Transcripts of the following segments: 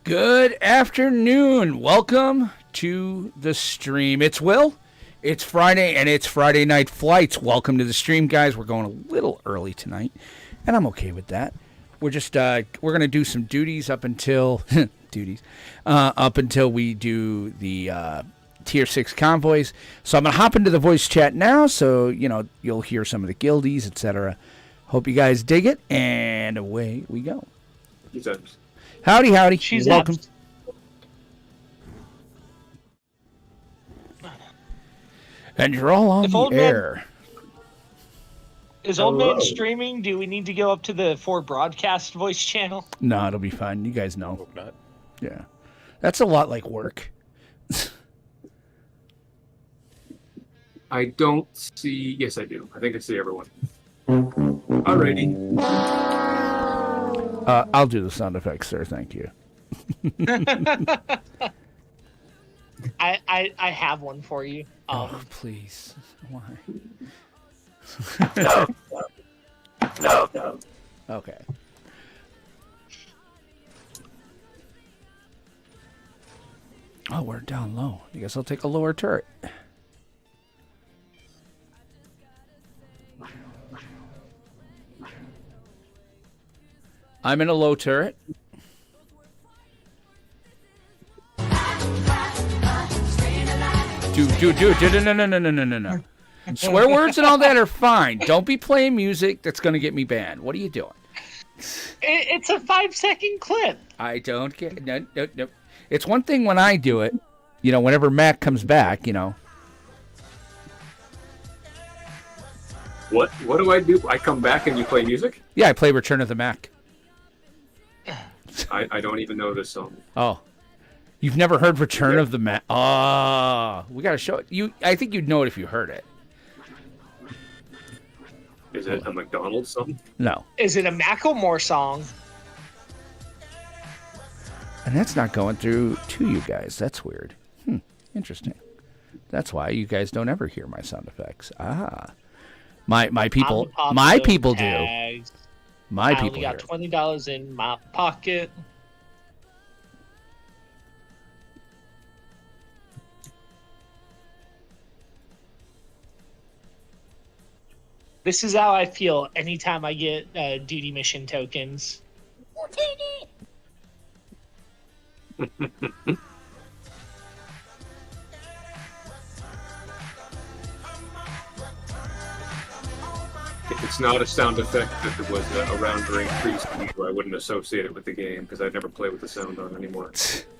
Good afternoon. Welcome to the stream. It's Will. It's Friday, and it's Friday Night Flights. Welcome to the stream, guys. We're going a little early tonight, and I'm okay with that. We're just we're gonna do some duties up until up until we do the Tier 6 Convoys. So I'm gonna hop into the voice chat now, so you'll hear some of the guildies, etc. Hope you guys dig it, and away we go. Howdy, howdy. She's welcome. And you're all on the air. Is Old Man streaming? Do we need to go up to the For Broadcast voice channel? No, it'll be fine. You guys know. Hope not. Yeah. That's a lot like work. I don't see... Yes, I do. I think I see everyone. Alrighty. I'll do the sound effects, sir. Thank you. I have one for you. Oh, please. Why? No. Okay. Oh, we're down low. I guess I'll take a lower turret. I'm in a low turret. No. Swear words and all that are fine. Don't be playing music that's going to get me banned. What are you doing? It's a 5-second clip. I don't get... No. It's one thing when I do it, whenever Mac comes back, What do I do? I come back and you play music? Yeah, I play Return of the Mac. I don't even know this song. Oh. You've never heard Return of the Mac? Oh, we got to show it. I think you'd know it if you heard it. Is it a McDonald's song? No. Is it a Macklemore song? And that's not going through to you guys. That's weird. Interesting. That's why you guys don't ever hear my sound effects. Ah. My people do. My people I only got $20 in my pocket. This is how I feel anytime I get duty mission tokens. If it's not a sound effect that it was around during pre-speed, I wouldn't associate it with the game because I'd never play with the sound on anymore.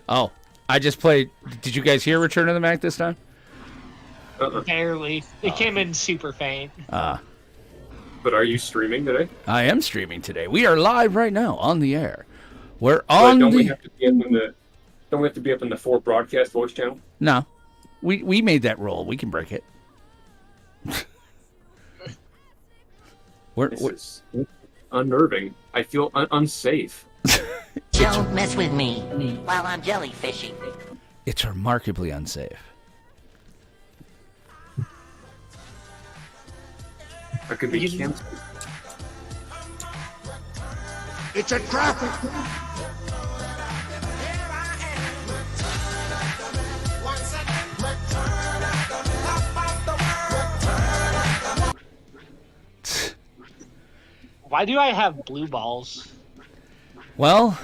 Oh, I just played. Did you guys hear Return of the Mac this time? Barely. It came in super faint. But are you streaming today? I am streaming today. We are live right now on the air. We're on don't the... we have to be up in the... Don't we have to be up in the For Broadcast voice channel? No. We made that rule. We can break it. This is unnerving. I feel unsafe. Don't mess with me while I'm jellyfishing. It's remarkably unsafe. I could be canceled. It's a trap! Why do I have blue balls? Well,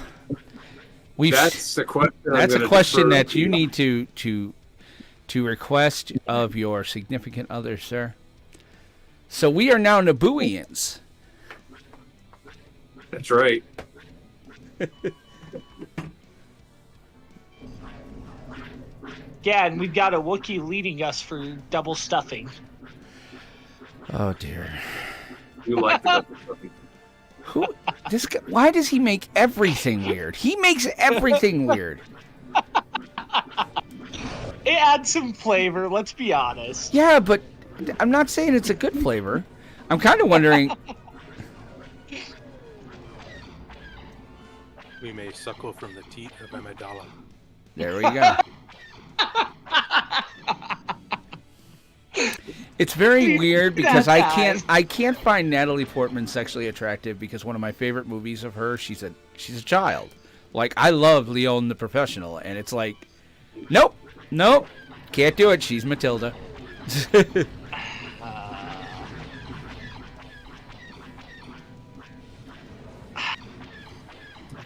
That's a question. That's a question that you need to request of your significant other, sir. So we are now Nabooians. That's right. Yeah, and we've got a Wookiee leading us for double stuffing. Oh dear. You like the Who? This guy, why does he make everything weird? He makes everything weird. It adds some flavor, let's be honest. Yeah, but I'm not saying it's a good flavor. I'm kind of wondering. We may suckle from the teat of Amidala. There we go. It's very weird because I can't find Natalie Portman sexually attractive because one of my favorite movies of her, she's a child. Like, I love Leon the Professional, and it's like, nope, can't do it. She's Matilda.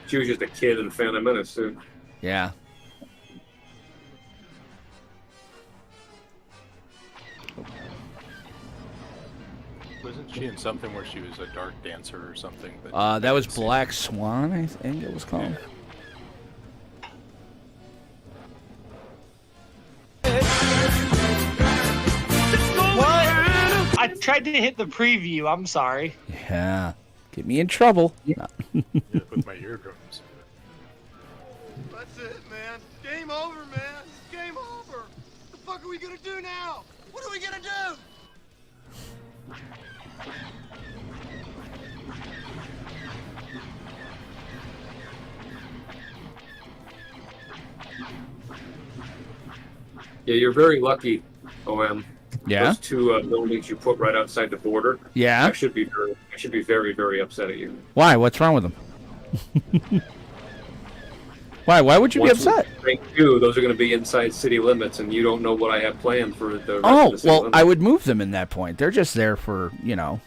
She was just a kid in Phantom Menace, too. Yeah. Wasn't she in something where she was a dark dancer or something? But That was Black Swan, I think it was called. What? I tried to hit the preview. I'm sorry. Yeah. Get me in trouble. No. Yeah, with my eardrums. That's it, man. Game over, man. Game over. What the fuck are we gonna do now? What are we gonna do? Yeah, you're very lucky, OM. Yeah? Those two buildings you put right outside the border. Yeah? I should be very, very upset at you. Why? What's wrong with them? Why? Why would you be upset? Rank 2, those are going to be inside city limits, and you don't know what I have planned for the rest of Oh, the city well, limits. I would move them in that point. They're just there for, you know,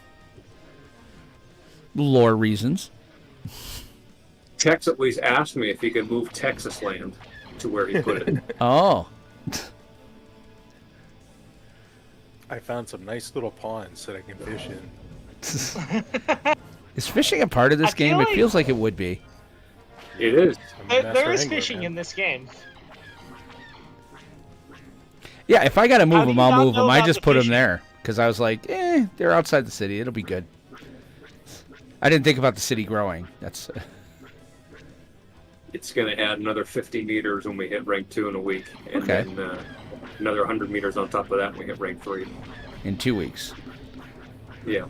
lore reasons. Tex at least asked me if he could move Texas land to where he put it. Oh. I found some nice little ponds that I can fish in. Is fishing a part of this I feel game? like- It feels like it would be. It is. I'm a There master is angler, fishing man. in this game. Yeah, if I got to move How do them, you I'll not move them. know I about just the put them fishing? there because I was like, they're outside the city. It'll be good. I didn't think about the city growing. That's It's going to add another 50 meters when we hit rank 2 in a week, and Okay. then another 100 meters on top of that when we hit rank 3. in 2 weeks. Yeah.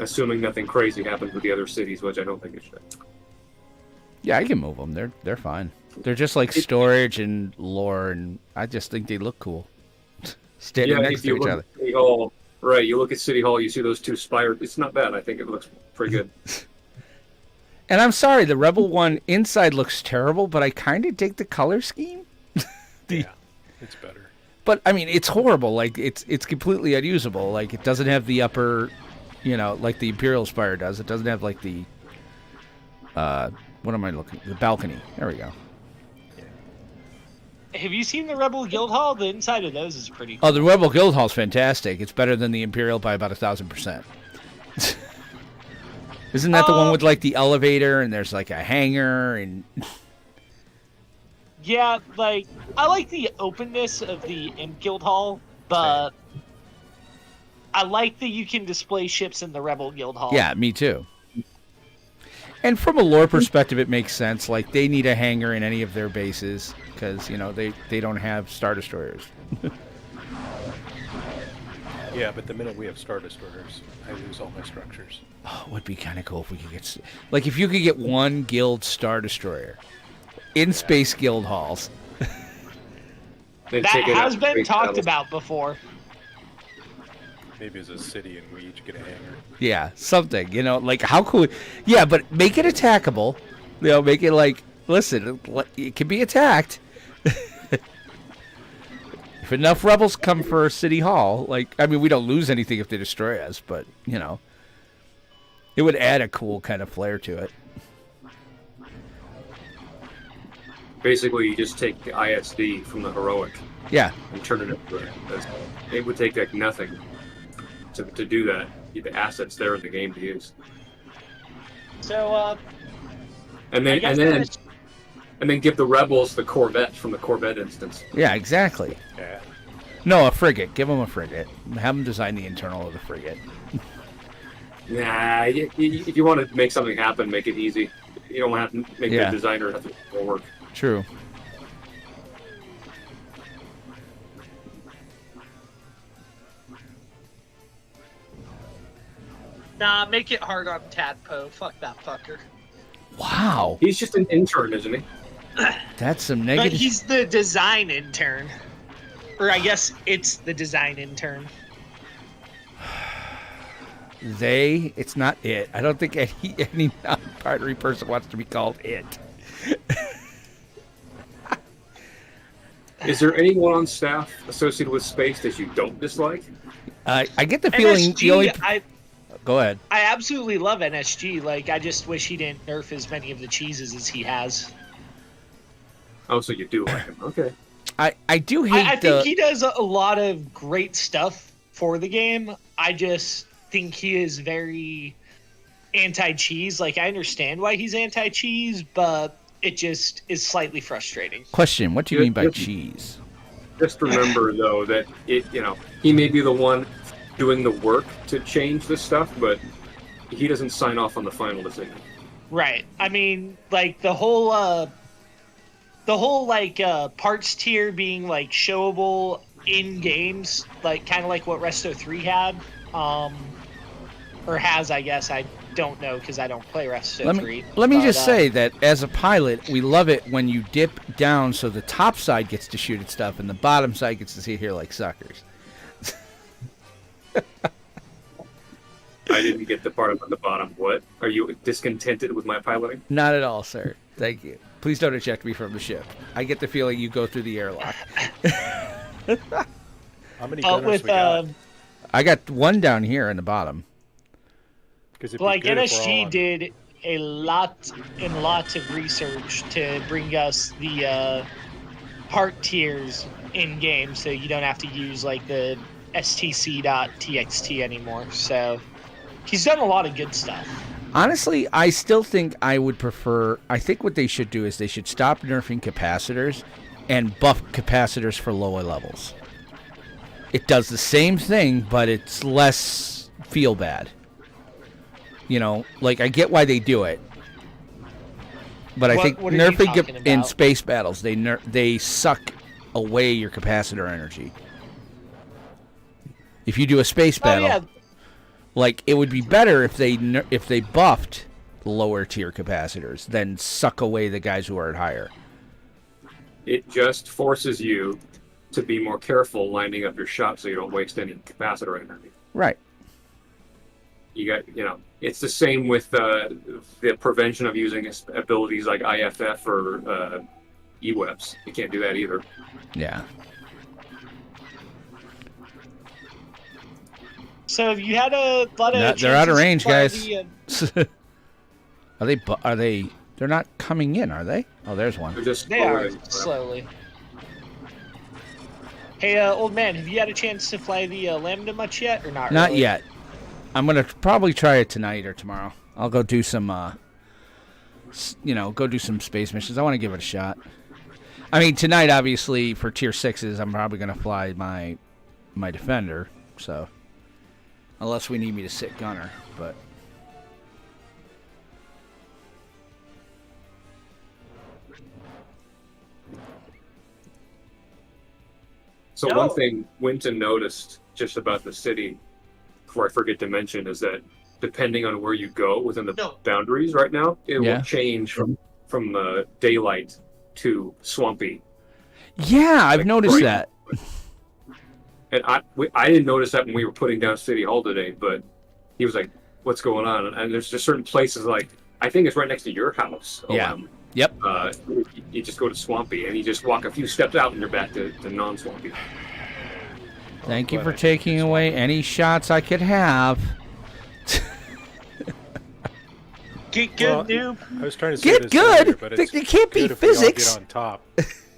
Assuming nothing crazy happens with the other cities, which I don't think it should. Yeah, I can move them. They're fine. They're just like storage and lore, and I just think they look cool. Standing next if to you each look other. at City Hall, right, you look at City Hall, you see those two spires. It's not bad. I think it looks pretty good. And I'm sorry, the Rebel one inside looks terrible, but I kind of dig the color scheme. Yeah, it's better. But I mean, it's horrible. Like it's completely unusable. Like it doesn't have the upper, you know, like the Imperial Spire does. It doesn't have like the, what am I looking? The balcony. There we go. Have you seen the Rebel Guild Hall? The inside of those is pretty cool. Oh, the Rebel Guild Hall's fantastic. It's better than the Imperial by about 1,000%. Isn't that the one with like the elevator and there's like a hangar and? Yeah, like, I like the openness of the Imp Guild Hall, but I like that you can display ships in the Rebel Guild Hall. Yeah, me too. And from a lore perspective, it makes sense. Like they need a hangar in any of their bases because you know they don't have Star Destroyers. Yeah, but the minute we have Star Destroyers, I lose all my structures. Oh, it would be kind of cool if we could get like if you could get one guild Star Destroyer in space guild halls. Then That take it out has to been space talked battles. about before. Maybe as a city and we each get a hangar. Yeah, something, you know, like how cool. Yeah, but make it attackable. You know, make it like, listen, it can be attacked. If enough rebels come for City Hall, like, I mean, we don't lose anything if they destroy us, but, you know, it would add a cool kind of flair to it. Basically, you just take the ISD from the heroic Yeah, and turn it into it would take like nothing to do that. The assets there in the game to use, So, and I then guess and then give the rebels the Corvette from the Corvette instance. yeah, exactly. Yeah. No, a frigate. Give them a frigate. Have them design the internal of the frigate. Nah, if you want to make something happen, make it easy. You don't have to make Yeah. the designer have to do more work. True. nah, make it hard on Tadpo. Fuck that fucker. Wow, He's just an intern, isn't he? that's some But negative. he's the design intern. Or I guess it's the design intern. they. It's not it. I don't think any non-binary person wants to be called it. Is there anyone on staff associated with space that you don't dislike? I get the feeling the only. Go ahead. I absolutely love NSG. Like, I just wish he didn't nerf as many of the cheeses as he has. Oh, so you do like him. Okay. I do hate I think he does a lot of great stuff for the game. I just think he is very anti-cheese. Like, I understand why he's anti-cheese, but it just is slightly frustrating. Question, what do you mean by cheese? Just remember, though, that he may be the one doing the work to change this stuff, but he doesn't sign off on the final decision. Right. I mean, like, the whole parts tier being like showable in games, like kind of like what Resto 3 had, or has, I guess. I don't know because I don't play Resto 3. Let me just say that as a pilot, we love it when you dip down so the top side gets to shoot at stuff and the bottom side gets to sit here like suckers. I didn't get the part on the bottom. What? Are you discontented with my piloting? Not at all, sir. Thank you. Please don't eject me from the ship. I get the feeling you go through the airlock. How many gunners we got? I got one down here in the bottom. Like, NSG did a lot and lots of research to bring us the part tiers in game, so you don't have to use like the stc.txt anymore. So he's done a lot of good stuff. Honestly, I still think I would prefer. I think what they should do is they should stop nerfing capacitors and buff capacitors for lower levels. It does the same thing, but it's less feel bad. You know, like, I get why they do it, but I think nerfing in space battles, they suck away your capacitor energy. If you do a space battle, like, it would be better if they buffed lower tier capacitors than suck away the guys who are at higher. It just forces you to be more careful lining up your shots so you don't waste any capacitor energy. Right. It's the same with the prevention of using abilities like IFF or EWEPs. You can't do that either. Yeah. So have you had a lot of? They're out of range, guys. Are they? They're not coming in, are they? Oh, there's one. They are slowly. Hey, old man, have you had a chance to fly the Lambda much yet, or not? Not really? yet. I'm gonna probably try it tonight or tomorrow. I'll go do some, go do some space missions. I want to give it a shot. I mean, tonight, obviously, for tier 6s, I'm probably gonna fly my Defender. So, unless we need me to sit gunner, but. So one thing Winton noticed just about the city, before I forget to mention, is that depending on where you go within the boundaries right now, it will change from daylight to swampy. Yeah, I've noticed that. And I didn't notice that when we were putting down City Hall today, but he was like, "What's going on?" And there's just certain places, like I think it's right next to your house. Yeah. Yep. You just go to swampy, and you just walk a few steps out, and you're back to non-swampy. Thank you for taking away any shots I could have. Get good, noob. I was trying to say get this good. Earlier, but it's it can't be good physics. If we all get on top,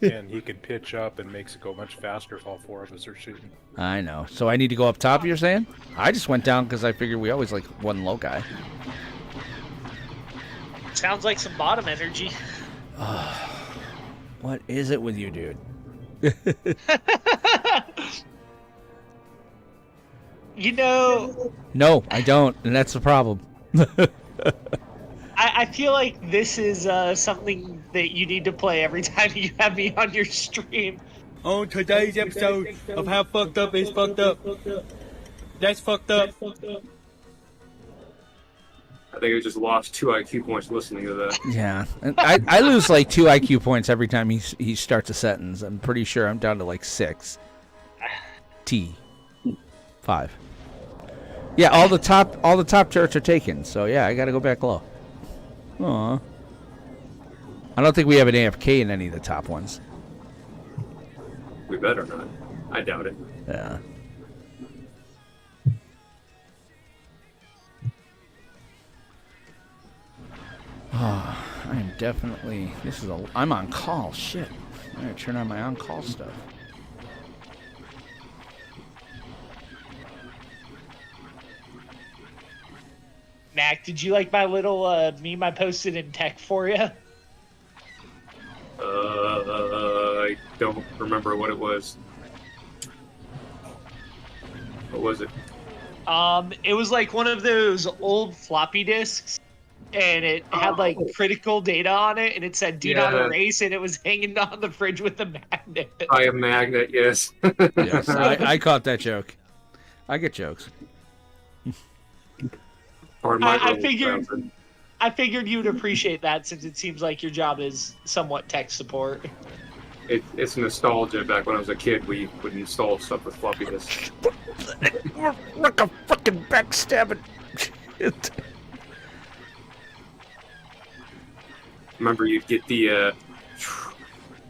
and he can pitch up and makes it go much faster if all four of us are shooting. I know. So I need to go up top. You're saying? I just went down because I figured we always like one low guy. Sounds like some bottom energy. What is it with you, dude? No, I don't, and that's the problem. I feel like this is something that you need to play every time you have me on your stream. On today's episode of How Fucked Up Is Fucked Up. That's fucked up. I think I just lost 2 IQ points listening to that. Yeah, and I lose like 2 IQ points every time he starts a sentence. I'm pretty sure I'm down to like 6. 5. Yeah, all the top turrets are taken. So yeah, I got to go back low. Aw. I don't think we have an AFK in any of the top ones. We better not. I doubt it. Yeah. Oh, I am definitely. I'm on call. Shit. I gotta turn on my on-call stuff. Mac, did you like my little meme I posted in tech for you? I don't remember what it was. What was it? It was like one of those old floppy disks, and it had like critical data on it, and it said "Do not erase," and it was hanging on the fridge with a magnet. I have magnet, yes. Yes, I caught that joke. I get jokes. I figured you would appreciate that, since it seems like your job is somewhat tech support. It's nostalgia. Back when I was a kid, we would install stuff with floppy disks. We're like a fucking backstabbing shit. Remember, you'd get the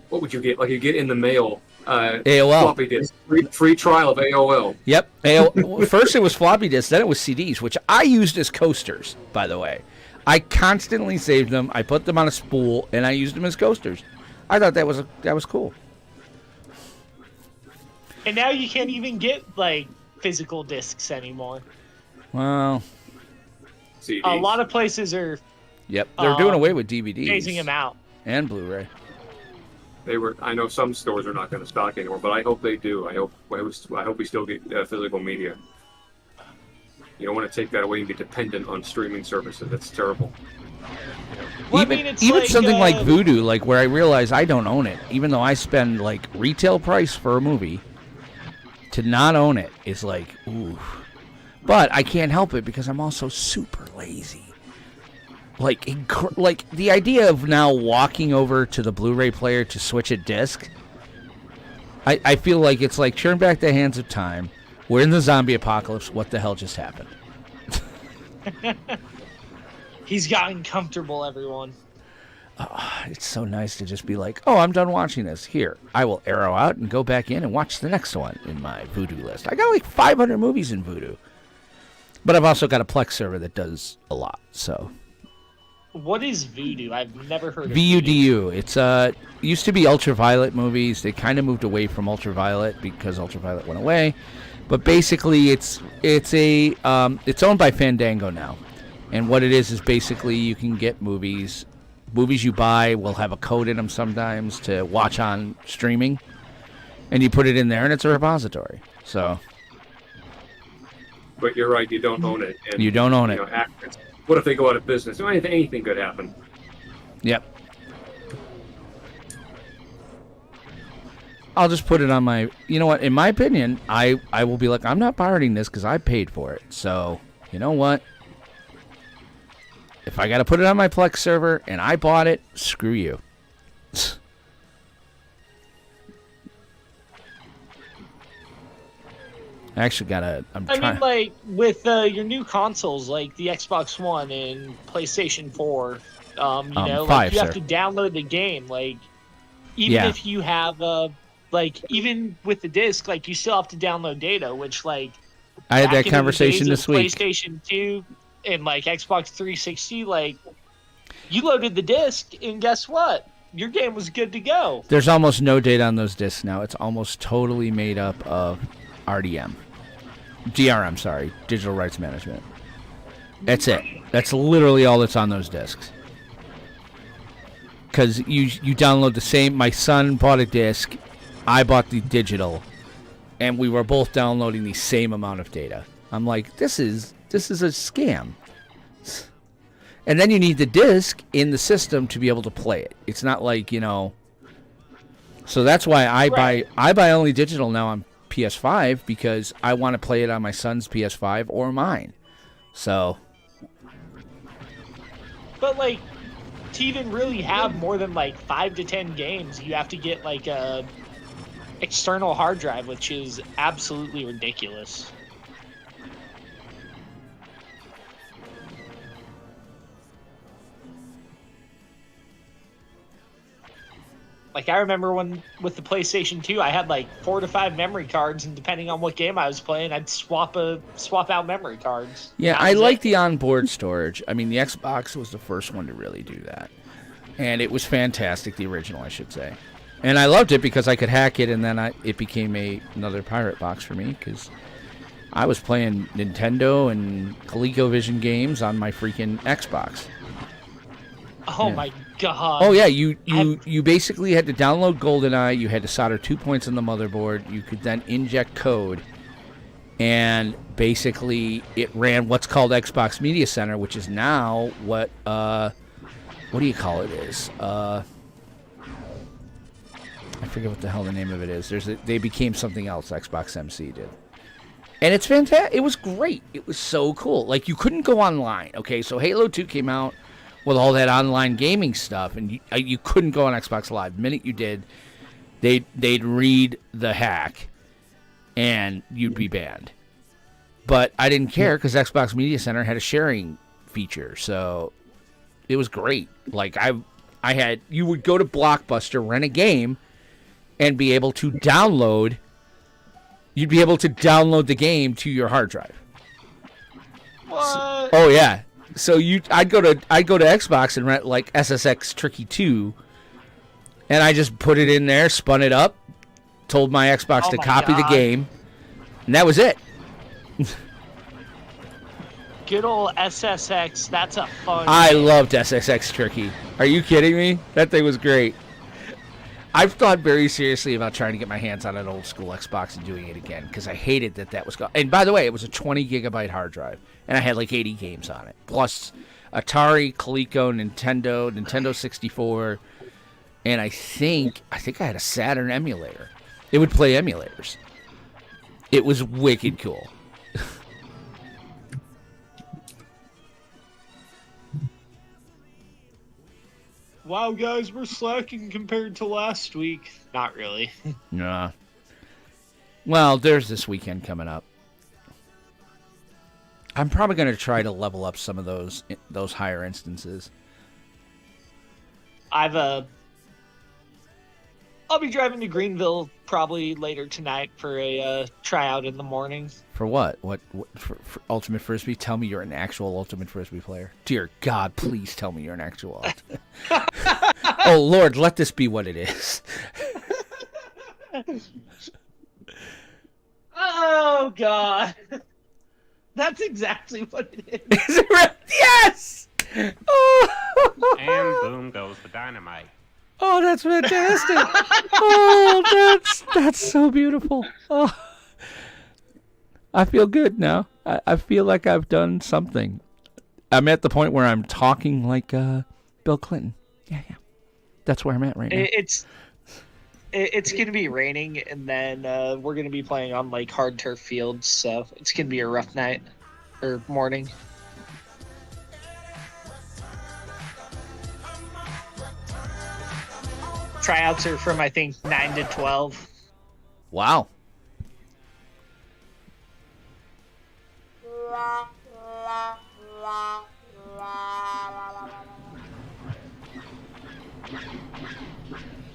what would you get? Like you get in the mail AOL floppy disk, free trial of AOL. Yep. AOL. First it was floppy disks, then it was CDs, which I used as coasters. By the way, I constantly saved them. I put them on a spool, and I used them as coasters. I thought that was cool. And now you can't even get like physical discs anymore. Well, CDs. A lot of places are. Yep, they're doing away with DVDs. Phasing them out. And Blu-ray. I know some stores are not going to stock anymore, but I hope they do. I hope we still get physical media. You don't want to take that away and be dependent on streaming services. That's terrible. Well, even like, something like Vudu, like where I realize I don't own it, even though I spend like retail price for a movie, to not own it is like, ooh. But I can't help it because I'm also super lazy. Like the idea of now walking over to the Blu-ray player to switch a disc, I feel like it's like turn back the hands of time. We're in the zombie apocalypse. What the hell just happened? He's gotten comfortable, everyone. It's so nice to just be like, oh, I'm done watching this. Here, I will arrow out and go back in and watch the next one in my Vudu list. I got like 500 movies in Vudu. But I've also got a Plex server that does a lot, so... What is Vudu? I've never heard of VUDU. It's used to be Ultraviolet movies. They kind of moved away from Ultraviolet because Ultraviolet went away. But basically, it's owned by Fandango now. And what it is basically you can get movies. Movies you buy will have a code in them sometimes to watch on streaming. And you put it in there, and it's a repository. So. But you're right, you don't own it. And, you don't own it. What if they go out of business? Anything could happen. Yep. I'll just put it on my... You know what? In my opinion, I will be like, I'm not pirating this because I paid for it. So, you know what? If I got to put it on my Plex server and I bought it, screw you. I actually got to... I mean, like, with your new consoles, like the Xbox One and PlayStation 4, you know, 5, like, you sir. have to download the game. Like, even if you have, like, even with the disc, like, you still have to download data, which, like... I had that conversation this week. PlayStation 2 and, like, Xbox 360, like, you loaded the disc, and guess what? Your game was good to go. There's almost no data on those discs now. It's almost totally made up of DRM, sorry, Digital Rights Management. That's it. That's literally all that's on those discs. Because you download the same... My son bought a disc, I bought the digital, and we were both downloading the same amount of data. I'm like, this is a scam. And then you need the disc in the system to be able to play it. It's not like, you know... So that's why I buy only digital now on PS5 because I want to play it on my son's PS5 or mine. So. But like, to even really have more than like 5 to 10 games, you have to get like a external hard drive, which is absolutely ridiculous. Like, I remember when, with the PlayStation 2, I had like 4 to 5 memory cards, and depending on what game I was playing, I'd swap out memory cards. Yeah, I like the onboard storage. I mean, the Xbox was the first one to really do that. And it was fantastic, the original, I should say. And I loved it because I could hack it, and then it became another pirate box for me, because I was playing Nintendo and ColecoVision games on my freaking Xbox. Oh, my God. Oh, yeah, you basically had to download GoldenEye, you had to solder 2 points on the motherboard, you could then inject code, and basically it ran what's called Xbox Media Center, which is now what do you call it is? I forget what the hell the name of it is. They became something else, Xbox MC did. And it's fantastic. It was great. It was so cool. Like, you couldn't go online, okay? So Halo 2 came out with all that online gaming stuff, and you couldn't go on Xbox Live. The minute you did, they'd read the hack, and you'd be banned. But I didn't care because Xbox Media Center had a sharing feature, so it was great. Like, you would go to Blockbuster, rent a game, and be able to download. You'd be able to download the game to your hard drive. What? Oh yeah. So I'd go to Xbox and rent like SSX Tricky 2, and I just put it in there, spun it up, told my Xbox to copy the game, and that was it. Good old SSX. That's a fun I game. loved SSX Tricky. Are you kidding me? That thing was great. I've thought very seriously about trying to get my hands on an old school Xbox and doing it again, because I hated that was gone. And by the way, it was a 20 gigabyte hard drive, and I had like 80 games on it, plus Atari, Coleco, Nintendo 64, and I think I had a Saturn emulator. It would play emulators. It was wicked cool. Wow, guys, we're slacking compared to last week. Not really. Nah. Well, there's this weekend coming up. I'm probably going to try to level up some of those higher instances. I'll be driving to Greenville probably later tonight for a tryout in the morning. For what? What for Ultimate Frisbee? Tell me you're an actual Ultimate Frisbee player. Dear God, please tell me you're an actual Ultimate. Oh, Lord, let this be what it is. Oh, God. That's exactly what it is. Is it right? Yes! Oh. And boom goes the dynamite. Oh, that's fantastic. Oh, that's so beautiful. Oh. I feel good now. I feel like I've done something. I'm at the point where I'm talking like Bill Clinton. Yeah. That's where I'm at right now. It's going to be raining, and then we're going to be playing on like hard turf fields, so it's going to be a rough night or morning. Tryouts are from, I think, 9 to 12. Wow.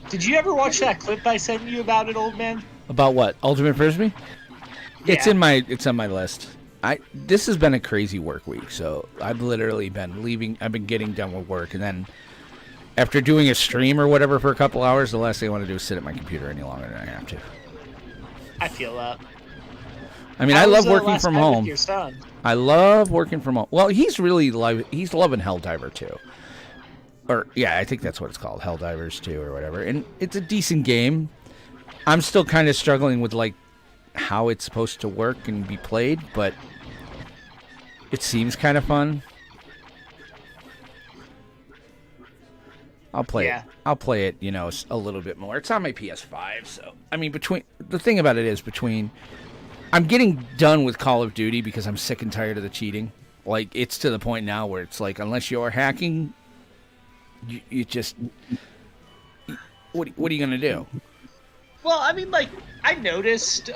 Did you ever watch that clip I sent you about it, old man? About what? Ultimate Frisbee? Yeah. It's on my list. This has been a crazy work week, so I've literally been leaving. I've been getting done with work, and then after doing a stream or whatever for a couple hours, the last thing I want to do is sit at my computer any longer than I have to. I feel that. I mean, I love working from home. Your son? I love working from home. Well, he's loving Helldiver 2. Or, yeah, I think that's what it's called, Helldivers 2 or whatever. And it's a decent game. I'm still kind of struggling with, like, how it's supposed to work and be played, but it seems kind of fun. I'll play it. I'll play it, a little bit more. It's on my PS5, so... I mean, the thing about it is, I'm getting done with Call of Duty because I'm sick and tired of the cheating. Like, it's to the point now where it's like, unless you're hacking... You just... What are you going to do? Well, I mean, like, I noticed,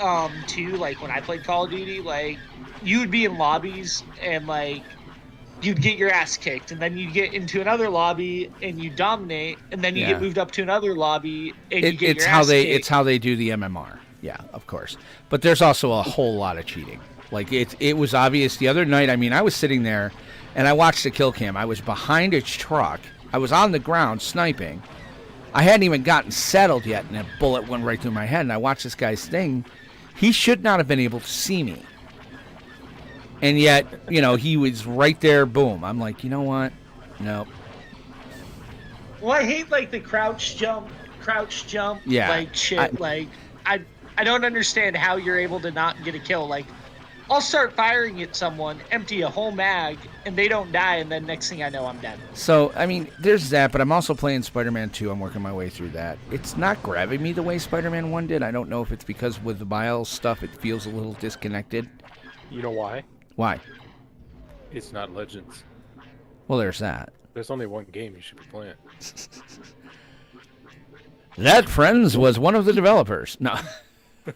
too, like, when I played Call of Duty, like, you would be in lobbies, and, like, you'd get your ass kicked, and then you get into another lobby and you dominate, and then you get moved up to another lobby and you get your ass kicked. It's how they do the MMR. Yeah, of course. But there's also a whole lot of cheating. Like it was obvious the other night. I mean, I was sitting there and I watched the kill cam. I was behind a truck. I was on the ground sniping. I hadn't even gotten settled yet, and a bullet went right through my head. And I watched this guy's thing. He should not have been able to see me. And yet, he was right there. Boom. I'm like, you know what? No. Well, I hate like the crouch jump, yeah, like shit. I don't understand how you're able to not get a kill. Like, I'll start firing at someone, empty a whole mag, and they don't die, and then next thing I know, I'm dead. So, I mean, there's that, but I'm also playing Spider-Man 2. I'm working my way through that. It's not grabbing me the way Spider-Man 1 did. I don't know if it's because with the Miles stuff, it feels a little disconnected. You know why? Why? It's not Legends. Well, there's that. There's only one game you should be playing. That, friends, was one of the developers. No.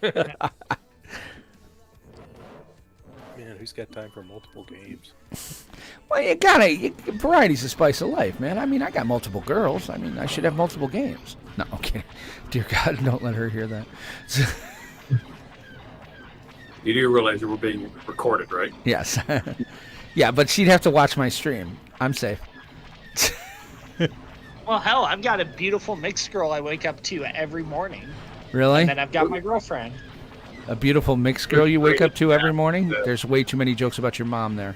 Man, who's got time for multiple games? Well, variety's the spice of life, man. I mean, I got multiple girls. I mean, I should have multiple games. No, I'm kidding. Dear God, don't let her hear that. You do realize you were being recorded, right? Yes. Yeah, but she'd have to watch my stream. I'm safe. Well, hell, I've got a beautiful mixed girl I wake up to every morning. Really? And then I've got my girlfriend. A beautiful mixed girl you wake up to every morning? There's way too many jokes about your mom there.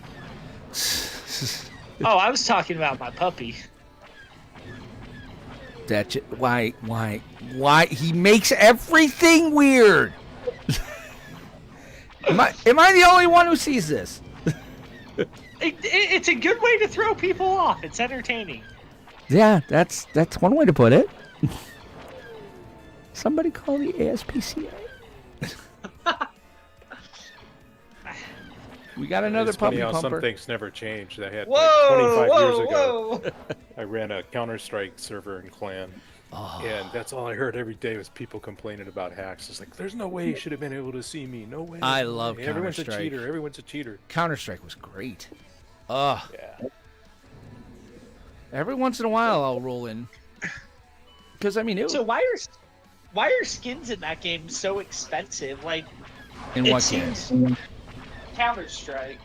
Oh, I was talking about my puppy. Why? He makes everything weird. Am I the only one who sees this? It's a good way to throw people off. It's entertaining. Yeah, that's one way to put it. Somebody call the ASPCA. We got another puppy funny how pumper. some things never change. I had whoa, 25 whoa, years ago. Whoa. I ran a Counter-Strike server in Clan. Oh. And that's all I heard every day was people complaining about hacks. It's like, there's no way you should have been able to see me. No way. I love Counter-Strike. Everyone's a cheater. Everyone's a cheater. Counter-Strike was great. Oh. Yeah. Every once in a while, I'll roll in. Because, I mean, So why are skins in that game so expensive? Like, in what game? Counter-Strike.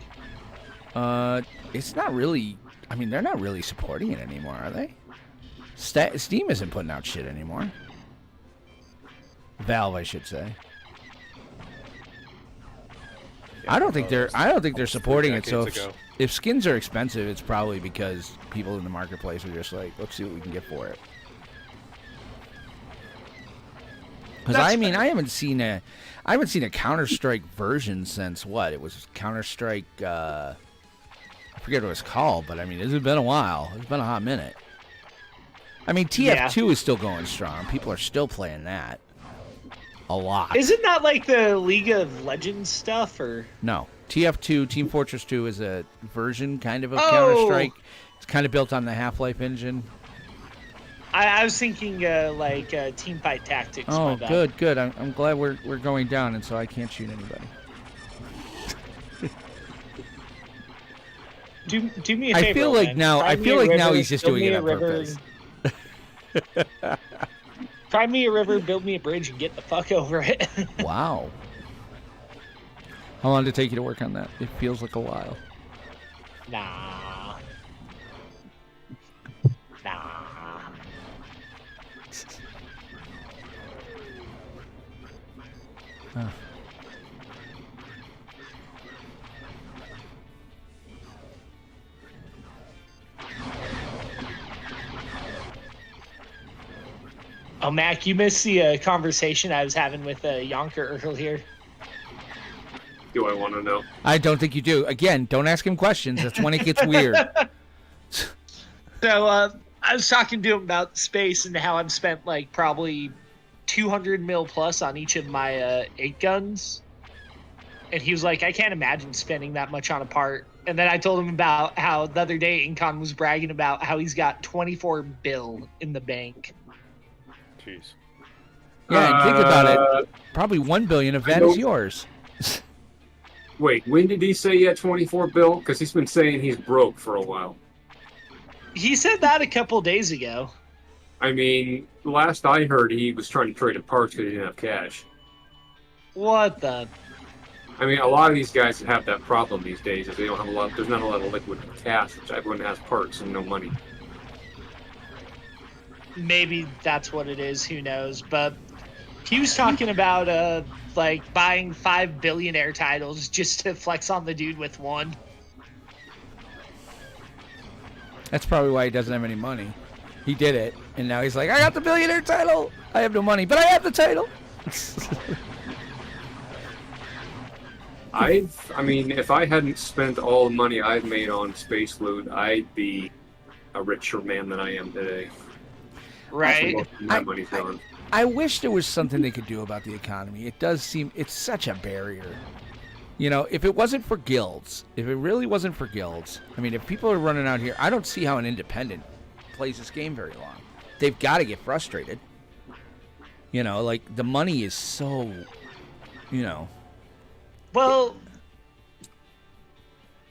It's not really... I mean, they're not really supporting it anymore, are they? Steam isn't putting out shit anymore. Valve, I should say. Yeah, I don't think they're supporting it. So if skins are expensive, it's probably because people in the marketplace are just like, let's see what we can get for it. Because I mean, I haven't seen a Counter-Strike version since what? It was Counter-Strike. I forget what it was called, but I mean, it's been a while. It's been a hot minute. I mean, TF2 is still going strong. People are still playing that a lot. Isn't that like the League of Legends stuff, or no? TF2, Team Fortress 2, is a version kind of Counter-Strike. It's kind of built on the Half-Life engine. I was thinking like Teamfight Tactics. Oh, good. I'm glad we're going down, and so I can't shoot anybody. Do me a favor. I feel like now he's just doing it on purpose. Find me a river, build me a bridge, and get the fuck over it. Wow. How long did it take you to work on that? It feels like a while. Nah. Huh. Oh, Mac, you missed the conversation I was having with Yonker earlier. Do I want to know? I don't think you do. Again, don't ask him questions. That's when it gets weird. So I was talking to him about space and how I've spent like probably 200 mil plus on each of my 8 guns. And he was like, I can't imagine spending that much on a part. And then I told him about how the other day Incon was bragging about how he's got 24 bill in the bank. Jeez. Yeah, and think about it. Probably $1 billion of that is yours. Wait, when did he say he had 24 bill? Because he's been saying he's broke for a while. He said that a couple days ago. I mean, last I heard, he was trying to trade in parts because he didn't have cash. What the? I mean, a lot of these guys have that problem these days. Is they don't have a lot. There's not a lot of liquid cash, which everyone has parts and no money. Maybe that's what it is. Who knows? But he was talking about like buying 5 billionaire titles just to flex on the dude with one. That's probably why he doesn't have any money. He did it, and now he's like, I got the billionaire title. I have no money, but I have the title. I mean, if I hadn't spent all the money I've made on Space Loot, I'd be a richer man than I am today. Right. That money's gone. I wish there was something they could do about the economy. It does seem it's such a barrier. You know, if it wasn't for guilds, if it really wasn't for guilds, I mean, if people are running out here, I don't see how an independent plays this game very long. They've got to get frustrated. You know, like the money is so, you know. Well,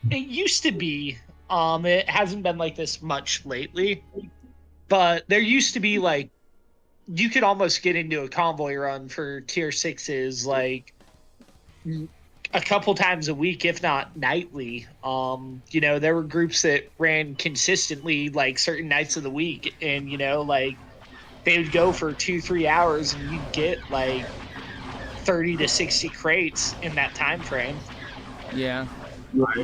it used to be. It hasn't been like this much lately, but there used to be like you could almost get into a convoy run for tier 6s like a couple times a week, if not nightly. You know, there were groups that ran consistently like certain nights of the week, and you know, like they would go for 2-3 hours and you'd get like 30 to 60 crates in that time frame. Yeah.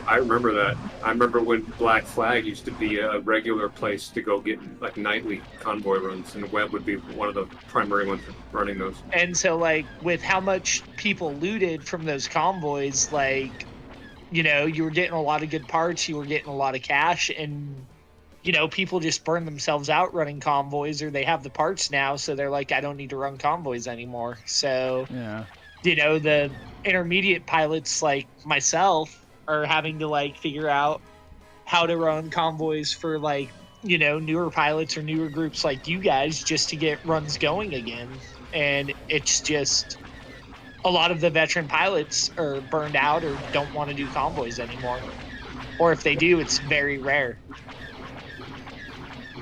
I remember that. I remember when Black Flag used to be a regular place to go get like nightly convoy runs, and the web would be one of the primary ones running those. And so, like, with how much people looted from those convoys, like, you know, you were getting a lot of good parts, you were getting a lot of cash, and, you know, people just burn themselves out running convoys, or they have the parts now, so they're like, I don't need to run convoys anymore. So, yeah, you know, the intermediate pilots like myself are having to like figure out how to run convoys for like, you know, newer pilots or newer groups like you guys just to get runs going again. And it's just a lot of the veteran pilots are burned out or don't want to do convoys anymore. Or if they do, it's very rare.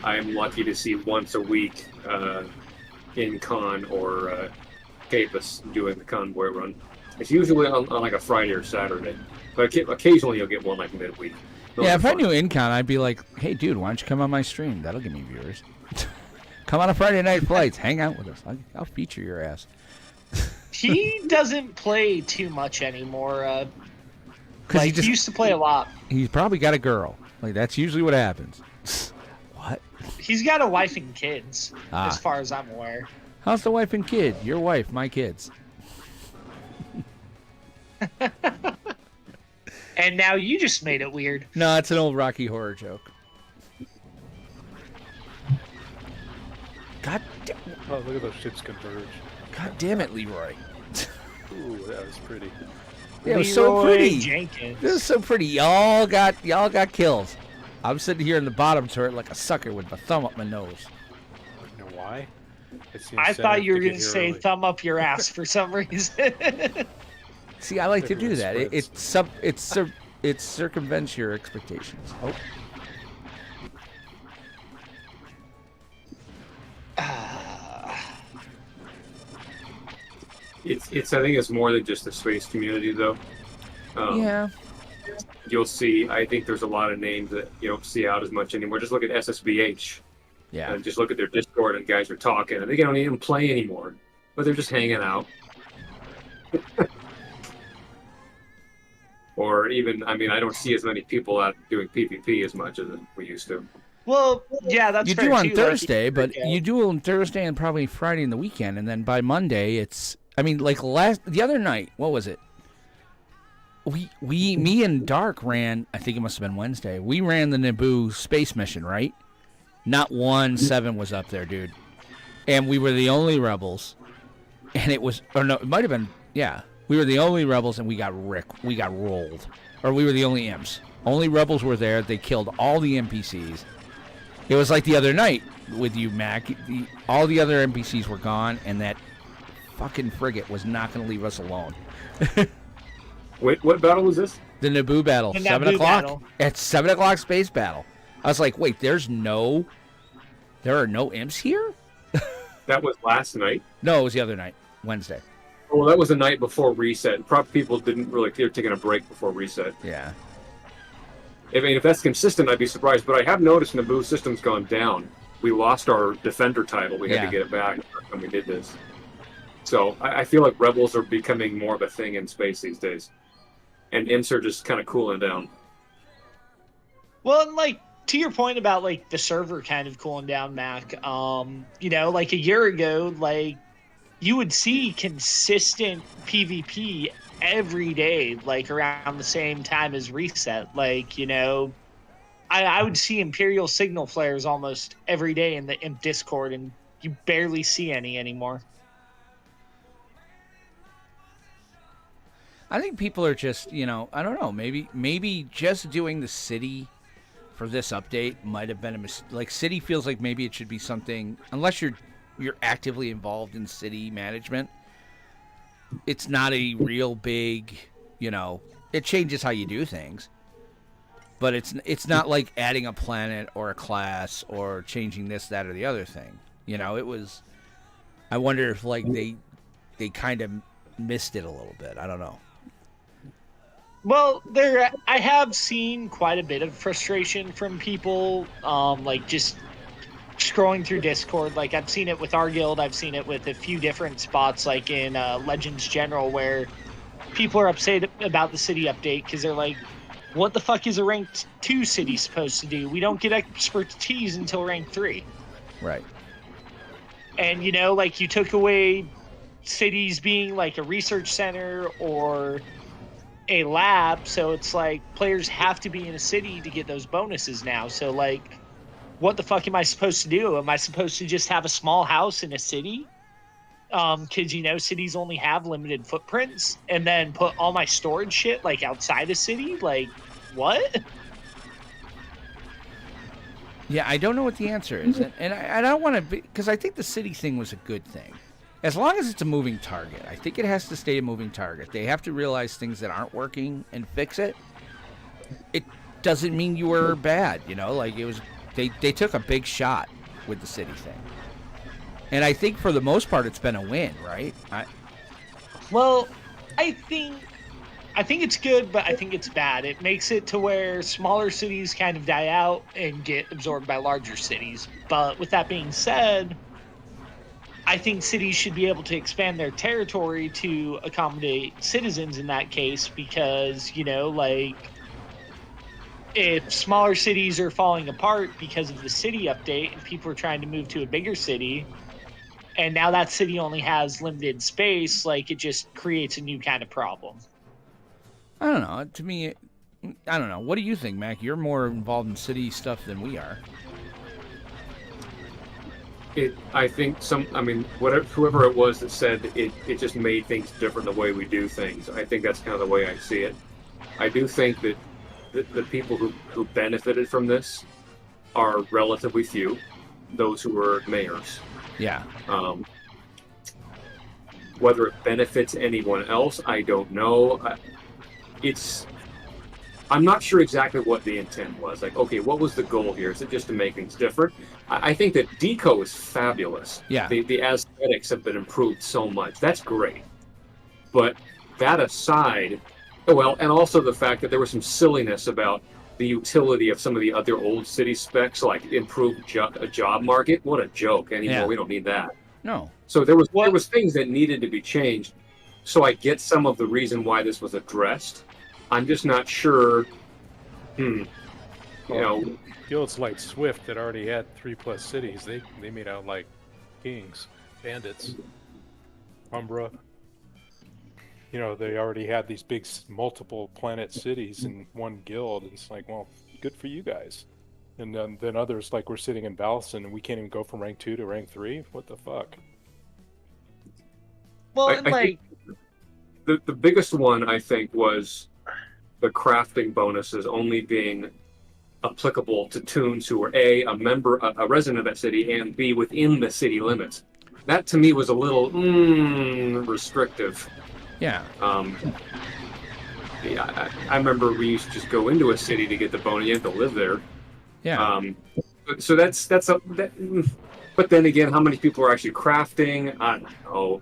I'm lucky to see once a week in Con or Capus doing the convoy run. It's usually on like a Friday or Saturday. But occasionally you'll get one like midweek. Yeah, if I knew Incon, I'd be like, hey, dude, why don't you come on my stream? That'll give me viewers. Come on a Friday Night Flights. Hang out with us. I'll feature your ass. He doesn't play too much anymore. Like, he used to play a lot. He's probably got a girl. Like, that's usually what happens. What? He's got a wife and kids, as far as I'm aware. How's the wife and kid? Your wife, my kids. And now you just made it weird. No, it's an old Rocky Horror joke. God damn. Oh, look at those ships converge. God damn it, Leroy. Ooh, that was pretty. Yeah, it was so pretty. Jenkins. It was so pretty. Y'all got kills. I'm sitting here in the bottom turret like a sucker with my thumb up my nose. You know why? I thought you were going to say early. Thumb up your ass for some reason. See, I like to do that. It circumvents your expectations. Oh. It's I think it's more than just the space community though. Yeah. You'll see. I think there's a lot of names that you don't see out as much anymore. Just look at SSBH. Yeah. And just look at their Discord and guys are talking, and they don't even play anymore, but they're just hanging out. Or even, I mean, I don't see as many people out doing PvP as much as we used to. Well, yeah, that's you fair do on too, Thursday, like, but you do on Thursday and probably Friday and the weekend, and then by Monday it's. I mean, like the other night, what was it? Me and Dark ran. I think it must have been Wednesday. We ran the Naboo space mission, right? Not 1-7 was up there, dude, and we were the only rebels, and it was, or no, it might have been, yeah. We were the only rebels, and we got rolled. Or we were the only imps. Only rebels were there. They killed all the NPCs. It was like the other night with you, Mac. All the other NPCs were gone, and that fucking frigate was not going to leave us alone. Wait, what battle was this? The Naboo battle. The 7 Naboo o'clock. battle. It's 7 o'clock space battle. I was like, wait, there are no imps here? That was last night. No, it was the other night, Wednesday. Well, that was the night before reset. Probably people didn't really. They were taking a break before reset. Yeah. I mean, if that's consistent, I'd be surprised. But I have noticed Naboo system's gone down. We lost our Defender title. We had to get it back when we did this. So I feel like Rebels are becoming more of a thing in space these days. And imps are just kind of cooling down. Well, and like, to your point about like the server kind of cooling down, Mac, you know, like a year ago, like you would see consistent PvP every day, like around the same time as reset. Like, you know, I would see Imperial signal flares almost every day in the imp Discord, and you barely see any anymore. I think people are just, you know, I don't know, maybe just doing the city for this update might have been a mistake. Like, city feels like maybe it should be something, unless you're actively involved in city management, it's not a real big, you know, it changes how you do things. But it's not like adding a planet or a class or changing this, that, or the other thing. You know, it was, I wonder if like they kind of missed it a little bit. I don't know. Well, I have seen quite a bit of frustration from people, like just scrolling through Discord. Like, I've seen it with our guild. I've seen it with a few different spots, like in Legends General, where people are upset about the city update because they're like, what the fuck is a ranked 2 city supposed to do? We don't get expertise until rank 3. Right. And, you know, like, you took away cities being like a research center or a lab, so it's like players have to be in a city to get those bonuses now. So, like, what the fuck am I supposed to do? Am I supposed to just have a small house in a city? Because, you know, cities only have limited footprints, and then put all my storage shit, like, outside a city? Like, what? Yeah, I don't know what the answer is. And I don't want to be, because I think the city thing was a good thing. As long as it's a moving target, I think it has to stay a moving target. They have to realize things that aren't working and fix it. It doesn't mean you were bad, you know? Like, it was, they took a big shot with the city thing. And I think for the most part, it's been a win, right? Well, I think it's good, but I think it's bad. It makes it to where smaller cities kind of die out and get absorbed by larger cities. But with that being said, I think cities should be able to expand their territory to accommodate citizens in that case, because, you know, like, if smaller cities are falling apart because of the city update and people are trying to move to a bigger city, and now that city only has limited space, like, it just creates a new kind of problem. I don't know. To me, I don't know. What do you think, Mac? You're more involved in city stuff than we are. I think whoever it was that said it just made things different the way we do things. I think that's kind of the way I see it. I do think that the people who benefited from this are relatively few, those who were mayors. Yeah. Whether it benefits anyone else, I don't know. I'm not sure exactly what the intent was. Like, okay, what was the goal here? Is it just to make things different? I think that Deco is fabulous. Yeah. The aesthetics have been improved so much. That's great. But that aside, well, and also the fact that there was some silliness about the utility of some of the other old city specs, like improved job market. What a joke anymore. Yeah. We don't need that. No. So there was things that needed to be changed. So I get some of the reason why this was addressed. I'm just not sure. You know, guilds like Swift that already had 3+ cities, they made out like kings, bandits. Umbra. You know, they already had these big multiple planet cities in one guild. It's like, well, good for you guys. And then others, like, we're sitting in Valson and we can't even go from rank 2 to rank 3. What the fuck? Well, I think the biggest one, I think, was the crafting bonuses only being applicable to toons who were a resident of that city, and B, within the city limits. That to me was a little restrictive. Yeah. I remember we used to just go into a city to get the bone, and you have to live there. Yeah. So but then again, how many people are actually crafting? I don't know.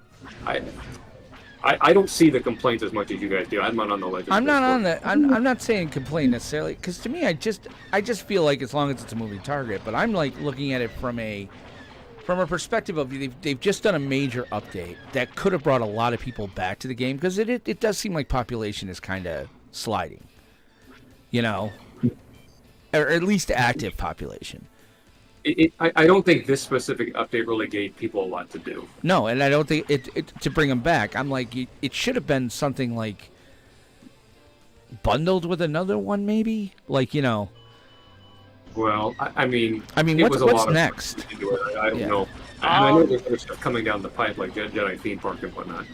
I don't see the complaints as much as you guys do. I'm not on the ledge. I'm not on that. I'm not saying complain necessarily, because to me, I just feel like as long as it's a moving target, but I'm like looking at it from a perspective of they've just done a major update that could have brought a lot of people back to the game, because it does seem like population is kind of sliding, or at least active population. I don't think this specific update really gave people a lot to do. No, and I don't think it to bring them back. I'm like, it should have been something like bundled with another one, maybe. Like, Well, I mean, what's next? I don't know. I know there's other stuff coming down the pipe, like Jedi theme park and whatnot.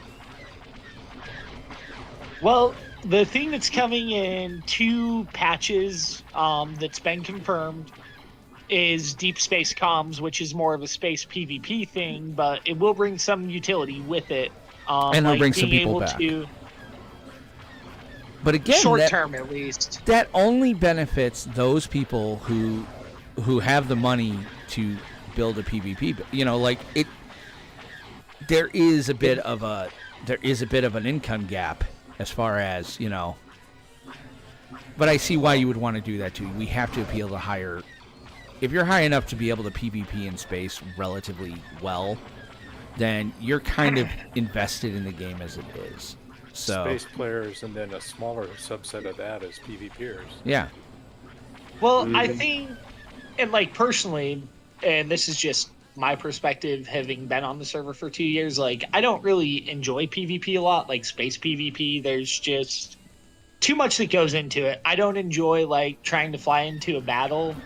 Well, the thing that's coming in 2 patches that's been confirmed is Deep Space Comms, which is more of a space PvP thing, but it will bring some utility with it. And it'll bring some people back. But again, short term at least, that only benefits those people who have the money to build a PvP. There is a bit of an income gap as far as But I see why you would want to do that too. We have to appeal to higher. If you're high enough to be able to PvP in space relatively well, then you're kind of invested in the game as it is. So space players, and then a smaller subset of that is PvPers. Yeah. Well, I think, and personally, and this is just my perspective, having been on the server for 2 years, I don't really enjoy PvP a lot, like space PvP. There's just too much that goes into it. I don't enjoy trying to fly into a battle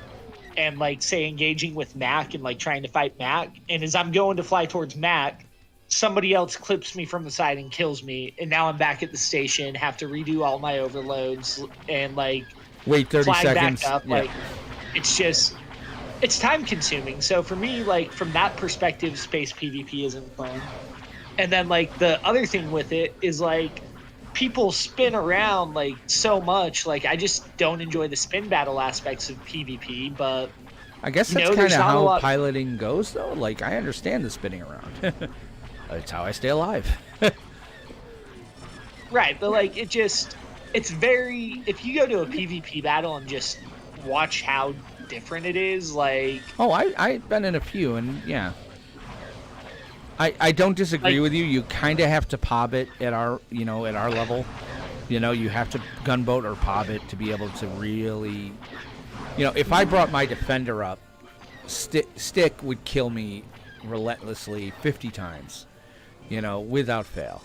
and say engaging with Mac and trying to fight Mac, and as I'm going to fly towards Mac, somebody else clips me from the side and kills me, and now I'm back at the station, have to redo all my overloads and wait 30 flag seconds. Back up. Yeah. It's time consuming. So for me, from that perspective, space PvP isn't fun. And then the other thing with it is people spin around so much. I just don't enjoy the spin battle aspects of PvP, but I guess that's kind of how piloting goes, though. I understand the spinning around. It's how I stay alive. Right, but it's very. If you go to a PvP battle and just watch how different it is, I've been in a few, and yeah. I don't disagree with you. You kind of have to pob it at our level. You have to gunboat or pob it to be able to really, if I brought my defender up, stick would kill me relentlessly 50 times, without fail.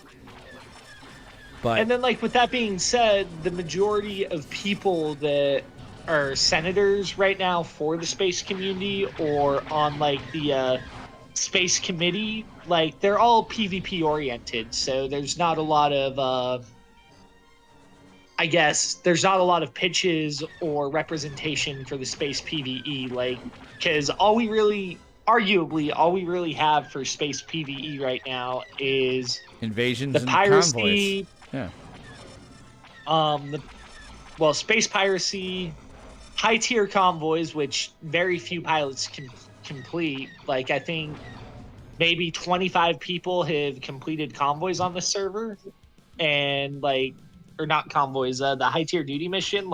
But and then with that being said, the majority of people that are senators right now for the space community or on the space committee, they're all PvP oriented, so there's not a lot of there's not a lot of pitches or representation for the space PvE, because arguably all we really have for space PvE right now is invasions the and piracy. Convoys. Yeah. Space piracy, high tier convoys, which very few pilots can complete. I think maybe 25 people have completed convoys on the server, and or not convoys, the high tier duty mission,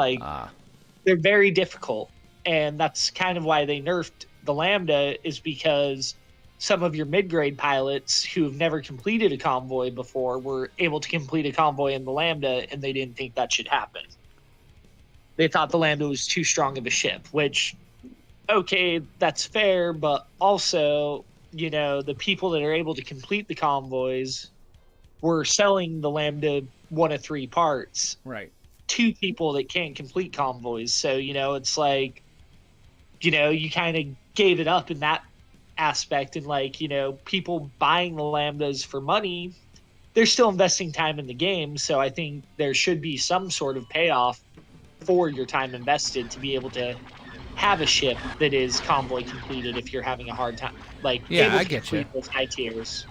they're very difficult, and that's kind of why they nerfed the Lambda, is because some of your mid-grade pilots who have never completed a convoy before were able to complete a convoy in the Lambda, and they didn't think that should happen. They thought the Lambda was too strong of a ship, which, okay, that's fair, but also, the people that are able to complete the convoys were selling the Lambda 1 of 3 parts. Right. To people that can't complete convoys. So, it's you kind of gave it up in that aspect, and people buying the Lambdas for money, they're still investing time in the game, so I think there should be some sort of payoff for your time invested to be able to have a ship that is convoy completed if you're having a hard time. Yeah, I get you. Those high tiers.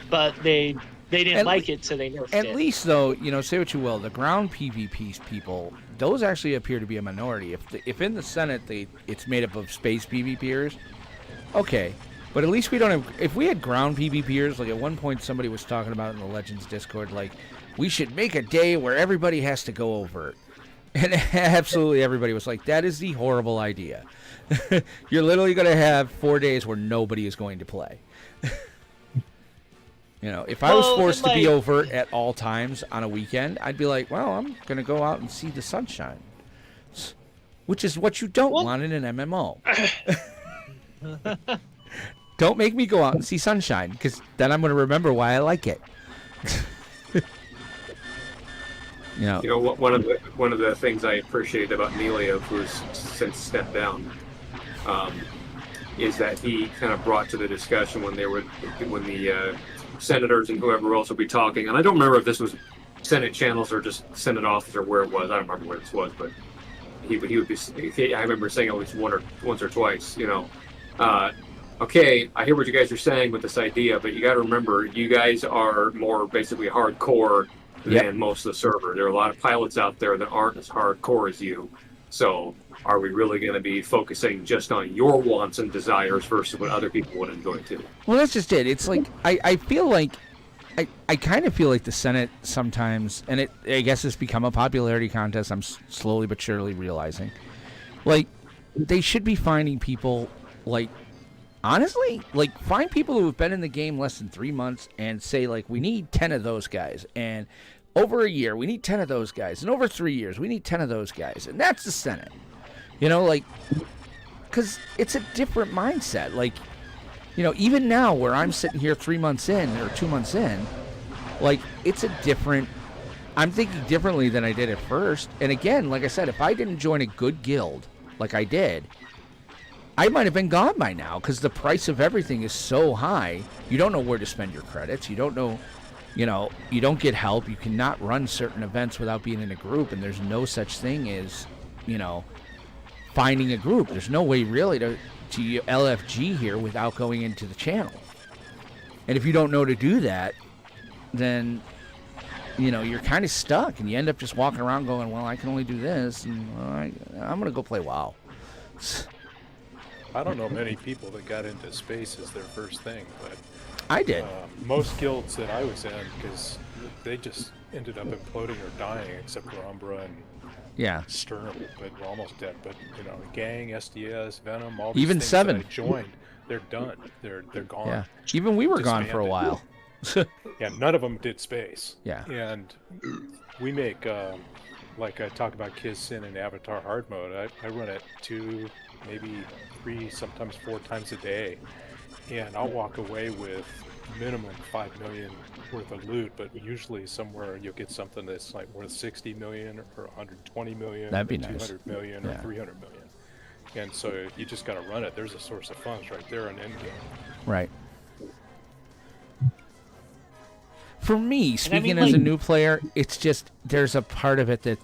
But they They didn't like it, so they nerfed it. At least, though, say what you will, the ground PvP people, those actually appear to be a minority. If in the Senate it's made up of space PvPers, okay. But at least we don't have... If we had ground PvPers, like at one point somebody was talking about in the Legends Discord, like, we should make a day where everybody has to go over it. And absolutely everybody was like, that is the horrible idea. You're literally going to have 4 days where nobody is going to play. If I was forced to be overt at all times on a weekend, I'd be like, well, I'm going to go out and see the sunshine. Which is what you don't want in an MMO. Don't make me go out and see sunshine, because then I'm going to remember why I like it. One of the things I appreciate about Nelia, who's since stepped down, is that he kind of brought to the discussion when the senators and whoever else would be talking, and I don't remember if this was Senate channels or just Senate office or where it was. I don't remember where this was, but he would be. I remember saying at least once or twice, okay, I hear what you guys are saying with this idea, but you got to remember, you guys are more basically hardcore than most of the server. There are a lot of pilots out there that aren't as hardcore as you. So are we really going to be focusing just on your wants and desires versus what other people would enjoy too? Well, that's just it. It's like, I feel like, I kind of feel like the Senate sometimes, and I guess it's become a popularity contest, I'm slowly but surely realizing, like, they should be finding people, like, honestly, like, find people who have been in the game less than 3 months and say, like, we need 10 of those guys, and over a year, we need 10 of those guys, and over 3 years, we need 10 of those guys, and that's the Senate. Like, because it's a different mindset. Like, even now where I'm sitting here 3 months in or 2 months in, like, it's a different, I'm thinking differently than I did at first. And again, like I said, if I didn't join a good guild like I did, I might have been gone by now, because the price of everything is so high. You don't know where to spend your credits. You don't know, you don't get help. You cannot run certain events without being in a group, and there's no such thing as, finding a group. There's no way really to LFG here without going into the channel. And if you don't know to do that, then, you're kind of stuck, and you end up just walking around going, well, I can only do this, and I'm going to go play WoW. I don't know many people that got into space as their first thing, but I did. Most guilds that I was in, because they just ended up imploding or dying, except for Umbra and Sturm, but we're almost dead. But Gang, SDS, Venom, all these even things 7 that I joined, they're done. They're gone. Yeah. Even we were gone for a while. Yeah, none of them did space. Yeah. And we make, like I talk about Kiz Sin and Avatar hard mode, I run it 2, maybe 3, sometimes 4 times a day, and I'll walk away with minimum 5 million worth of loot, but usually somewhere you'll get something that's like worth 60 million or 120 million. That'd be or nice. 200 million or 300 million. And so you just got to run it. There's a source of funds right there in endgame. Right. For me, speaking as a new player, it's just, there's a part of it that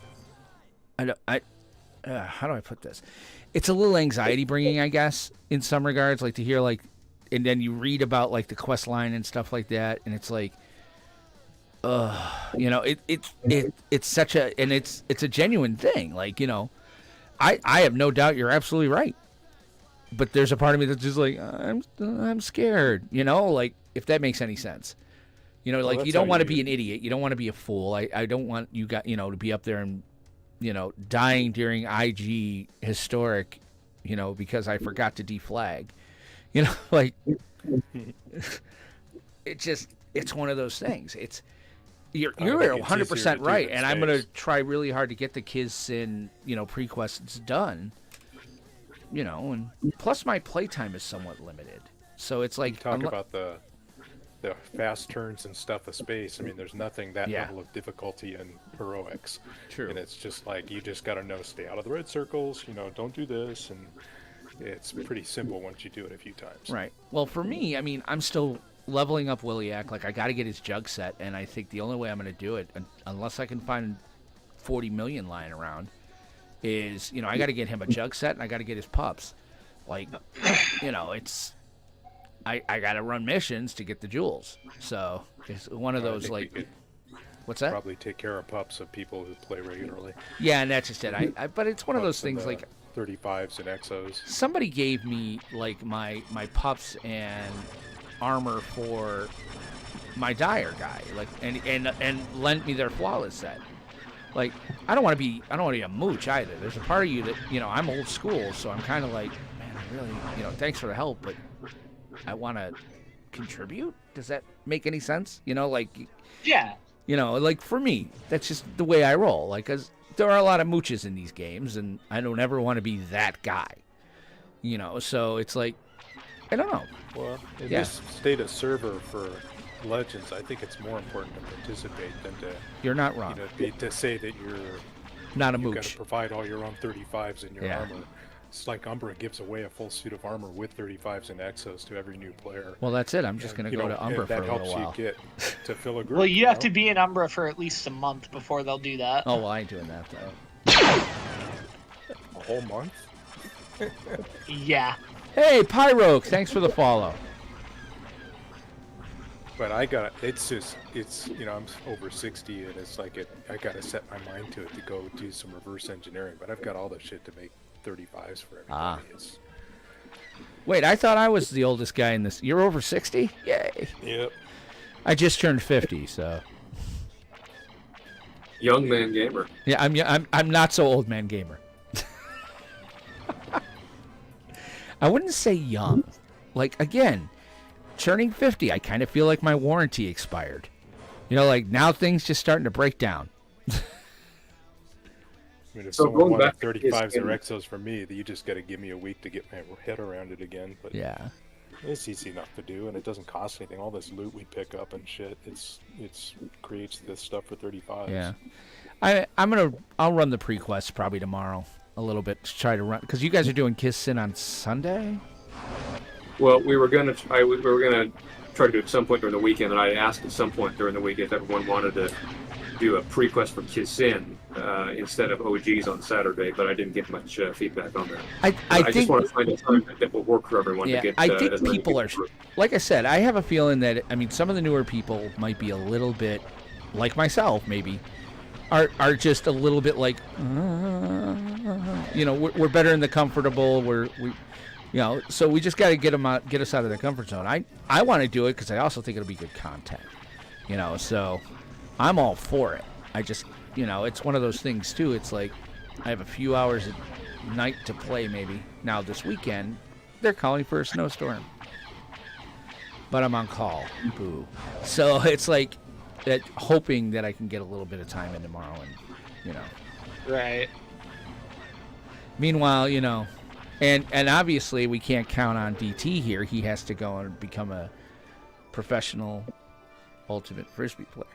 how do I put this? It's a little anxiety bringing, I guess, in some regards, like to hear like, and then you read about like the quest line and stuff like that, and it's like, it's such a, and it's a genuine thing. Like, I have no doubt you're absolutely right, but there's a part of me that's just like, I'm scared, like, if that makes any sense. Like, you don't want to be an idiot. You don't want to be a fool. I don't want you to be up there and, dying during IG historic, because I forgot to deflag. Like, it's one of those things. You're 100% right, and I'm going to try really hard to get the Kiz Sin, pre-quests done, and plus my playtime is somewhat limited. So it's like, talk about the fast turns and stuff of space. I mean, there's nothing that level of difficulty in heroics. True. And it's just like, you just got to know, stay out of the red circles, don't do this, and it's pretty simple once you do it a few times. Right. Well, for me, I mean, I'm still leveling up Williak. Like, I got to get his jug set, and I think the only way I'm going to do it, unless I can find 40 million lying around, is, I got to get him a jug set, and I got to get his pups. Like, it's... I got to run missions to get the jewels. So it's one of those like. What's that? Probably take care of pups of people who play regularly. Yeah, and that's just it. But it's one of those things like 35s and exos. Somebody gave me like my pups and armor for my Dire guy, like and lent me their flawless set. Like I don't want to be a mooch either. There's a part of you that I'm old school, so I'm kind of like, man, I really thanks for the help, but I want to contribute. Does that make any sense? Yeah. Like for me, that's just the way I roll. Like, 'cause there are a lot of mooches in these games, and I don't ever want to be that guy. So it's like, I don't know. Well, in this state of server for Legends, I think it's more important to participate than to. You're not wrong. To say that you're not a mooch. You've got to provide all your own 35s in your armor. It's like Umbra gives away a full suit of armor with 35s and exos to every new player. Well, that's it. I'm just going to go to Umbra for a little while. That helps you get to fill a group. Well, you have to be in Umbra for at least a month before they'll do that. Oh, well, I ain't doing that, though. A whole month? Yeah. Hey, Pyroke, thanks for the follow. But I'm over 60, and it's like I got to set my mind to it to go do some reverse engineering. But I've got all the shit to make 35s for everybody. Wait, I thought I was the oldest guy in this. You're over 60? Yay. Yep. I just turned 50, so. Young man gamer. Yeah, I'm not so old man gamer. I wouldn't say young. Like, again, turning 50, I kind of feel like my warranty expired. Like now things just starting to break down. I mean, if someone wanted 35s or exos from me, you just got to give me a week to get my head around it again. But yeah, it's easy enough to do, and it doesn't cost anything. All this loot we pick up and shit, it's creates this stuff for 35s. Yeah, I'll run the pre-quest probably tomorrow a little bit to try to run, because you guys are doing Kiss Sin on Sunday. Well, we were gonna try to do it at some point during the weekend, and I asked at some point during the week if everyone wanted to do a pre-quest for Kiss Sin instead of OGs on Saturday, but I didn't get much feedback on that. I just want to find a time that will work for everyone to get. I think people are, like I said, I have a feeling that some of the newer people might be a little bit, like myself, maybe, are just a little bit like, we're better in the comfortable. So we just got to get us out of the comfort zone. I want to do it because I also think it'll be good content. So I'm all for it. I just, it's one of those things too. It's like I have a few hours at night to play maybe. Now this weekend, they're calling for a snowstorm. But I'm on call. Boo. So it's like hoping that I can get a little bit of time in tomorrow and, Right. Meanwhile, and obviously we can't count on DT here. He has to go and become a professional ultimate Frisbee player.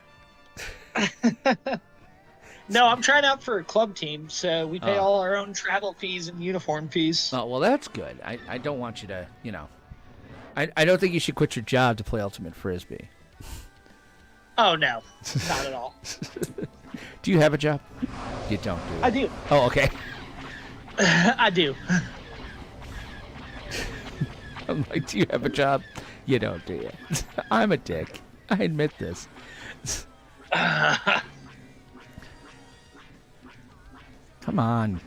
No, I'm trying out for a club team, so we pay all our own travel fees and uniform fees. Oh, well, that's good. I don't want you to, I don't think you should quit your job to play ultimate Frisbee. Oh, no. Not at all. Do you have a job? You don't, do you? I do. Oh, okay. I do. I'm like, do you have a job? You don't, do you? I'm a dick. I admit this. Come on.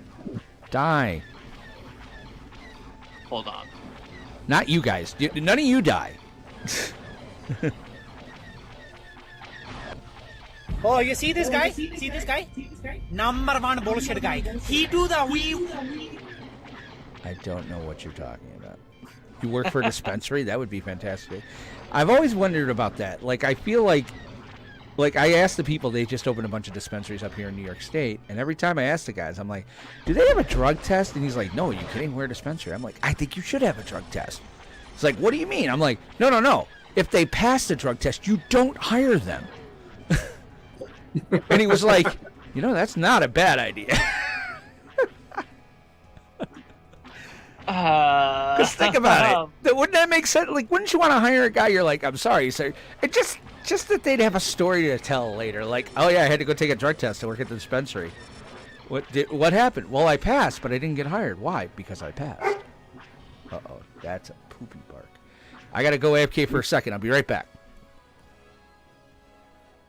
Die. Hold on. Not you guys. None of you die. Oh, you see this guy? See this guy? Number one bullshit guy. He do the wee. I don't know what you're talking about. You work for a dispensary? That would be fantastic. I've always wondered about that. Like, I feel like I asked the people, they just opened a bunch of dispensaries up here in New York State, and every time I ask the guys, I'm like, do they have a drug test? And he's like, no, are you kidding? We're a dispensary. I'm like, I think you should have a drug test. It's like, what do you mean? I'm like, no. If they pass the drug test, you don't hire them. And he was like, that's not a bad idea. Because think about it. Wouldn't that make sense? Like, wouldn't you want to hire a guy? You're like, I'm sorry, sir. It just that they'd have a story to tell later. Like, oh yeah, I had to go take a drug test to work at the dispensary. What happened? Well, I passed, but I didn't get hired. Why? Because I passed. Uh-oh, that's a poopy bark. I got to go AFK for a second. I'll be right back.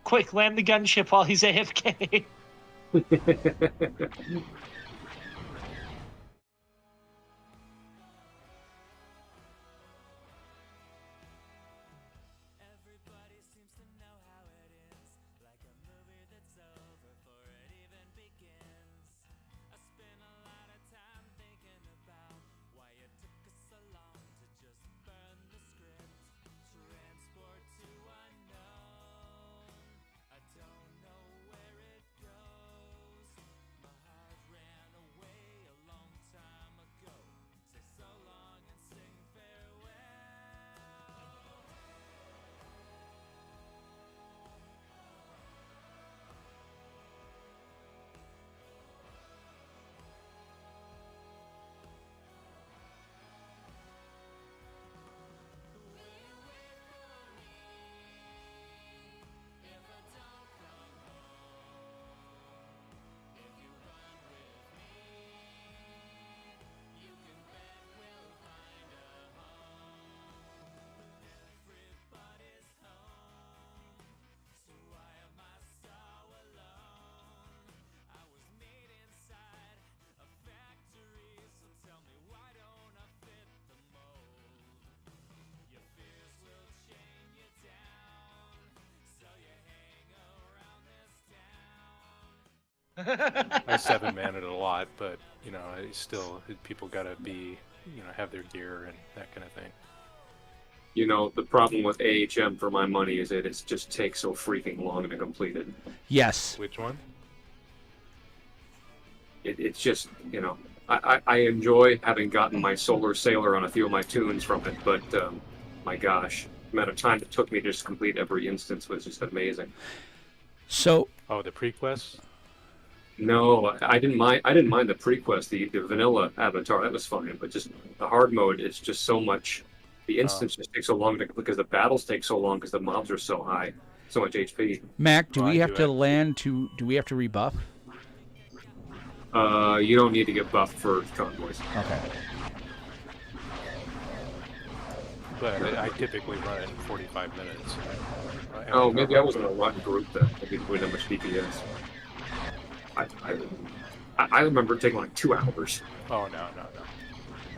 Quick, land the gunship while he's AFK. I 7-man it a lot, but you know, people gotta be, have their gear and that kind of thing. You know, the problem with AHM for my money is that it just takes so freaking long to complete it. Yes. Which one? It's just, I enjoy having gotten my Solar Sailor on a few of my tunes from it, but my gosh, the amount of time it took me to just complete every instance was just amazing. So. Oh, the pre-quests? No, I didn't mind. I didn't mind the pre-quest, the vanilla avatar. That was fine, but just the hard mode is just so much. The instance just takes so long because the battles take so long because the mobs are so high, so much HP. Mac, do we have to land to? Do we have to rebuff? You don't need to get buffed for Convoys. Okay. But I typically run it in 45 minutes. Oh, maybe I wasn't a rotten group then. Maybe we didn't have much DPS. I remember it taking like 2 hours. Oh, no.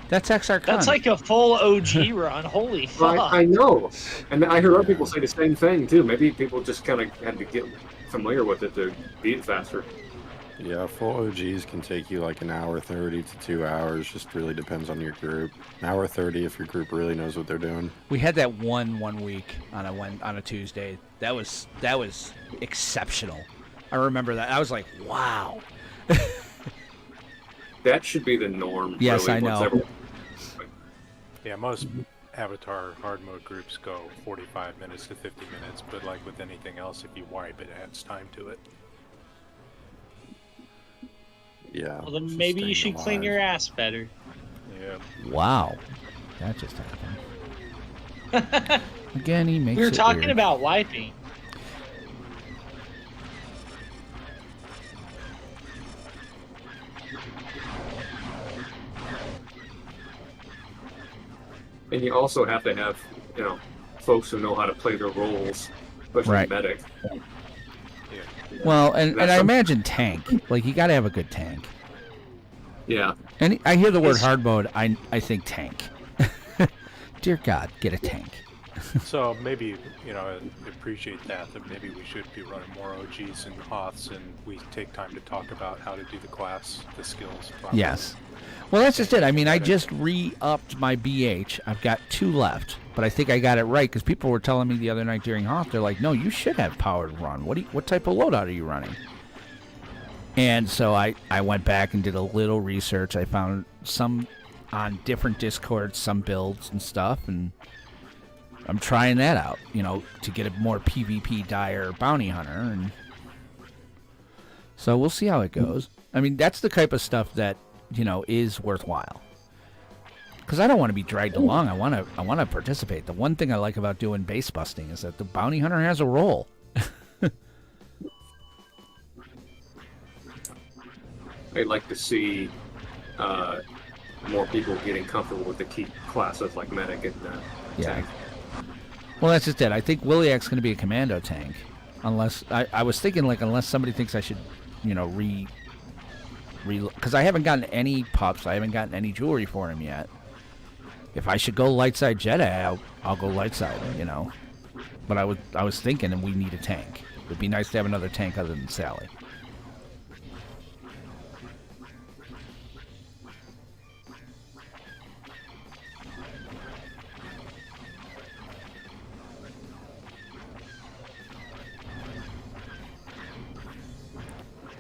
That's XR Con. That's like a full OG run. Holy fuck. I know. And I heard other people say the same thing, too. Maybe people just kind of had to get familiar with it to beat it faster. Yeah, full OGs can take you like 1:30 to 2 hours. Just really depends on your group. 1:30 if your group really knows what they're doing. We had that one week on a Tuesday. That was exceptional. I remember that. I was like, wow. That should be the norm. Yes, really, I know. Yeah, most Avatar hard mode groups go 45 minutes to 50 minutes, but like with anything else, if you wipe, it adds time to it. Yeah. Well, then maybe you should clean your ass better. Yeah. Wow. That just happened. Again, he makes it We were talking weird. about wiping. And you also have to have, folks who know how to play their roles, especially Right. medic. Well, and I imagine tank. Like, you got to have a good tank. Yeah. And I hear the word hard mode, I think tank. Dear God, get a tank. So maybe, I appreciate that maybe we should be running more OGs and Hoths, and we take time to talk about how to do the skills properly. Yes. Well, that's just it. I mean, I just re-upped my BH. I've got 2 left, but I think I got it right because people were telling me the other night during Hoth, they're like, no, you should have powered run. What type of loadout are you running? And so I went back and did a little research. I found some on different Discords, some builds and stuff, and I'm trying that out, to get a more PvP dire bounty hunter. And so we'll see how it goes. I mean, that's the type of stuff that, is worthwhile. Because I don't want to be dragged along. I want to participate. The one thing I like about doing base busting is that the bounty hunter has a role. I'd like to see more people getting comfortable with the key classes like medic and Yeah. Well, that's just it. I think Williak's going to be a commando tank. Unless, I was thinking, like, unless somebody thinks I should, because I haven't gotten any pups. I haven't gotten any jewelry for him yet. If I should go light side Jedi, I'll go light side, But I was thinking, and we need a tank. It would be nice to have another tank other than Sally.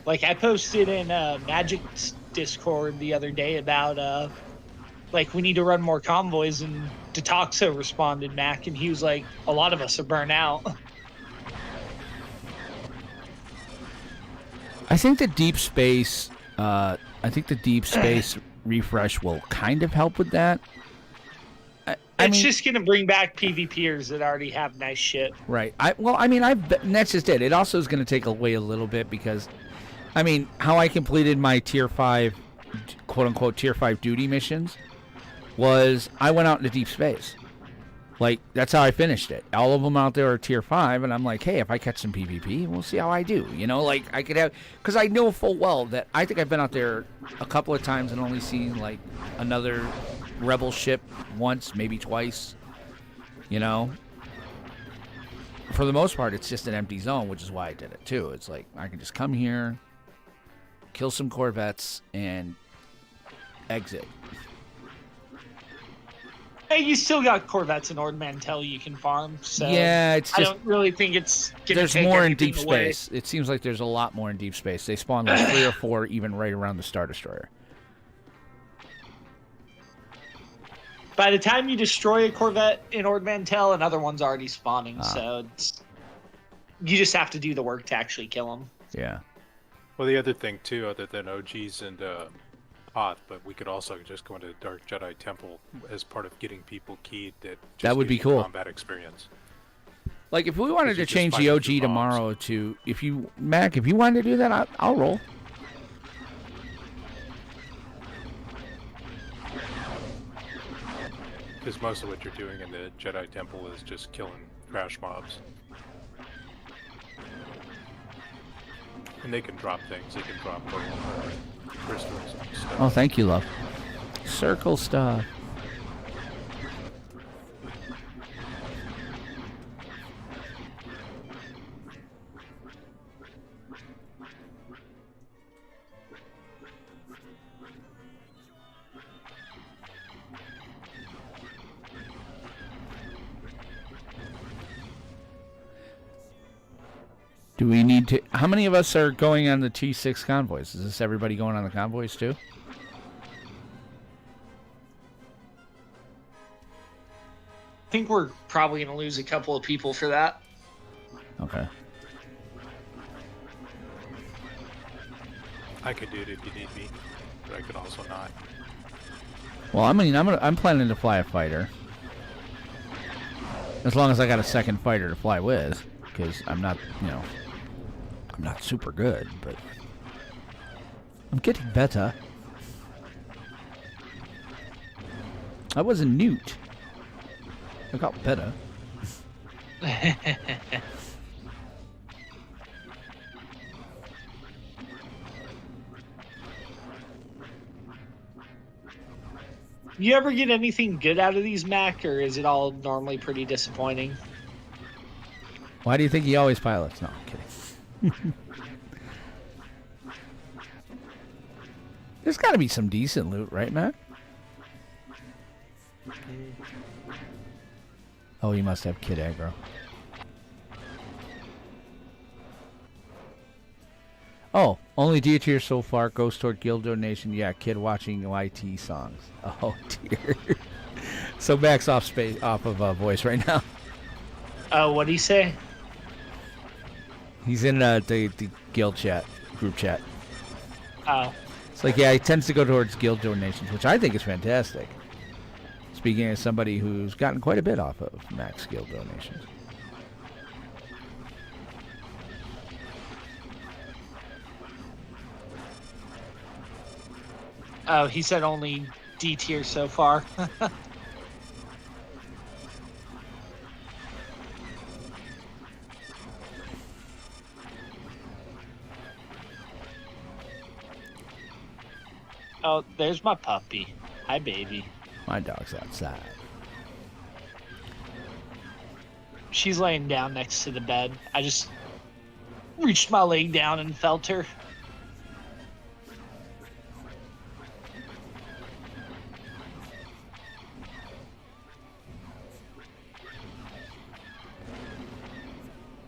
Like, I posted in Magic's Discord the other day about, we need to run more convoys, and Detoxo responded, Mac, and he was like, a lot of us are burnt out. I think the deep space, refresh will kind of help with that. It's just going to bring back PvPers that already have nice shit. Right. That's just it. It also is going to take away a little bit because, how I completed my Tier 5, quote-unquote, Tier 5 duty missions was I went out into deep space. Like, that's how I finished it. All of them out there are Tier 5, and I'm like, hey, if I catch some PvP, we'll see how I do. I could have... Because I know full well that I think I've been out there a couple of times and only seen, another Rebel ship once, maybe twice. For the most part, it's just an empty zone, which is why I did it, too. It's like, I can just come here, kill some Corvettes, and exit. Hey, you still got Corvettes in Ord Mantell you can farm, so yeah, it's just, I don't really think it's gonna there's take more in deep away. space. It seems like there's a lot more in deep space. They spawn 3 or 4 even right around the Star Destroyer. By the time you destroy a Corvette in Ord Mantell, another one's already spawning, so you just have to do the work to actually kill them. Yeah. Well, the other thing, too, other than OGs and Hoth, but we could also just go into Dark Jedi Temple as part of getting people keyed that would be cool. Combat experience. Like, if we wanted to change the OG tomorrow to... If you wanted to do that, I'll roll. Because most of what you're doing in the Jedi Temple is just killing crash mobs. And they can drop things. They can drop crystals and stuff. Oh, thank you, love. Circle stuff. Do we need to... How many of us are going on the T6 convoys? Is this everybody going on the convoys too? I think we're probably going to lose a couple of people for that. Okay. I could do it if you need me, but I could also not. Well, I'm planning to fly a fighter. As long as I got a second fighter to fly with, because I'm not, I'm not super good, but I'm getting better. I was a newt. I got better. You ever get anything good out of these, Mac, or is it all normally pretty disappointing? Why do you think he always pilots? No, I'm kidding. There's got to be some decent loot, right, Matt? Oh, you must have kid aggro. Oh, only D tier so far goes toward guild donation. Yeah, kid watching YT songs. Oh dear. So Max off of voice right now. Oh, what'd he say? He's in the guild chat, group chat. Oh. It's like, yeah, he tends to go towards guild donations, which I think is fantastic. Speaking as somebody who's gotten quite a bit off of Max guild donations. Oh, he said only D tier so far. Oh, there's my puppy. Hi, baby. My dog's outside. She's laying down next to the bed. I just reached my leg down and felt her.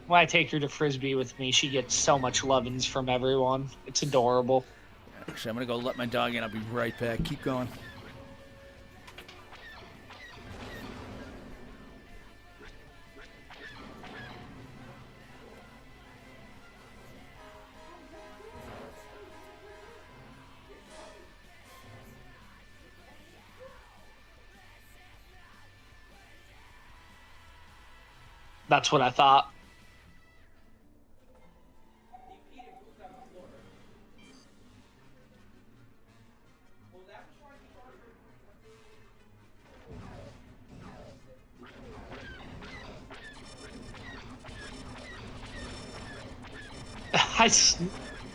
When I take her to Frisbee with me, she gets so much lovin's from everyone. It's adorable. Actually, I'm going to go let my dog in. I'll be right back. Keep going. That's what I thought.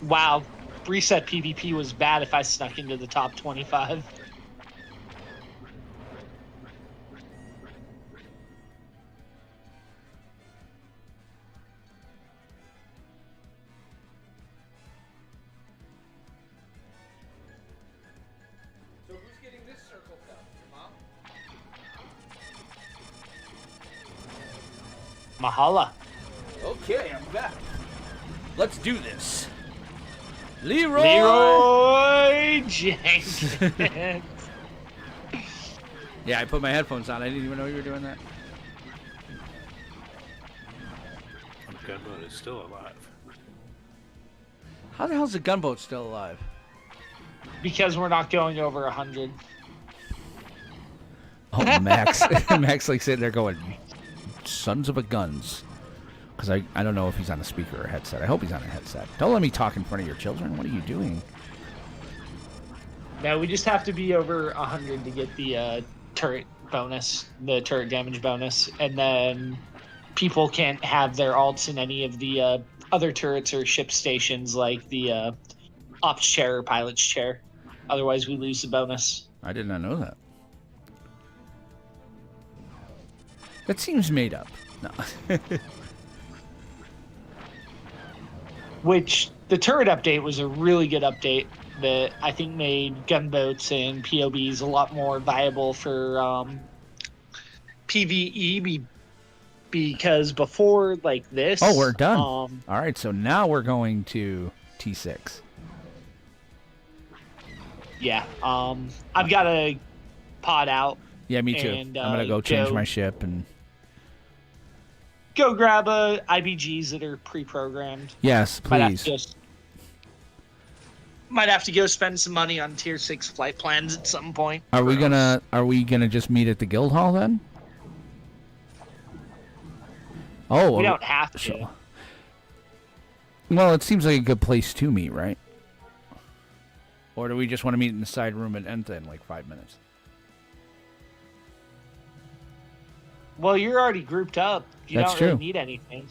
Wow, reset PvP was bad if I snuck into the top 25. So who's getting this circle cup? Your mom? Mahala. Okay, I'm back. Let's do this. Leroy Jenkins. Yeah, I put my headphones on. I didn't even know you were doing that. Gunboat is still alive. How the hell's the gunboat still alive? Because we're not going over 100. Oh, Max. Max like sitting there going, sons of a guns. Because I don't know if he's on a speaker or a headset. I hope he's on a headset. Don't let me talk in front of your children. What are you doing? No, we just have to be over 100 to get the turret bonus, the turret damage bonus. And then people can't have their alts in any of the other turrets or ship stations like the ops chair or pilot's chair. Otherwise, we lose the bonus. I did not know that. That seems made up. No. Which, the turret update was a really good update that I think made gunboats and POBs a lot more viable for PvE because before, like this... Oh, we're done. All right, so now we're going to T6. Yeah, I've got to pod out. Yeah, me too. And, I'm going to go change my ship and... Go grab IBGs that are pre-programmed. Yes, please. Might have to go spend some money on tier 6 flight plans at some point. Are we gonna just meet at the guild hall then? Oh, we don't have to. So, well, it seems like a good place to meet, right? Or do we just want to meet in the side room at Enta in like 5 minutes? Well, you're already grouped up. You That's don't true. really need anything.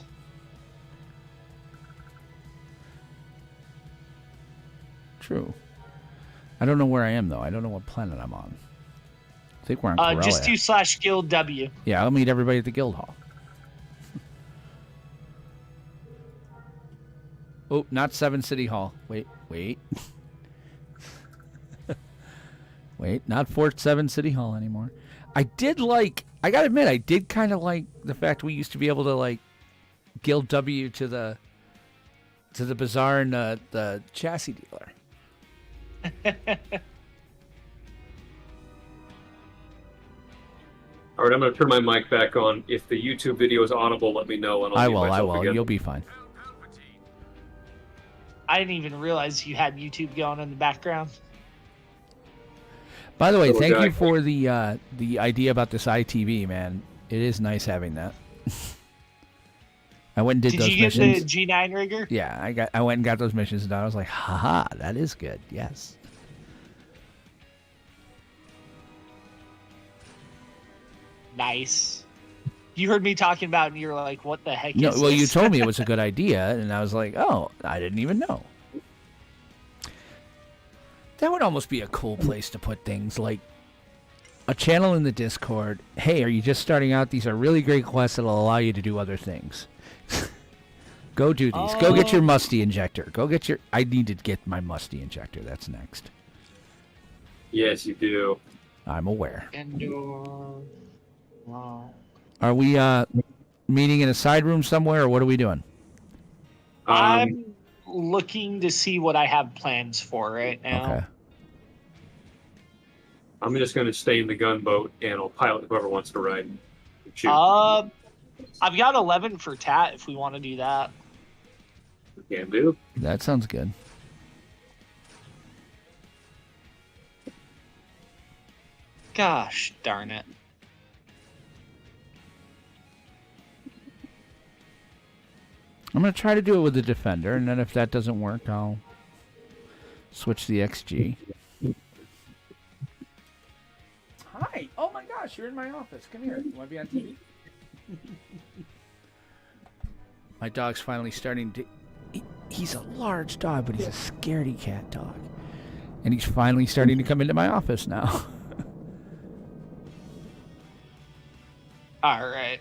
True. I don't know where I am, though. I don't know what planet I'm on. I think we're on Corellia. Just do /guild W. Yeah, I'll meet everybody at the guild hall. Oh, not 7 City Hall. Wait. Wait, not Fort 7 City Hall anymore. I gotta admit, I did kind of like the fact we used to be able to, like, guild W to the bazaar and the chassis dealer. All right, I'm going to turn my mic back on. If the YouTube video is audible, let me know. And I mute will. myself again. You'll be fine. I didn't even realize you had YouTube going in the background. By the way, thank you for the idea about this ITV, man. It is nice having that. I went and did those missions. Did you get the G9 rigger? Yeah, I went and got those missions, and I was like, haha, that is good. Yes. Nice. You heard me talking about it, and you're like, what the heck is well, this? you told me it was a good idea, and I was like, oh, I didn't even know. That would almost be a cool place to put things, like a channel in the Discord. Hey, are you just starting out? These are really great quests that'll allow you to do other things. Go do these. Go get your musty injector. Go get your... I need to get my musty injector. That's next. Yes, you do. I'm aware. Wow. Are we meeting in a side room somewhere, or what are we doing? I'm looking to see what I have plans for right now. Okay. I'm just going to stay in the gunboat, and I'll pilot whoever wants to ride. And shoot. I've got 11 for Tat if we want to do that. Can do. That sounds good. Gosh darn it. I'm going to try to do it with the Defender, and then if that doesn't work, I'll switch the XG. Hi. Oh my gosh, you're in my office. Come here. You want to be on TV? My dog's finally starting to... He's a large dog, but he's a scaredy cat dog. And he's finally starting to come into my office now. All right.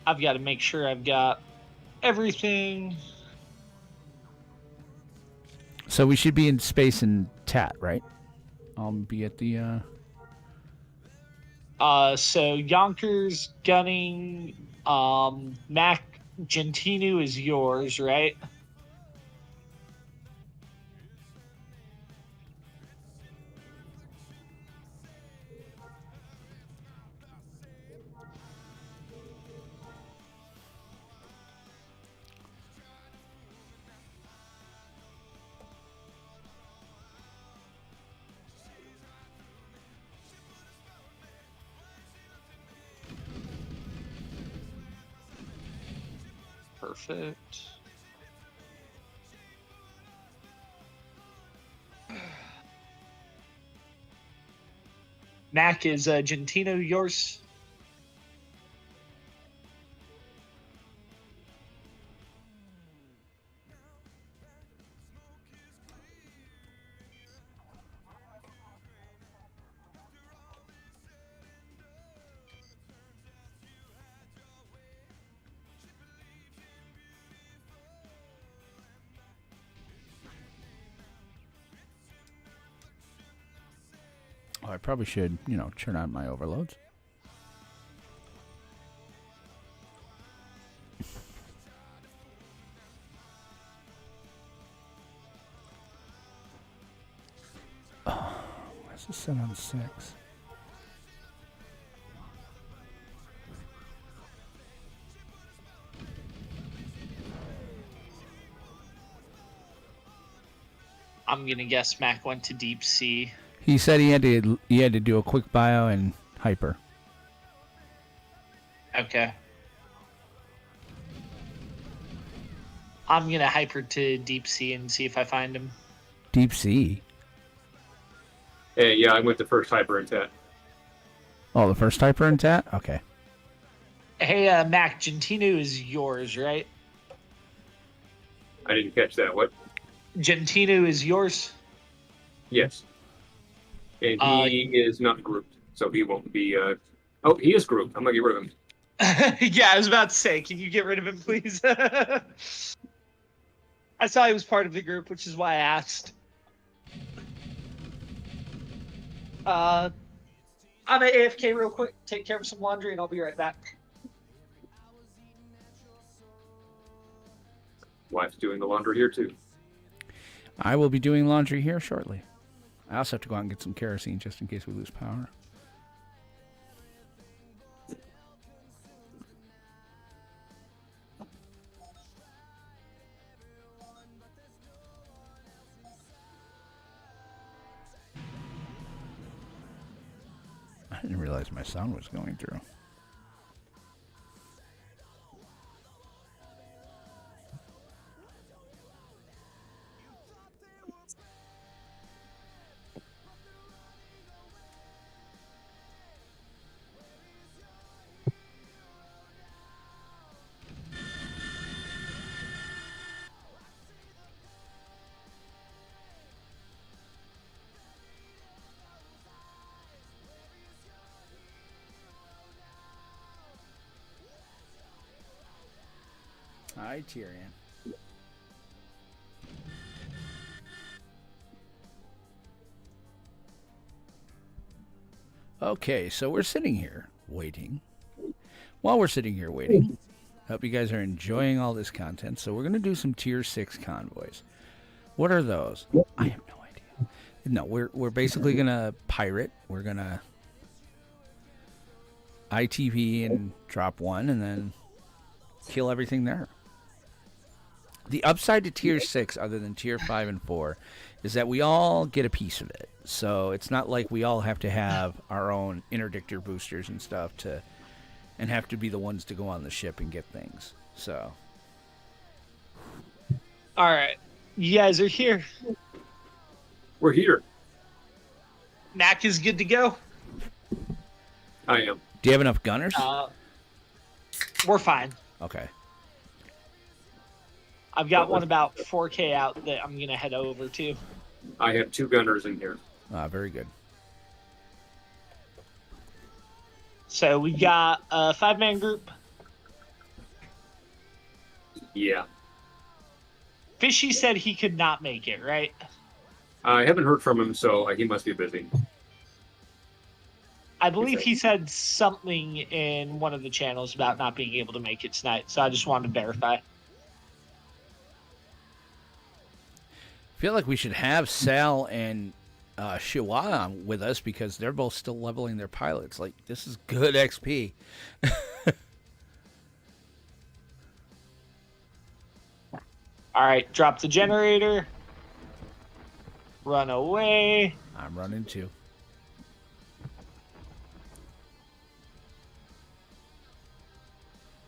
I've got to make sure I've got everything. So we should be in space and Tat, right? I'll be at the... So Yonkers, Gunning, Mac, Gentinu is yours, right? Perfect. Mac, is Gentino yours? Oh, I probably should, turn on my overloads. Oh, why is this set on 6? I'm gonna guess Mac went to deep sea. He said he had to do a quick bio and hyper. Okay. I'm gonna hyper to deep sea and see if I find him. Deep sea? Hey, yeah, I went to first hyper and Tat. Oh, the first hyper and Tat? Okay. Hey, Mac, Gentino is yours, right? I didn't catch that. What? Gentino is yours? Yes. And he is not grouped, so he won't be... Oh, he is grouped. I'm going to get rid of him. Yeah, I was about to say, can you get rid of him, please? I saw he was part of the group, which is why I asked. I'm at AFK real quick. Take care of some laundry, and I'll be right back. Wife's doing the laundry here, too. I will be doing laundry here shortly. I also have to go out and get some kerosene just in case we lose power. I didn't realize my sound was going through. Hi, Tyrion. Okay, so we're sitting here waiting. While we're sitting here waiting, hope you guys are enjoying all this content. So we're going to do some tier 6 convoys. What are those? I have no idea. No, we're basically going to pirate. We're going to ITV and drop one and then kill everything there. The upside to tier 6, other than tier 5 and 4, is that we all get a piece of it. So it's not like we all have to have our own interdictor boosters and stuff and have to be the ones to go on the ship and get things. So. All right. You guys are here. We're here. Mac is good to go. I am. Do you have enough gunners? We're fine. Okay. I've got one about 4K out that I'm going to head over to. I have 2 gunners in here. Very good. So we got a 5-man group. Yeah. Fishy said he could not make it, right? I haven't heard from him, so he must be busy. I believe he said something in one of the channels about not being able to make it tonight, so I just wanted to verify. I feel like we should have Sal and Shiwa with us because they're both still leveling their pilots. Like, this is good XP. All right, drop the generator. Run away. I'm running too.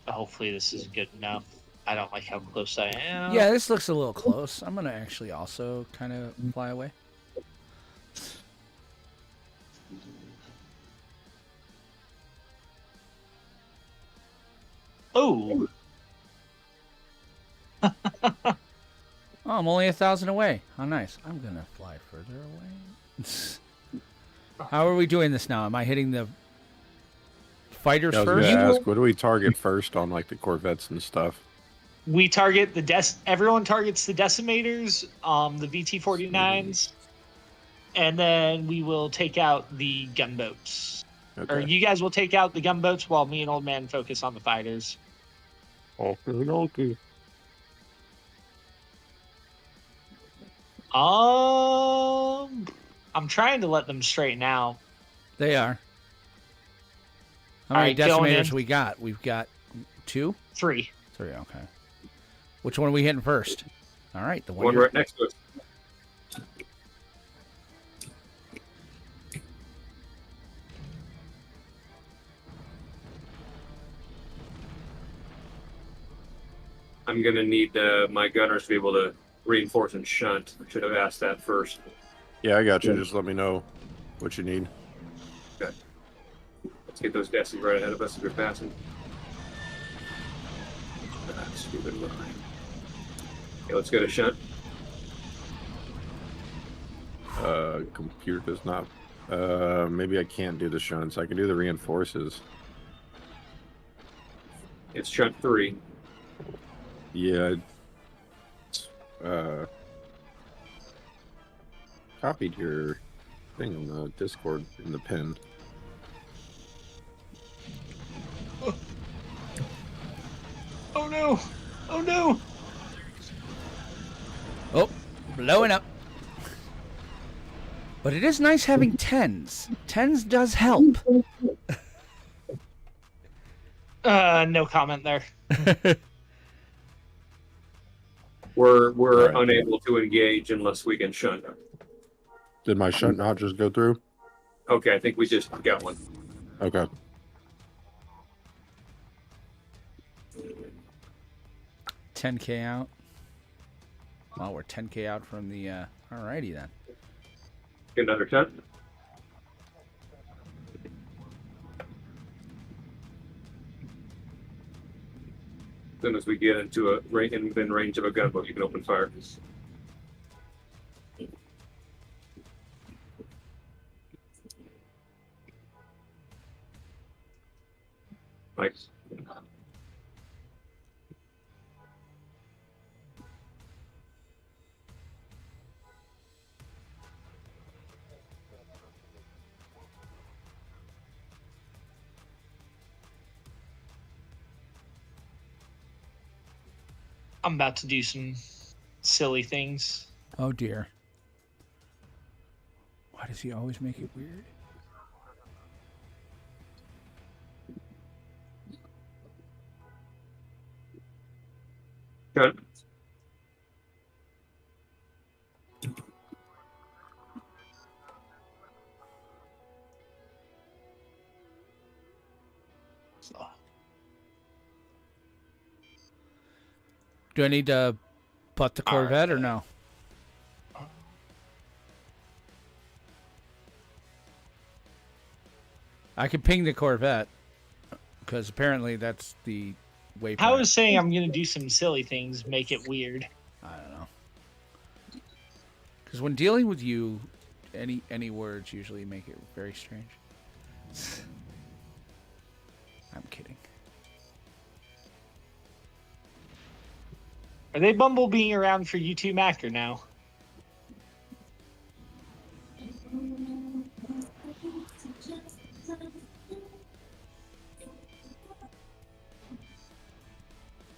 Hopefully this is good enough. I don't like how close I am. Yeah, this looks a little close. I'm going to actually also kind of fly away. Oh. Oh, I'm only 1,000 away. How nice. I'm going to fly further away. How are we doing this now? Am I hitting the fighters I was first? gonna ask, what do we target first on like the Corvettes and stuff? We target everyone targets the decimators, the VT-49s, and then we will take out the gunboats. Okay. Or you guys will take out the gunboats while me and Old Man focus on the fighters. Okay. I'm trying to let them straighten out. They are. How All many right, going decimators in. we got? We've got 2? 3. 3, okay. Which one are we hitting first? All right, the One you're- right next to us. I'm going to need my gunners to be able to reinforce and shunt. I should have asked that first. Yeah, I got you. Just let me know what you need. Okay. Let's get those Desies right ahead of us if they're passing. Stupid line. Okay, let's go to shunt. Computer does not. Maybe I can't do the shunts. I can do the reinforces. It's shunt 3. Yeah. Copied your thing on the Discord in the pin. Oh no! Oh no! Oh, blowing up. But it is nice having 10s. 10s does help. No comment there. We're Right. unable to engage unless we can shunt. Did my shunt not just go through? Okay, I think we just got one. Okay. $10K out. Well, we're 10K out from the. Alrighty then. Get another shunt. As soon as we get into within range of a gunboat, you can open fire. Nice. I'm about to do some silly things. Oh dear. Why does he always make it weird? Good. Do I need to put the Corvette or no? I can ping the Corvette because apparently that's the waypoint. I was saying I'm going to do some silly things, make it weird. I don't know. Because when dealing with you, any words usually make it very strange. I'm kidding. Are they bumblebeeing around for you two, Mac, or now?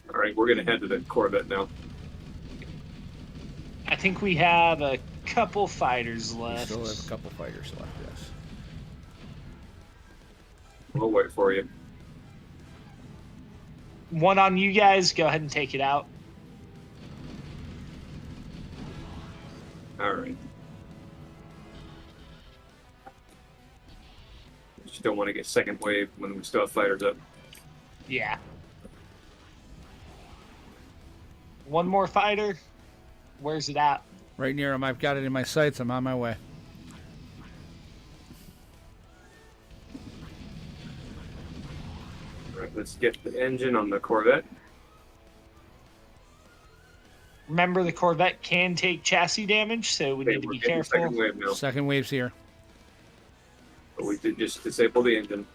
All right, we're going to head to the Corvette now. I think we have a couple fighters We left. still have a couple fighters left, yes. We'll wait for you. One on you guys. Go ahead and take it out. All right. Just don't want to get second wave when we still have fighters up. Yeah. One more fighter. Where's it at? Right near him. I've got it in my sights. I'm on my way. All right, let's get the engine on the Corvette. Remember, the Corvette can take chassis damage, so we need to be careful. Second wave now. Second wave's here. But we did just disable the engine.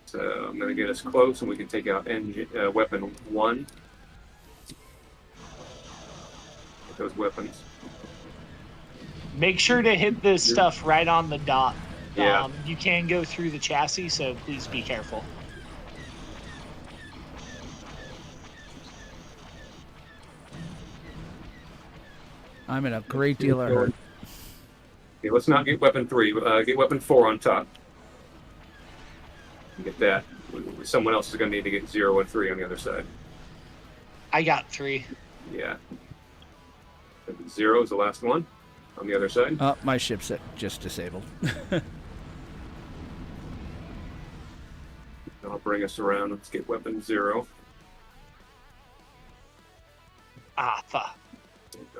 So I'm going to get us close, and we can take out engine weapon 1. Get those weapons. Make sure to hit this stuff right on the dot. Yeah. You can go through the chassis, so please be careful. I'm in a great deal of hurt. Okay, let's not get weapon 3. Get weapon 4 on top. Get that. Someone else is going to need to get 0 and 3 on the other side. I got 3. Yeah. 0 is the last one on the other side. Oh, my ship's just disabled. I'll bring us around. Let's get weapon 0. Ah, fuck.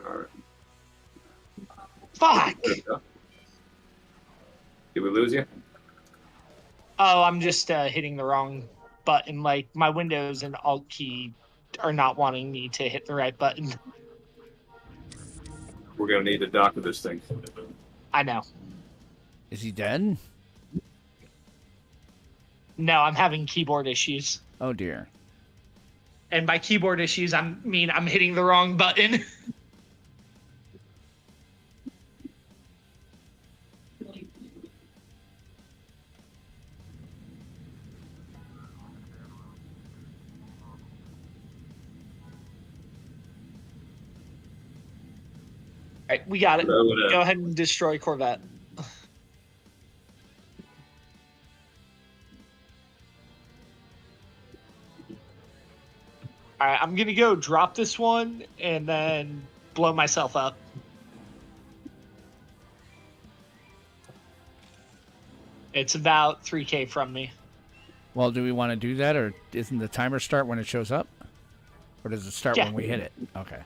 All right. Fuck! Did we lose you? Oh, I'm just hitting the wrong button. Like, my Windows and Alt key are not wanting me to hit the right button. We're going to need to dock with this thing. I know. Is he dead? No, I'm having keyboard issues. Oh, dear. And by keyboard issues, I mean I'm hitting the wrong button. All right, we got it. Go ahead and destroy Corvette. All right, I'm going to go drop this one and then blow myself up. It's about 3K from me. Well, do we want to do that, or isn't the timer start when it shows up? Or does it start when we hit it? Okay.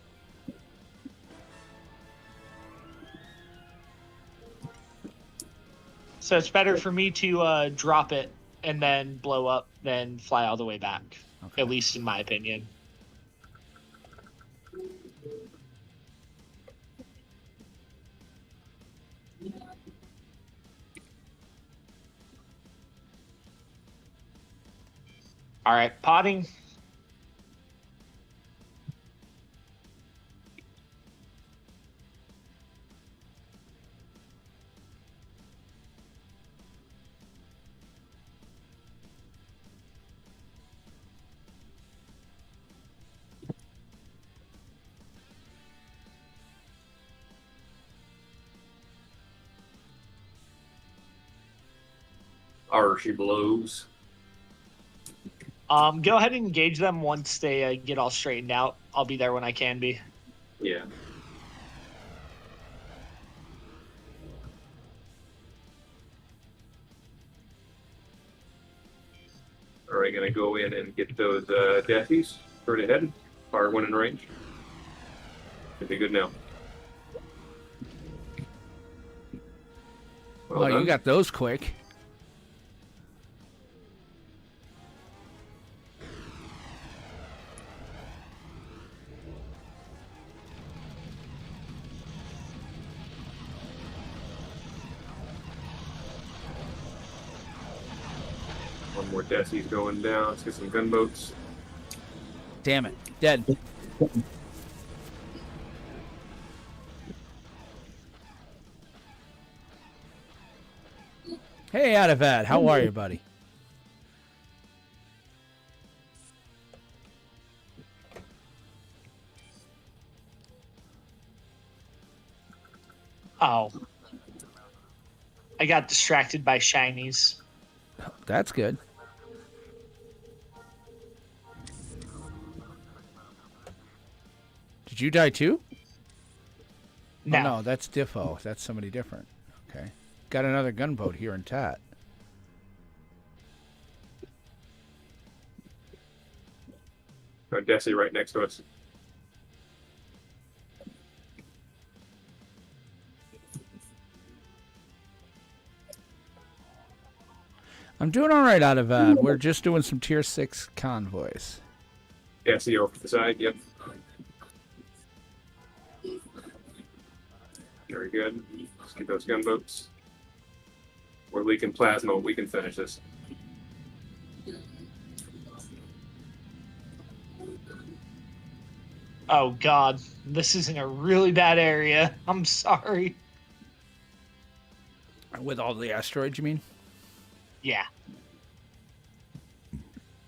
So it's better for me to drop it and then blow up than fly all the way back, at least in my opinion. All right, potting. Are she blows? Go ahead and engage them once they get all straightened out. I'll be there when I can be. Yeah. All right, gonna go in and get those deathies. Straight ahead. Fire one in range. Should be good now. Well, you got those quick. One more Desi's going down. Let's get some gunboats. Damn it. Dead. Hey, Adavat. How are you, buddy? Oh. I got distracted by shinies. That's good. Did you die too? No. Oh, no, that's Diffo. That's somebody different. Okay. Got another gunboat here in Tat. Got Desi right next to us. I'm doing all right out of that. We're just doing some tier 6 convoys. Desi over to the side, yep. Very good. Let's get those gunboats. We're leaking plasma. We can finish this. Oh, God. This is in a really bad area. I'm sorry. With all the asteroids, you mean? Yeah.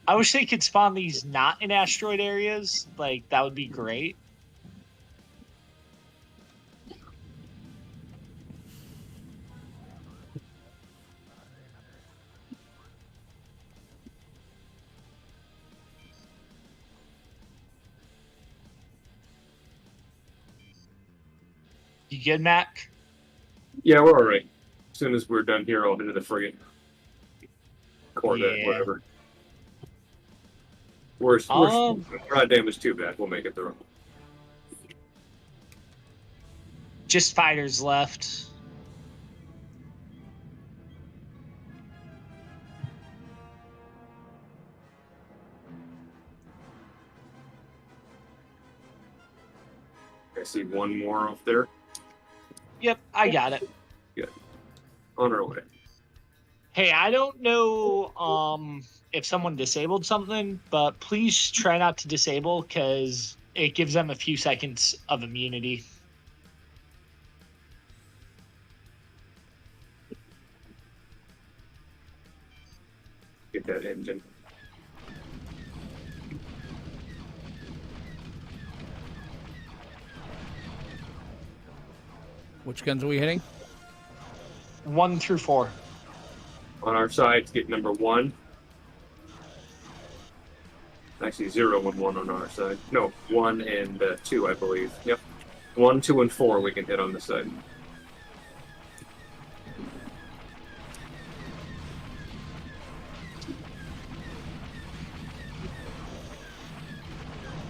I wish they could spawn these not in asteroid areas. Like, that would be great. You good, Mac? Yeah, we're all right. As soon as we're done here, I'll head to the frigate. Corvette, Yeah. whatever. We're not damaged too bad. We'll make it through. Just fighters left. I see one more off there. Yep, I got it. Good. On our way. Hey, I don't know if someone disabled something, but please try not to disable because it gives them a few seconds of immunity. Get that engine. Which guns are we hitting? 1 through 4. On our side, get number 1. Actually, 0 and 1 on our side. No, 1 and 2, I believe. Yep. 1, 2, and 4 we can hit on this side.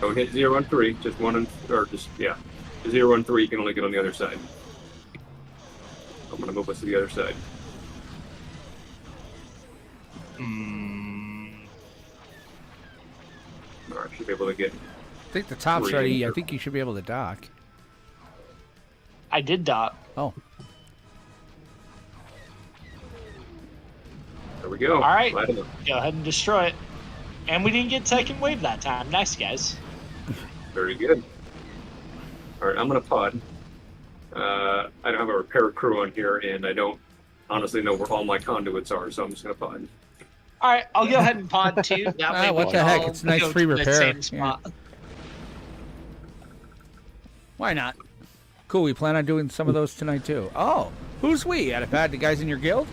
Don't hit 0 and 3. Just 1 and... Or just, yeah. 0 and 3 you can only get on the other side. I'm going to move us to the other side. Alright, should be able to get... I think the top's ready. I think you should be able to dock. I did dock. Oh. There we go. All right. Go ahead and destroy it. And we didn't get second wave that time. Nice, guys. Very good. Alright, I'm going to pod. I don't have a repair crew on here, and I don't honestly know where all my conduits are, so I'm just going to pod. All right, I'll go ahead and pod too. That way what we the heck? all It's a nice go free to the repair. same spot. Yeah. Why not? Cool, we plan on doing some of those tonight too. Oh, who's we? Adipad, the guys in your guild?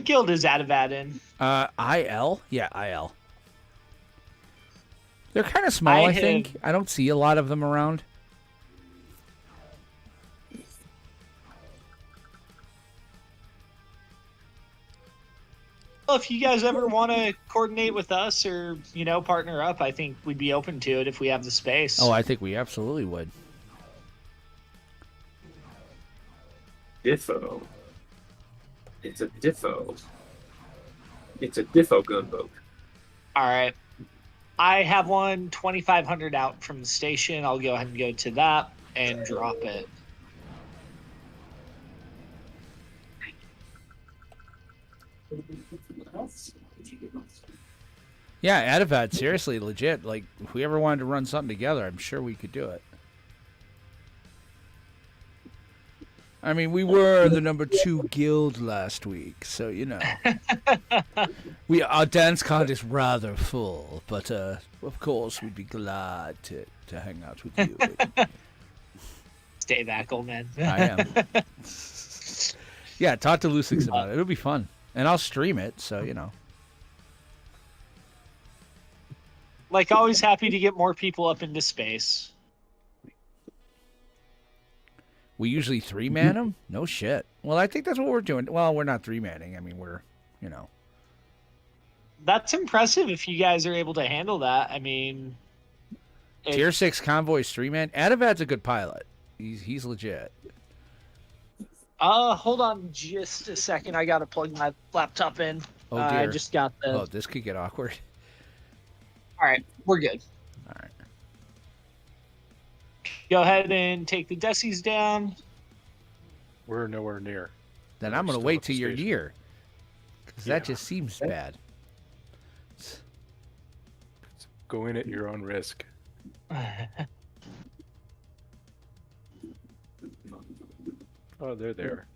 guild is Adavat in? IL? Yeah, IL. They're kind of small, I think. I don't see a lot of them around. Well, if you guys ever want to coordinate with us or, partner up, I think we'd be open to it if we have the space. Oh, I think we absolutely would. Diffo. It's a Diffo. It's a Diffo gunboat. All right. I have one 2,500 out from the station. I'll go ahead and go to that and drop it. Yeah, Adavat, seriously, legit. Like, if we ever wanted to run something together, I'm sure we could do it. I mean, we were the number 2 guild last week, so, our dance card is rather full, but, of course, we'd be glad to hang out with you. Stay back, old man. I am. Yeah, talk to Lucix about it. It'll be fun. And I'll stream it, so, Like, always happy to get more people up into space. We usually 3-man them? No shit. Well, I think that's what we're doing. Well, we're not 3-manning. I mean, we're, That's impressive if you guys are able to handle that. I mean... Tier 6 Convoys 3-man. Adavat's a good pilot. He's legit. Hold on just a second. I gotta plug my laptop in. Oh, dear. I just got the... Oh, this could get awkward. All right, we're good. All right. Go ahead and take the Desies down. We're nowhere near. Then I'm going to wait till you're near. Because that just seems bad. Go in at your own risk. Oh, they're there.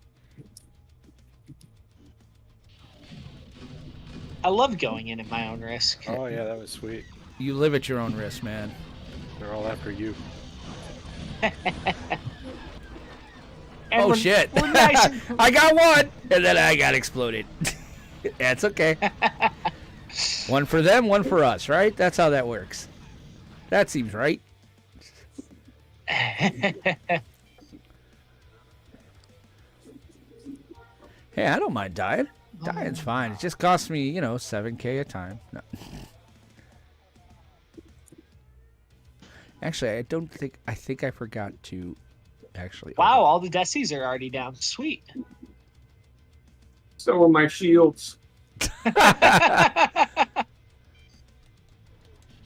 I love going in at my own risk. Oh, yeah, that was sweet. You live at your own risk, man. They're all after you. Oh, shit. Nice I got one, and then I got exploded. That's okay. One for them, one for us, right? That's how that works. That seems right. Hey, I don't mind dying. Dying's fine. It just costs me, $7K a time. No. Actually, I think I forgot to actually. Wow, all the Desies are already down. Sweet. So are my shields.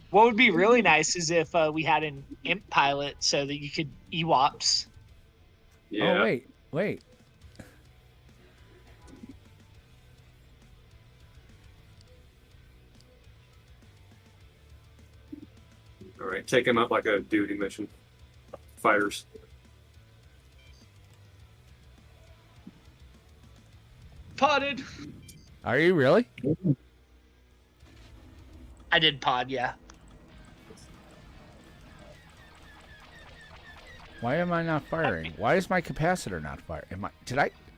What would be really nice is if we had an imp pilot so that you could EWAPs. Yeah. Oh, wait. All right, take him out like a duty mission. Fighters. Potted. Are you really? I did pod, yeah. Why am I not firing? Why is my capacitor not firing?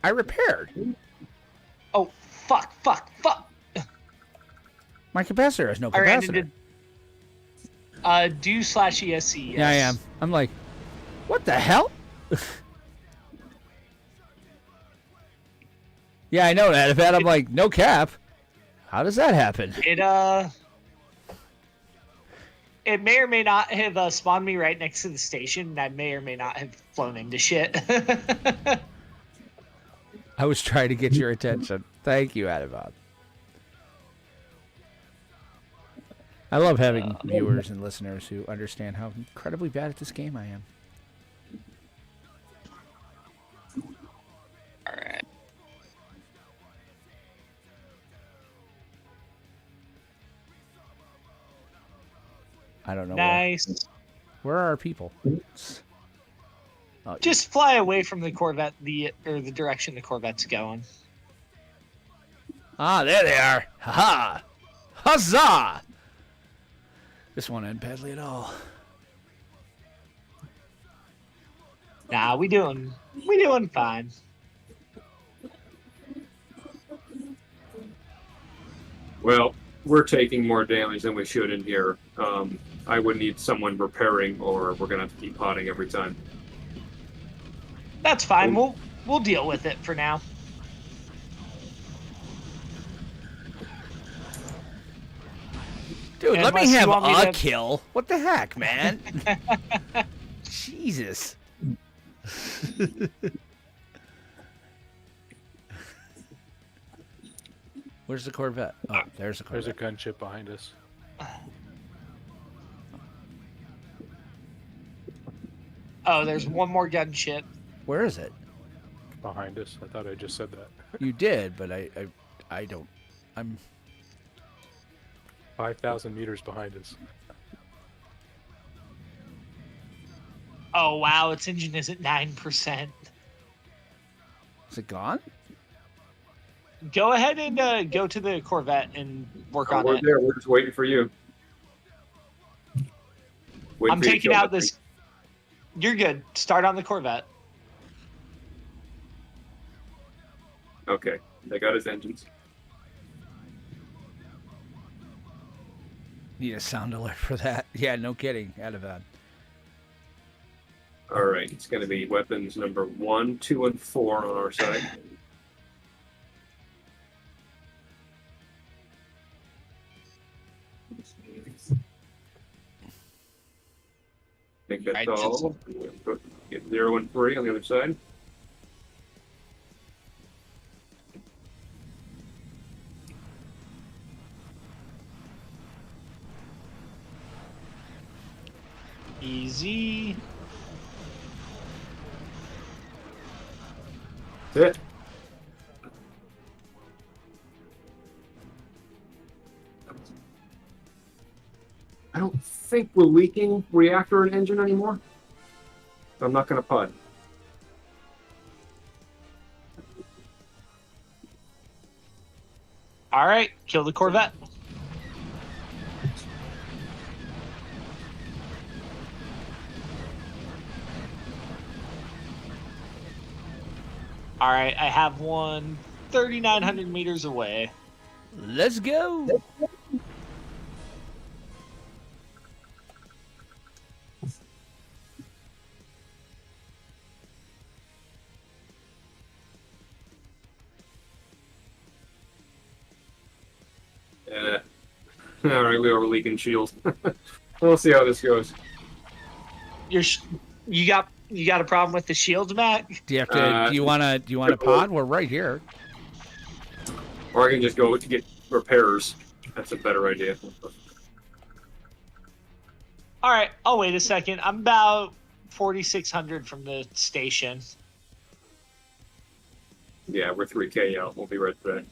I repaired. Oh, fuck. My capacitor has no capacitor. Do/ESC, yes. Yeah, I am. I'm like, what the hell? Yeah, I know that. If I'm like, no cap. How does that happen? It may or may not have spawned me right next to the station, and I may or may not have flown into shit. I was trying to get your attention. Thank you, Adabot. I love having viewers and listeners who understand how incredibly bad at this game I am. All right. I don't know. Nice. Where are our people? Oh, just fly away from the Corvette, the direction the Corvette's going. Ah, there they are. Ha-ha. Huzzah! This won't end badly at all. Nah, we doing fine. Well, we're taking more damage than we should in here. I would need someone repairing, or we're gonna have to keep potting every time. That's fine. We'll deal with it for now. Dude, let me have a kill. What the heck, man? Jesus. Where's the Corvette? Oh, there's a Corvette. There's a gunship behind us. Oh, there's one more gunship. Where is it? Behind us. I thought I just said that. You did, but I don't. I'm 5,000 meters behind us. Oh, wow. Its engine is at 9%. Is it gone? Go ahead and go to the Corvette and work on it. We're there. We're just waiting for you. I'm taking out this. You're good. Start on the Corvette. Okay. They got his engines. Need a sound alert for that. Yeah, no kidding. Ativan. All right. It's going to be weapons number 1, 2, and 4 on our side. I think that's all. Get 0 and 3 on the other side. Easy. That's it. I don't think we're leaking reactor and engine anymore. I'm not going to putt. All right. Kill the Corvette. All right. I have one 3,900 meters away. Let's go. All right, we were leaking shield. We'll see how this goes. You got a problem with the shields, Matt? Do you have to? Do you want a pod? We're right here. Or I can just go to get repairs. That's a better idea. All right. I'll wait a second. I'm about 4,600 from the station. Yeah, we're 3K out. We'll be right back.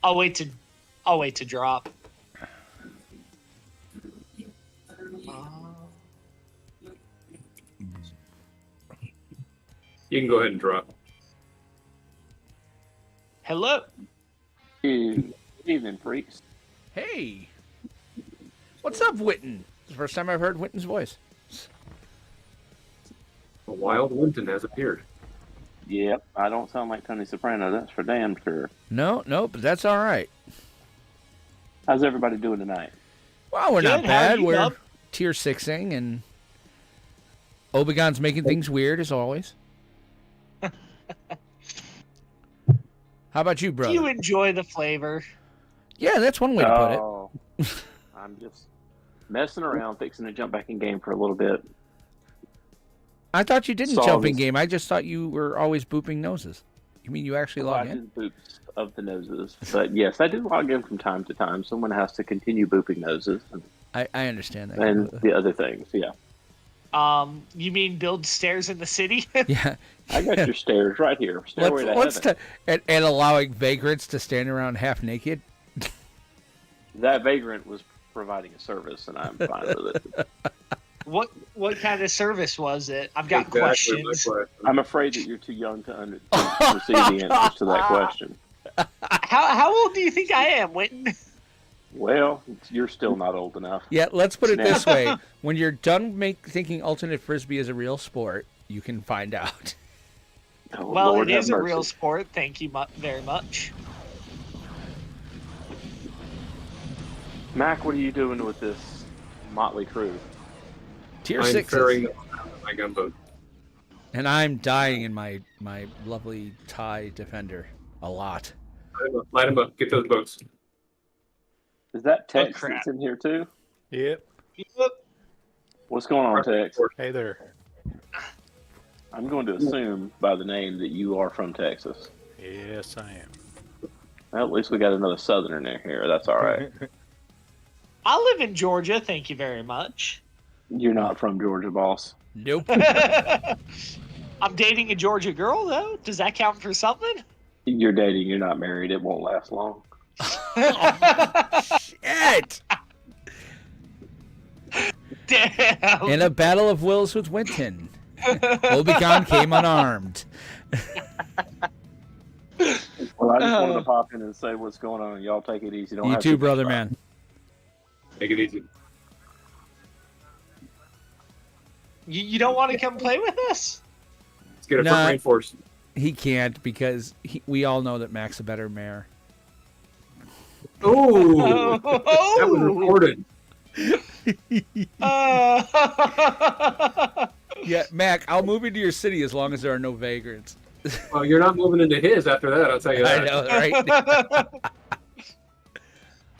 I'll wait to drop. You can go ahead and drop. Hello. Good evening, freaks. Hey. What's up, Witten? It's the first time I've heard Witten's voice. A wild Winton has appeared. Yep, I don't sound like Tony Soprano, that's for damn sure. No, but that's all right. How's everybody doing tonight? Well, we're not bad. We're tier 6ing, and Obegon's making things weird, as always. How about you, brother? Do you enjoy the flavor? Yeah, that's one way to put it. I'm just messing around, fixing to jump back in game for a little bit. I thought you didn't jump in game. I just thought you were always booping noses. You mean you actually log in? I did boops of the noses. But yes, I do log in from time to time. Someone has to continue booping noses. I understand that. And the other things, yeah. You mean build stairs in the city? Yeah. I got your stairs right here. Stairway to heaven. And allowing vagrants to stand around half naked? That vagrant was providing a service, and I'm fine with it. What kind of service was it? I've got questions. I'm afraid that you're too young to receive the answers to that question. How old do you think I am, Winton? Well, you're still not old enough. Yeah, let's put it this way. When you're done thinking alternate frisbee is a real sport, you can find out. Oh, well, Lord, it is a real sport. Thank you very much. Mac, what are you doing with this motley crew? Tier I'm 6. ferrying my gunboat. And I'm dying in my lovely TIE Defender a lot. Light them up. Get those boats. Is that Tex that's in here too? Yep. What's going on, Tex? Hey there. I'm going to assume by the name that you are from Texas. Yes, I am. Well, at least we got another Southerner in here. That's all right. I live in Georgia. Thank you very much. You're not from Georgia, boss. Nope. I'm dating a Georgia girl, though. Does that count for something? You're dating. You're not married. It won't last long. Shit! Damn. In a battle of wills with Winton, Obi-Wan came unarmed. Well, I just wanted to pop in and say what's going on. Y'all take it easy. Don't You have too, to brother, man. Take it easy. You don't want to come play with us? Let's get a front reinforced. He can't because we all know that Mac's a better mayor. Oh, that was recorded. Yeah, Mac, I'll move into your city as long as there are no vagrants. Well, you're not moving into his after that, I'll tell you that. I know, right?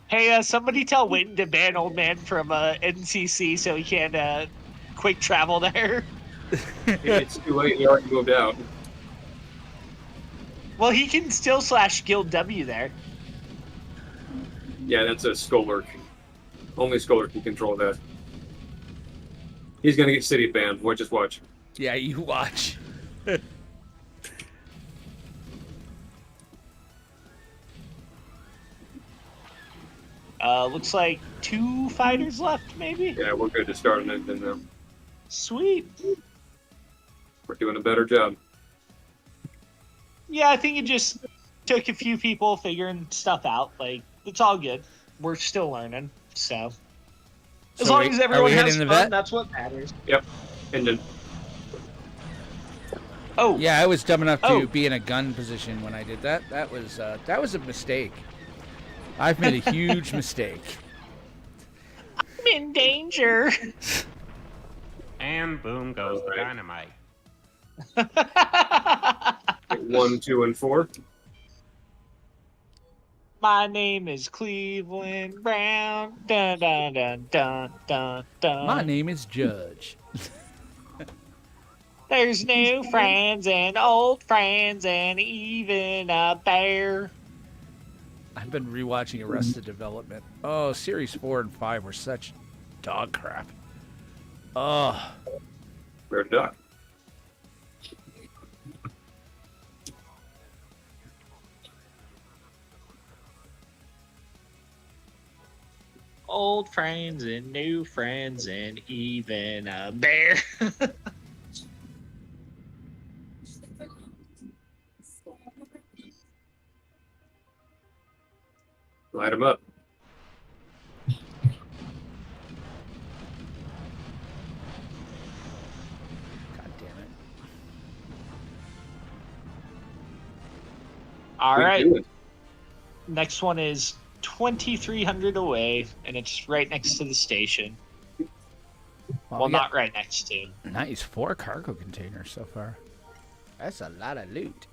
Hey, somebody tell Winton to ban old man from NCC so he can quick travel there. It's too late. He already moved out. Well, he can still / Guild W there. Yeah, that's a Skolurk. Only Skolurk can control that. He's gonna get city banned. Just watch. Yeah, you watch. Looks like 2 fighters left, maybe? Yeah, we're good to start an engine now. Sweet. We're doing a better job. Yeah, I think it just took a few people figuring stuff out. Like, it's all good. We're still learning, so. As long as everyone has fun, that's what matters. Yep. Engine. Oh. Yeah, I was dumb enough to be in a gun position when I did that. That was a mistake. I've made a huge mistake. I'm in danger. And boom goes the dynamite. 1, 2, and 4. My name is Cleveland Brown. Dun, dun, dun, dun, dun, dun. My name is Judge. There's new friends and old friends and even a bear. I've been rewatching Arrested Development. Oh, series 4 and 5 were such dog crap. Oh. Red duck. Old friends and new friends and even a bear. Light them up. God damn it. All right. Next one is 2,300 away, and it's right next to the station. Well, not right next to. Nice. 4 cargo containers so far. That's a lot of loot.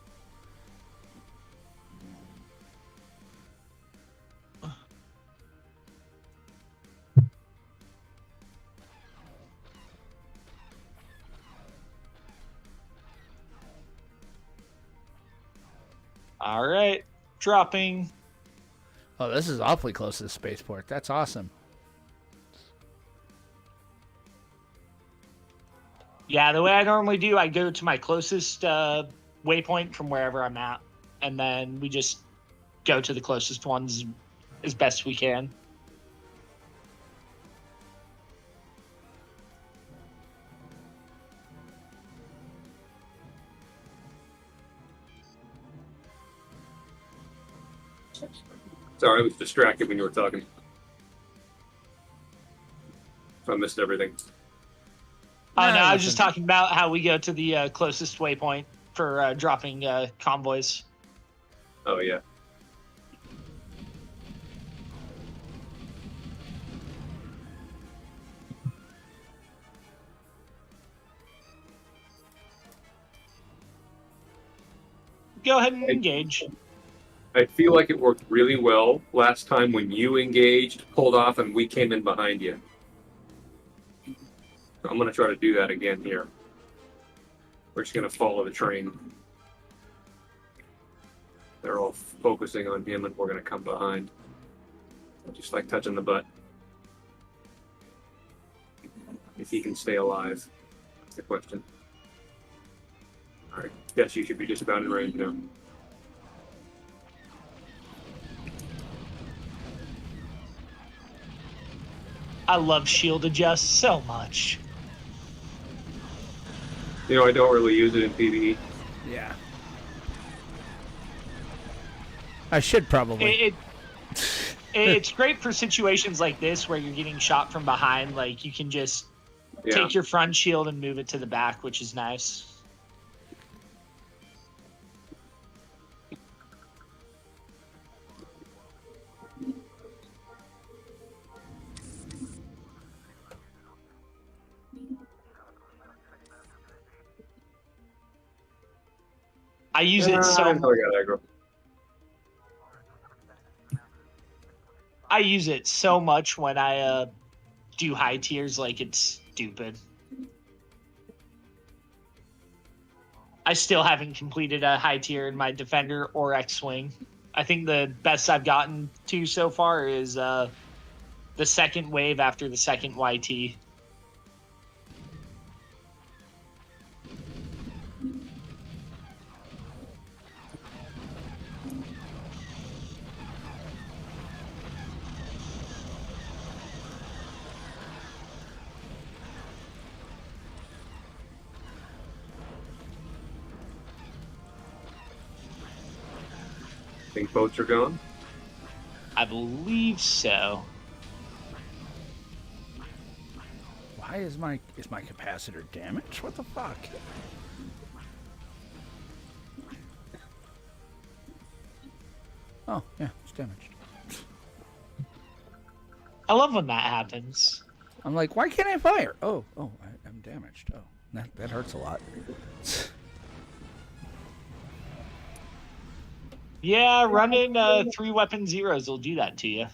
All right. Dropping. Oh, this is awfully close to the spaceport. That's awesome. Yeah, the way I normally do, I go to my closest waypoint from wherever I'm at, and then we just go to the closest ones as best we can. Sorry, I was distracted when you were talking. So I missed everything. No, I was just talking about how we go to the closest waypoint for dropping convoys. Oh, yeah. Go ahead and engage. I feel like it worked really well last time when you engaged, pulled off, and we came in behind you. I'm going to try to do that again here. We're just going to follow the train. They're all focusing on him, and we're going to come behind. Just like touching the butt. If he can stay alive. That's the question. Alright, guess you should be just about in range now. I love shield adjust so much. You know, I don't really use it in PvE. Yeah. I should probably. It's great for situations like this where you're getting shot from behind. Like, you can just take your front shield and move it to the back, which is nice. I use it so I use it so much when I do high tiers, like it's stupid. I still haven't completed a high tier in my Defender or X-Wing. I think the best I've gotten to so far is the second wave after the second YT. Think boats are gone? I believe so. Why is my capacitor damaged? What the fuck? Oh, yeah, it's damaged. I love when that happens. I'm like, why can't I fire? I'm damaged. Oh, that hurts a lot. Yeah, running 3 weapon zeros will do that to you.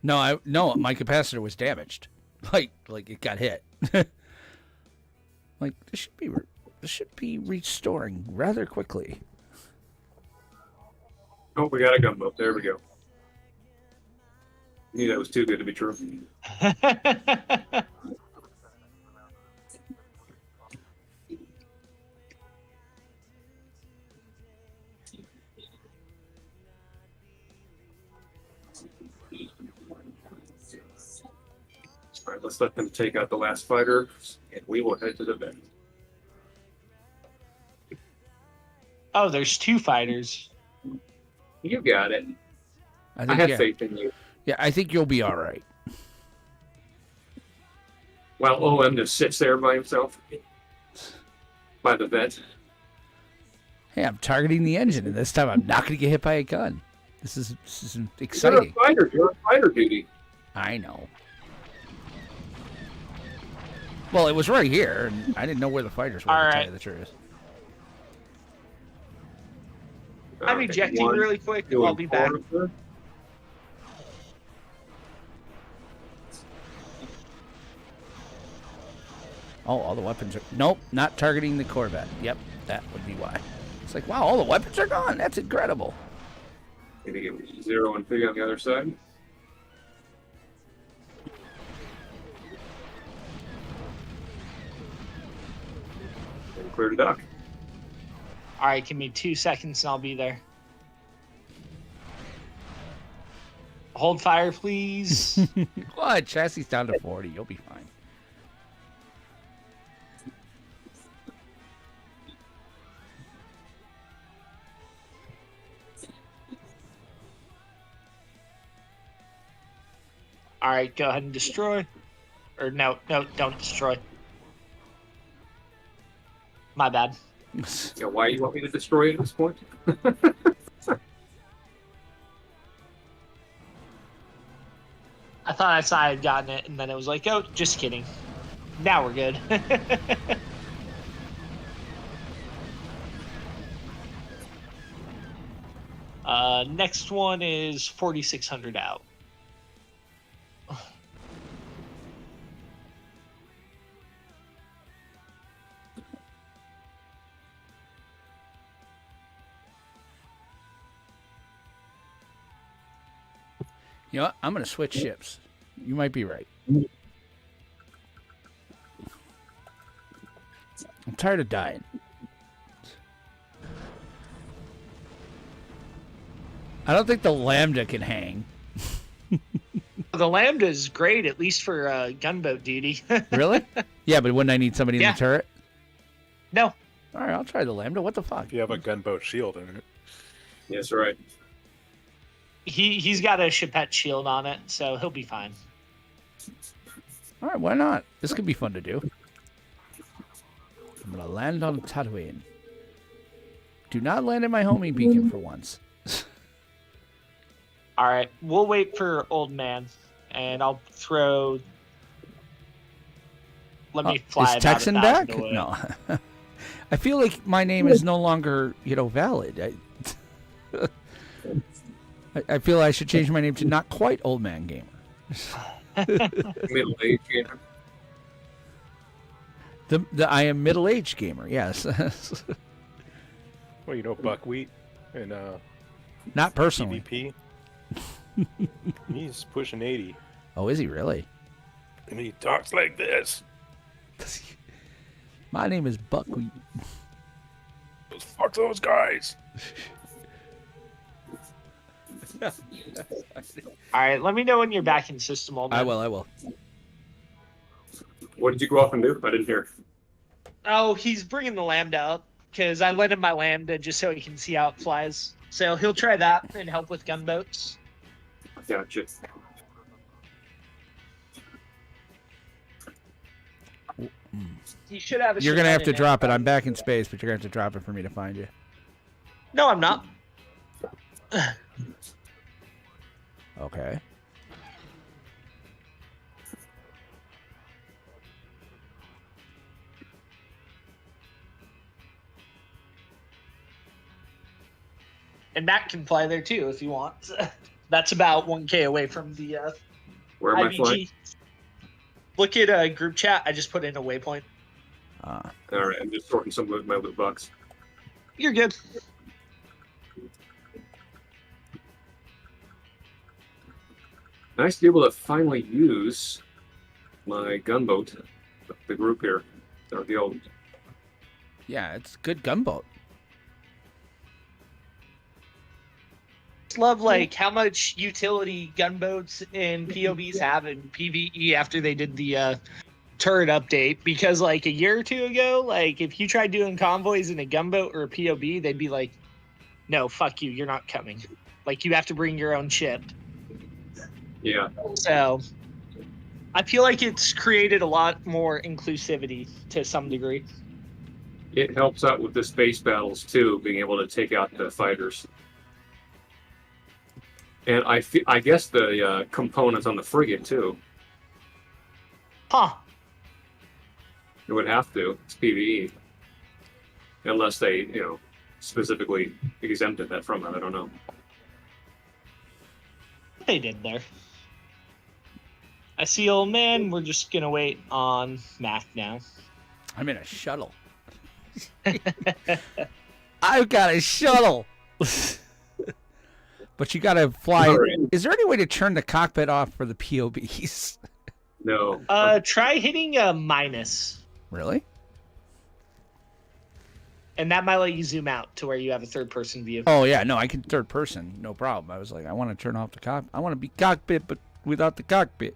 No, my capacitor was damaged. Like it got hit. Like this should be restoring rather quickly. Oh, we got a gunboat. There we go. Knew that was too good to be true. All right, let's let them take out the last fighter, and we will head to the bend. Oh, there's 2 fighters. You got it. I have faith in you. Yeah, I think you'll be all right. While OM just sits there by himself, by the vet. Hey, I'm targeting the engine, and this time I'm not going to get hit by a gun. This is exciting. You're on fighter duty. I know. Well, it was right here, and I didn't know where the fighters were, to tell you the truth. I'm ejecting really quick. I'll be back. Oh, all the weapons are... Nope, not targeting the Corvette. Yep, that would be why. It's like, wow, all the weapons are gone. That's incredible. Maybe get 0 and 3 on the other side. And clear to dock. All right, give me 2 seconds and I'll be there. Hold fire, please. What? Chassis down to 40. You'll be fine. All right, go ahead and destroy. Or no, don't destroy. My bad. Yeah, why do you want me to destroy it at this point? I thought I saw I had gotten it, and then it was like, oh, just kidding. Now we're good. Next one is 4,600 out. You know what? I'm going to switch ships. You might be right. I'm tired of dying. I don't think the Lambda can hang. The Lambda is great, at least for gunboat duty. Really? Yeah, but wouldn't I need somebody in the turret? No. All right, I'll try the Lambda. What the fuck? You have a gunboat shield in it. Yes, right. He's got a Chapette shield on it, so he'll be fine. All right, why not? This could be fun to do. I'm going to land on Tatooine. Do not land in my homing beacon for once. All right, we'll wait for Old Man, and I'll throw... Let me fly Is Texan back? No. I feel like my name is no longer, valid. I feel I should change my name to not quite Old Man Gamer. Middle-aged gamer. I am middle-aged gamer. Yes. Well, Buckwheat and not personally. PvP. He's pushing 80. Oh, is he really? And he talks like this. My name is Buckwheat. Fuck those guys. All right, let me know when you're back in system, Old Man. I will. What did you go off and do? I didn't hear. Oh, he's bringing the Lambda up, because I lent him my Lambda just so he can see how it flies. So he'll try that and help with gunboats. Gotcha. He should have a You're going to have to Chapette in drop there. it. I'm back in space, but you're going to have to drop it for me to find you. No, I'm not. Okay. And Matt can fly there too if you want. That's about 1K away from the Where am I flying? IVG. Look at group chat. I just put in a waypoint. All right, I'm just sorting some of my loot box. You're good. Nice to be able to finally use my gunboat, the group here, or the old. Yeah, it's a good gunboat. Love how much utility gunboats and POBs have in PvE after they did the turret update, because a year or two ago, if you tried doing convoys in a gunboat or a POB, they'd be like, no, fuck you, you're not coming. You have to bring your own ship. Yeah. So I feel like it's created a lot more inclusivity to some degree. It helps out with the space battles too, being able to take out the fighters. And I guess the components on the frigate too. Huh. It would have to. It's PvE. Unless they, specifically exempted that from it. I don't know. They did there. I see, Old Man. We're just going to wait on Mac now. I'm in a shuttle. I've got a shuttle. But you got to fly. Right. Is there any way to turn the cockpit off for the POBs? No. Try hitting a minus. Really? And that might let you zoom out to where you have a third-person view. Oh, yeah. No, I can third person. No problem. I was like, I want to turn off the cockpit. I want to be cockpit, but without the cockpit.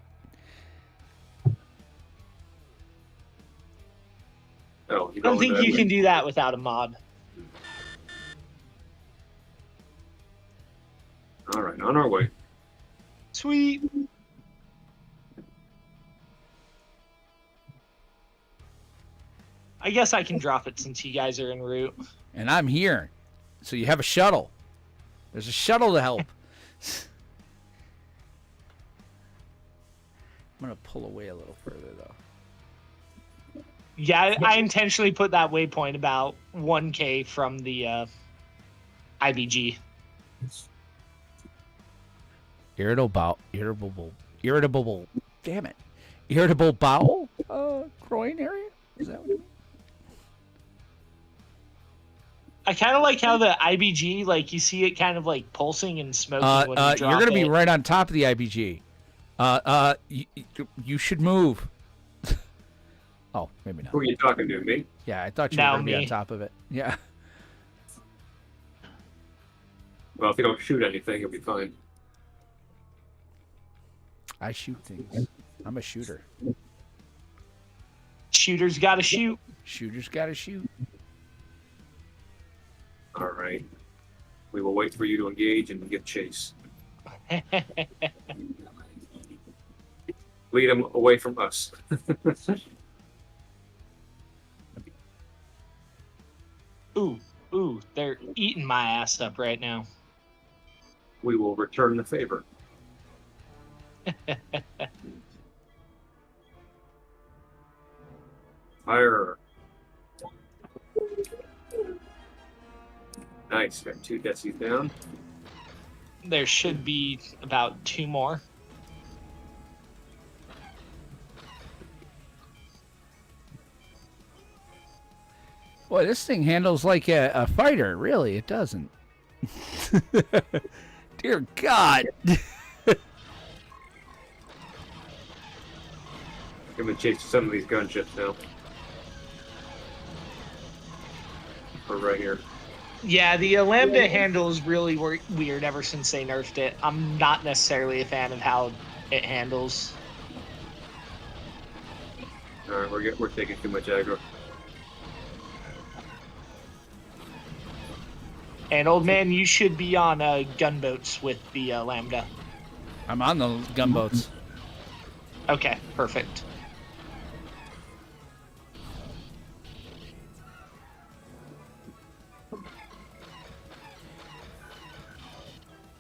Oh, I don't think you can do that without a mod. All right, on our way. Sweet. I guess I can drop it since you guys are en route. And I'm here. So you have a shuttle. There's a shuttle to help. I'm going to pull away a little further, though. Yeah, I intentionally put that waypoint about 1K from the IBG. Irritable. Damn it. Irritable bowel groin area? Is that what it means? I kind of like how the IBG, like you see it kind of like pulsing and smoking when you drop you're going to be it. right on top of the IBG. You should move. Oh, maybe not. Who are you talking to, me? Yeah, I thought you were going to be on top of it. Yeah. Well, if you don't shoot anything, you'll be fine. I shoot things. I'm a shooter. Shooters got to shoot. Shooters got to shoot. All right. We will wait for you to engage and give chase. Lead them away from us. Ooh, they're eating my ass up right now. We will return the favor. Fire. Nice. Got 2 Detsies down. There should be about 2 more. Boy, this thing handles like a fighter. Really, it doesn't. Dear God. I'm going to chase some of these gunships now. We're right here. Yeah, the Lambda handle is really weird ever since they nerfed it. I'm not necessarily a fan of how it handles. All right, we're taking too much aggro. And old man, you should be on gunboats with the Lambda. I'm on the gunboats. Okay, perfect.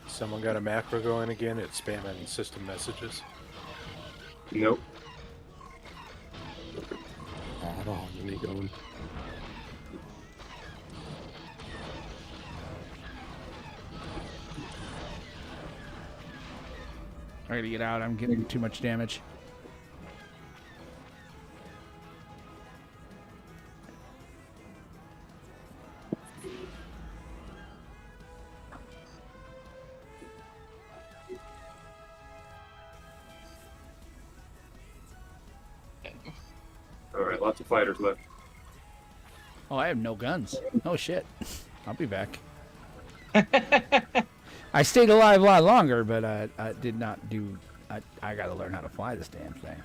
Someone got a macro going again? It's spamming system messages. Nope. Hold on, let me go. I gotta get out. I'm getting too much damage. All right, lots of fighters left. Oh, I have no guns. Oh, shit. I'll be back. I stayed alive a lot longer, but I did not do... I gotta learn how to fly this damn thing.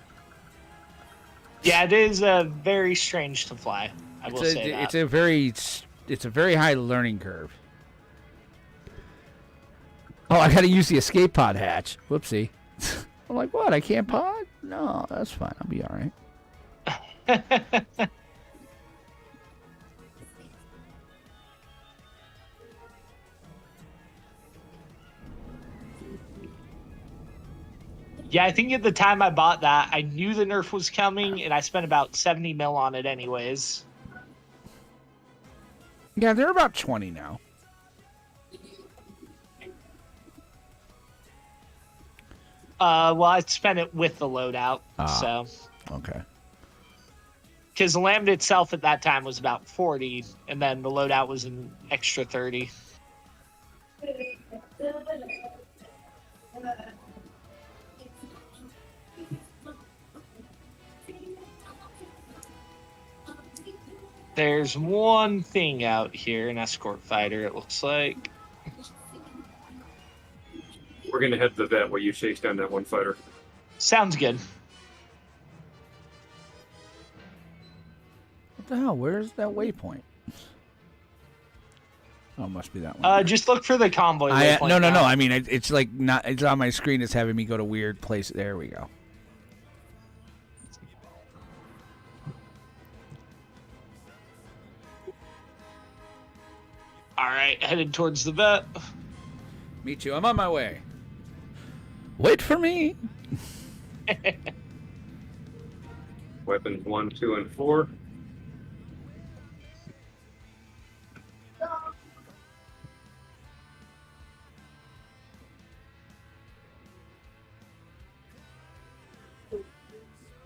Yeah, it is very strange to fly. I will say that. It's a very high learning curve. Oh, I gotta use the escape pod hatch. Whoopsie. I'm like, what? I can't pod? No, that's fine. I'll be all right. Yeah, I think at the time I bought that, I knew the nerf was coming, and I spent about 70 mil on it anyways. Yeah, they're about 20 now. Well, I spent it with the loadout, so... Okay. Because the Lambda itself at that time was about 40, and then the loadout was an extra 30. There's one thing out here, an escort fighter, it looks like. We're going to head to the vet while you chase down that one fighter. Sounds good. What the hell? Where's that waypoint? Oh, it must be that one. Just look for the convoy waypoint. No. I mean, it's like not. It's on my screen. It's having me go to weird place. There we go. All right, headed towards the vet. Me too. I'm on my way. Wait for me. Weapons 1, 2, and 4.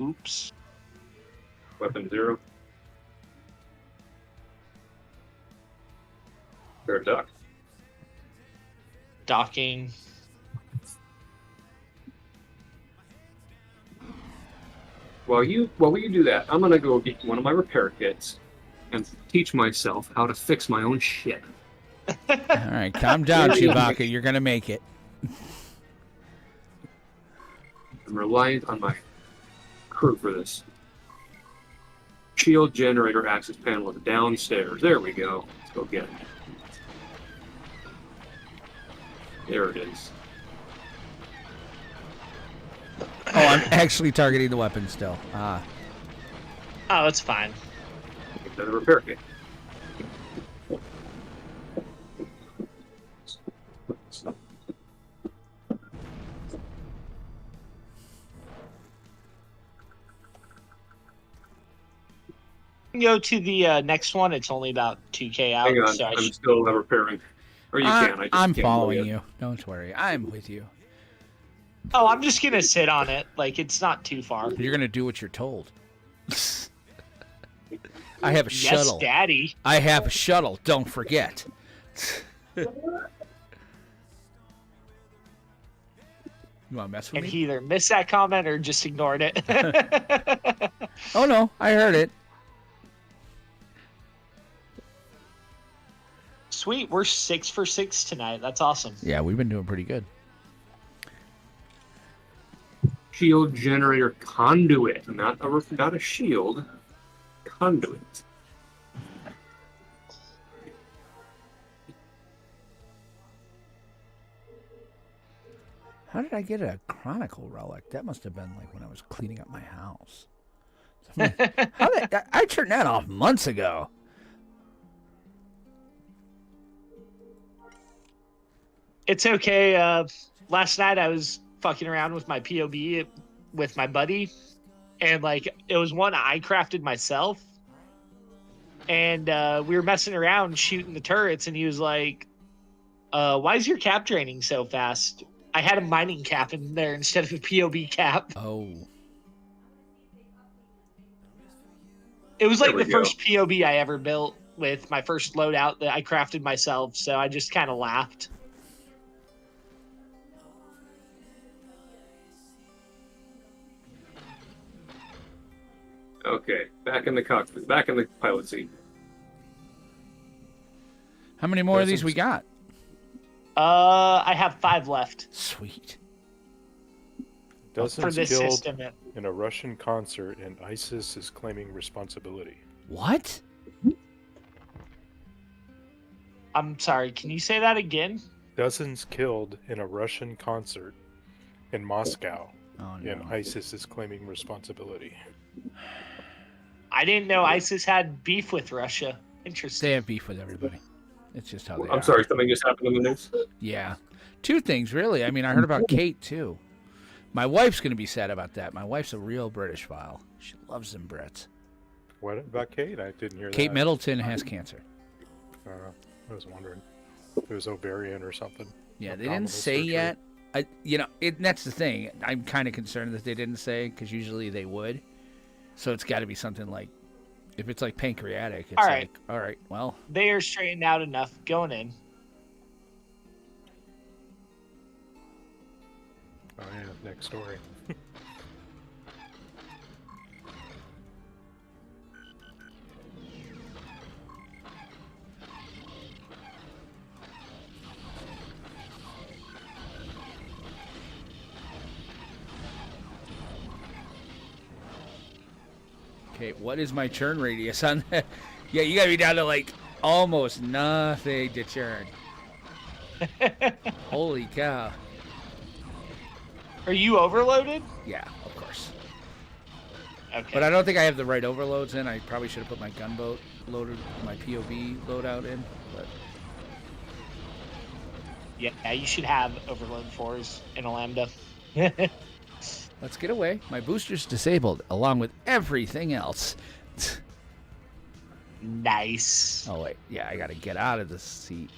Oops. Weapon 0. Fair duck. Docking. While you do that, I'm gonna go get one of my repair kits and teach myself how to fix my own shit. All right, calm down, Chewbacca. You're gonna make it. I'm reliant on my crew for this. Shield generator access panel is downstairs. There we go. Let's go get it. There it is. Oh, I'm actually targeting the weapon still. Ah. Oh, it's fine. Get the repair kit. Go to the next one. It's only about 2K out. Hang on, so I'm still repairing. Or you can. I just I'm can't following you. Don't worry. I'm with you. Oh, I'm just gonna sit on it. Like, it's not too far. You're gonna do what you're told. I have a shuttle. Yes, Daddy. I have a shuttle. Don't forget. You want to mess with And me? he either missed that comment or just ignored it. Oh no, I heard it. Sweet, we're 6 for 6 tonight. That's awesome. Yeah, we've been doing pretty good. Shield generator conduit, not a shield, conduit. How did I get a Chronicle relic? That must have been like when I was cleaning up my house. I turned that off months ago. It's okay. Last night I was fucking around with my POB with my buddy, and like it was one I crafted myself, and we were messing around shooting the turrets, and he was like, why is your cap draining so fast? I had a mining cap in there instead of a POB cap. Oh. It was like the first POB I ever built with my first loadout that I crafted myself, so I just kind of laughed. Okay, back in the cockpit, back in the pilot seat. How many more of these we got? I have 5 left. Sweet. Dozens for this killed system. in a Russian concert, and ISIS is claiming responsibility. What? I'm sorry, can you say that again? Dozens killed in a Russian concert in Moscow, Oh, no. and ISIS is claiming responsibility. I didn't know ISIS had beef with Russia. Interesting. They have beef with everybody. It's just how they are. I'm sorry, something just happened in the news? Yeah. 2 things, really. I mean, I heard about Kate, too. My wife's going to be sad about that. My wife's a real British file. She loves them Brits. What about Kate? I didn't hear that. Kate Middleton has cancer. I was wondering if it was ovarian or something. Yeah, they didn't say yet. That's the thing. I'm kind of concerned that they didn't say, because usually they would. So it's got to be something like, if it's like pancreatic, it's like, all right, well. They are straightened out enough going in. Oh, yeah, next story. Okay, what is my churn radius on that? Yeah, you gotta be down to like almost nothing to churn. Holy cow. Are you overloaded? Yeah, of course. Okay. But I don't think I have the right overloads in. I probably should have put my gunboat loaded, my POB loadout in. But yeah, you should have overload 4s in a Lambda. let's get away. My booster's disabled, along with everything else. Nice. Oh, wait. Yeah, I gotta get out of the seat.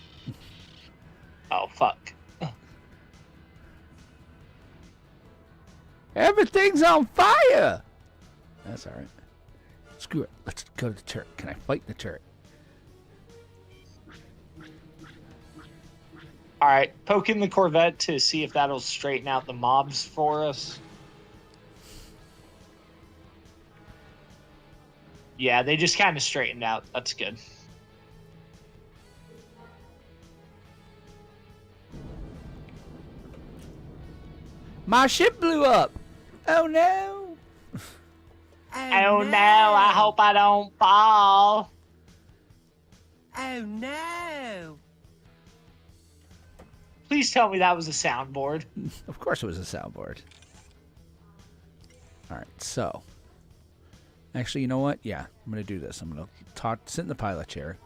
Oh, fuck. Everything's on fire! That's all right. Screw it. Let's go to the turret. Can I fight the turret? All right, poke in the Corvette to see if that'll straighten out the mobs for us. Yeah, they just kind of straightened out. That's good. My ship blew up. Oh no. Oh no, I hope I don't fall. Oh no. Please tell me that was a soundboard. Of course it was a soundboard. All right, so. Actually, you know what? Yeah, I'm gonna do this. I'm gonna sit in the pilot chair.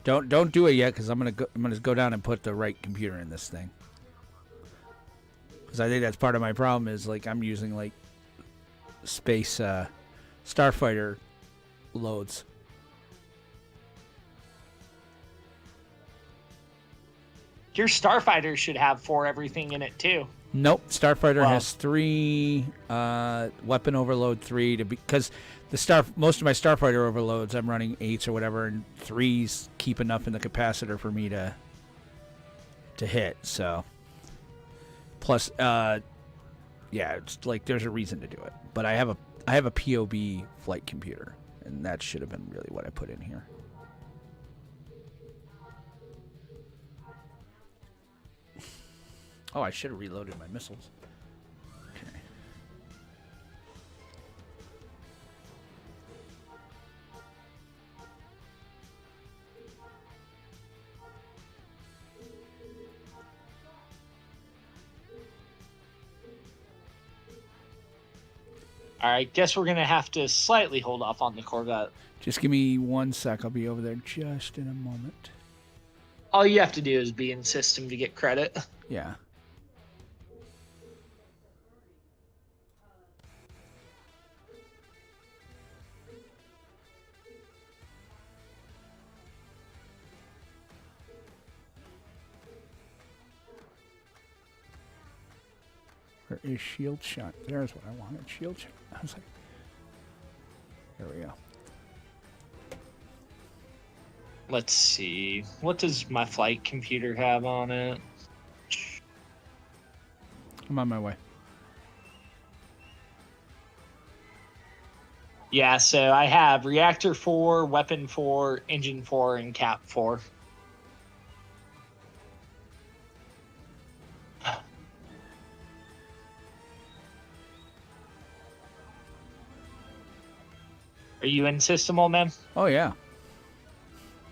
Don't do it yet, because I'm gonna go down and put the right computer in this thing. Because I think that's part of my problem is like I'm using like space starfighter loads. Your Starfighter should have 4 everything in it too. Nope, Starfighter has 3 weapon overload 3 because most of my Starfighter overloads I'm running 8s or whatever, and 3s keep enough in the capacitor for me to hit. So plus yeah, it's like there's a reason to do it. But I have a POB flight computer, and that should have been really what I put in here. Oh, I should have reloaded my missiles. Okay. All right, guess we're going to have to slightly hold off on the Corvette. Just give me 1 sec. I'll be over there just in a moment. All you have to do is be in system to get credit. Yeah. Where is shield shot? There's what I wanted. Shield shot. I was like, there we go. Let's see. What does my flight computer have on it? I'm on my way. Yeah, so I have Reactor 4, Weapon 4, Engine 4, and Cap 4. Are you in system, old man? Oh, yeah.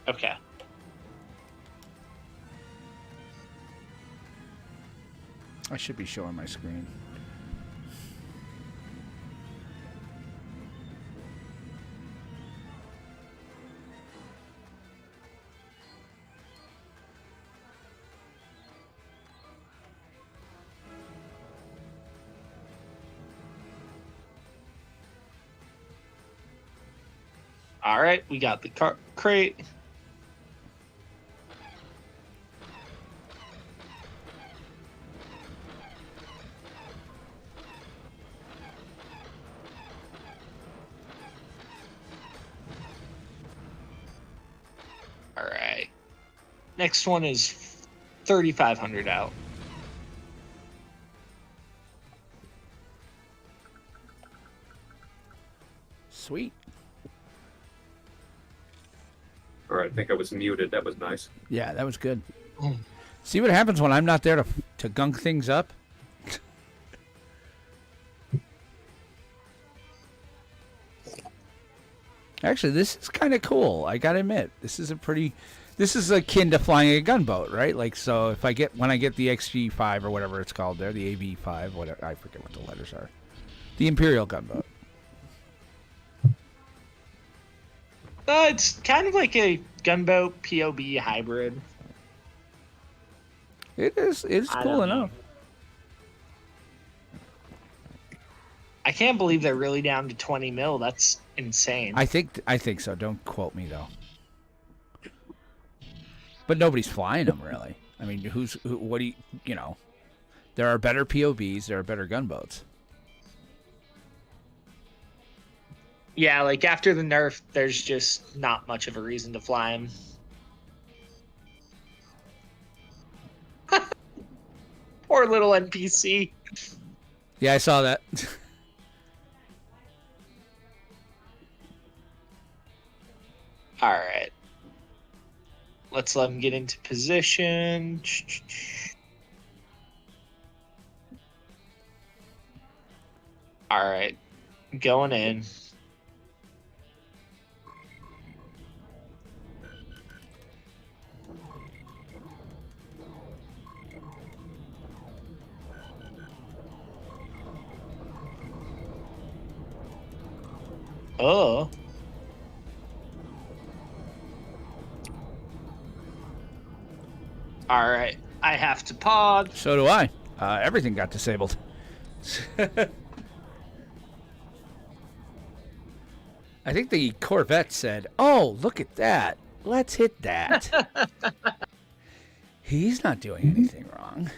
Okay. I should be showing my screen. All right, we got the crate. All right. Next one is 3,500 out. Sweet. All right, I think I was muted. That was nice. Yeah, that was good. See what happens when I'm not there to gunk things up? Actually, this is kind of cool. I gotta admit, this is akin to flying a gunboat, right? Like, so when I get the XG5 or whatever it's called there, the AV5, whatever, I forget what the letters are, the Imperial gunboat. It's kind of like a gunboat POB hybrid. It is. It's cool enough. I can't believe they're really down to 20 mil. That's insane. I think so. Don't quote me though. But nobody's flying them really. I mean, what do you know? There are better POBs. There are better gunboats. Yeah, like after the nerf, there's just not much of a reason to fly him. Poor little NPC. Yeah, I saw that. All right. Let's let him get into position. All right. Going in. Oh. All right. I have to pod. So do I. Everything got disabled. I think the Corvette said, "Oh, look at that. Let's hit that." He's not doing anything wrong.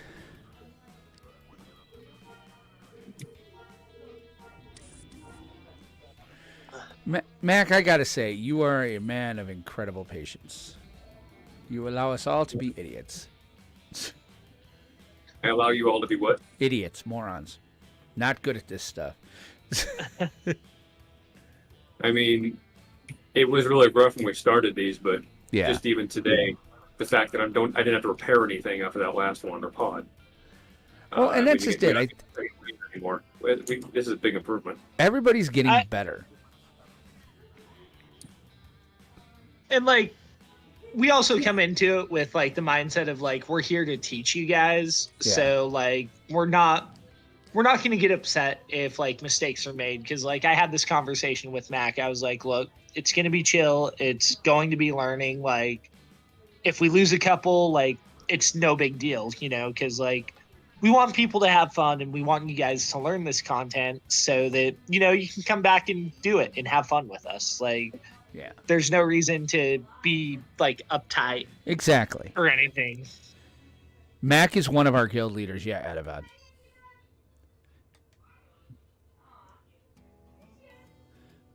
Mac, I gotta say, you are a man of incredible patience. You allow us all to be idiots. I allow you all to be what? Idiots, morons. Not good at this stuff. I mean, it was really rough when we started these, but yeah. Just even today, the fact that I didn't have to repair anything after that last one or pod. Well, and that's just it. Anymore. This is a big improvement. Everybody's getting better. And like, we also come into it with like the mindset of like, we're here to teach you guys. Yeah. So like, we're not going to get upset if like mistakes are made. Cause like I had this conversation with Mac. I was like, look, it's going to be chill. It's going to be learning. Like if we lose a couple, like it's no big deal, you know? Cause like we want people to have fun and we want you guys to learn this content so that, you know, you can come back and do it and have fun with us. Like, yeah, there's no reason to be like uptight. Exactly. Or anything. Mac is one of our guild leaders. Yeah, Adavad.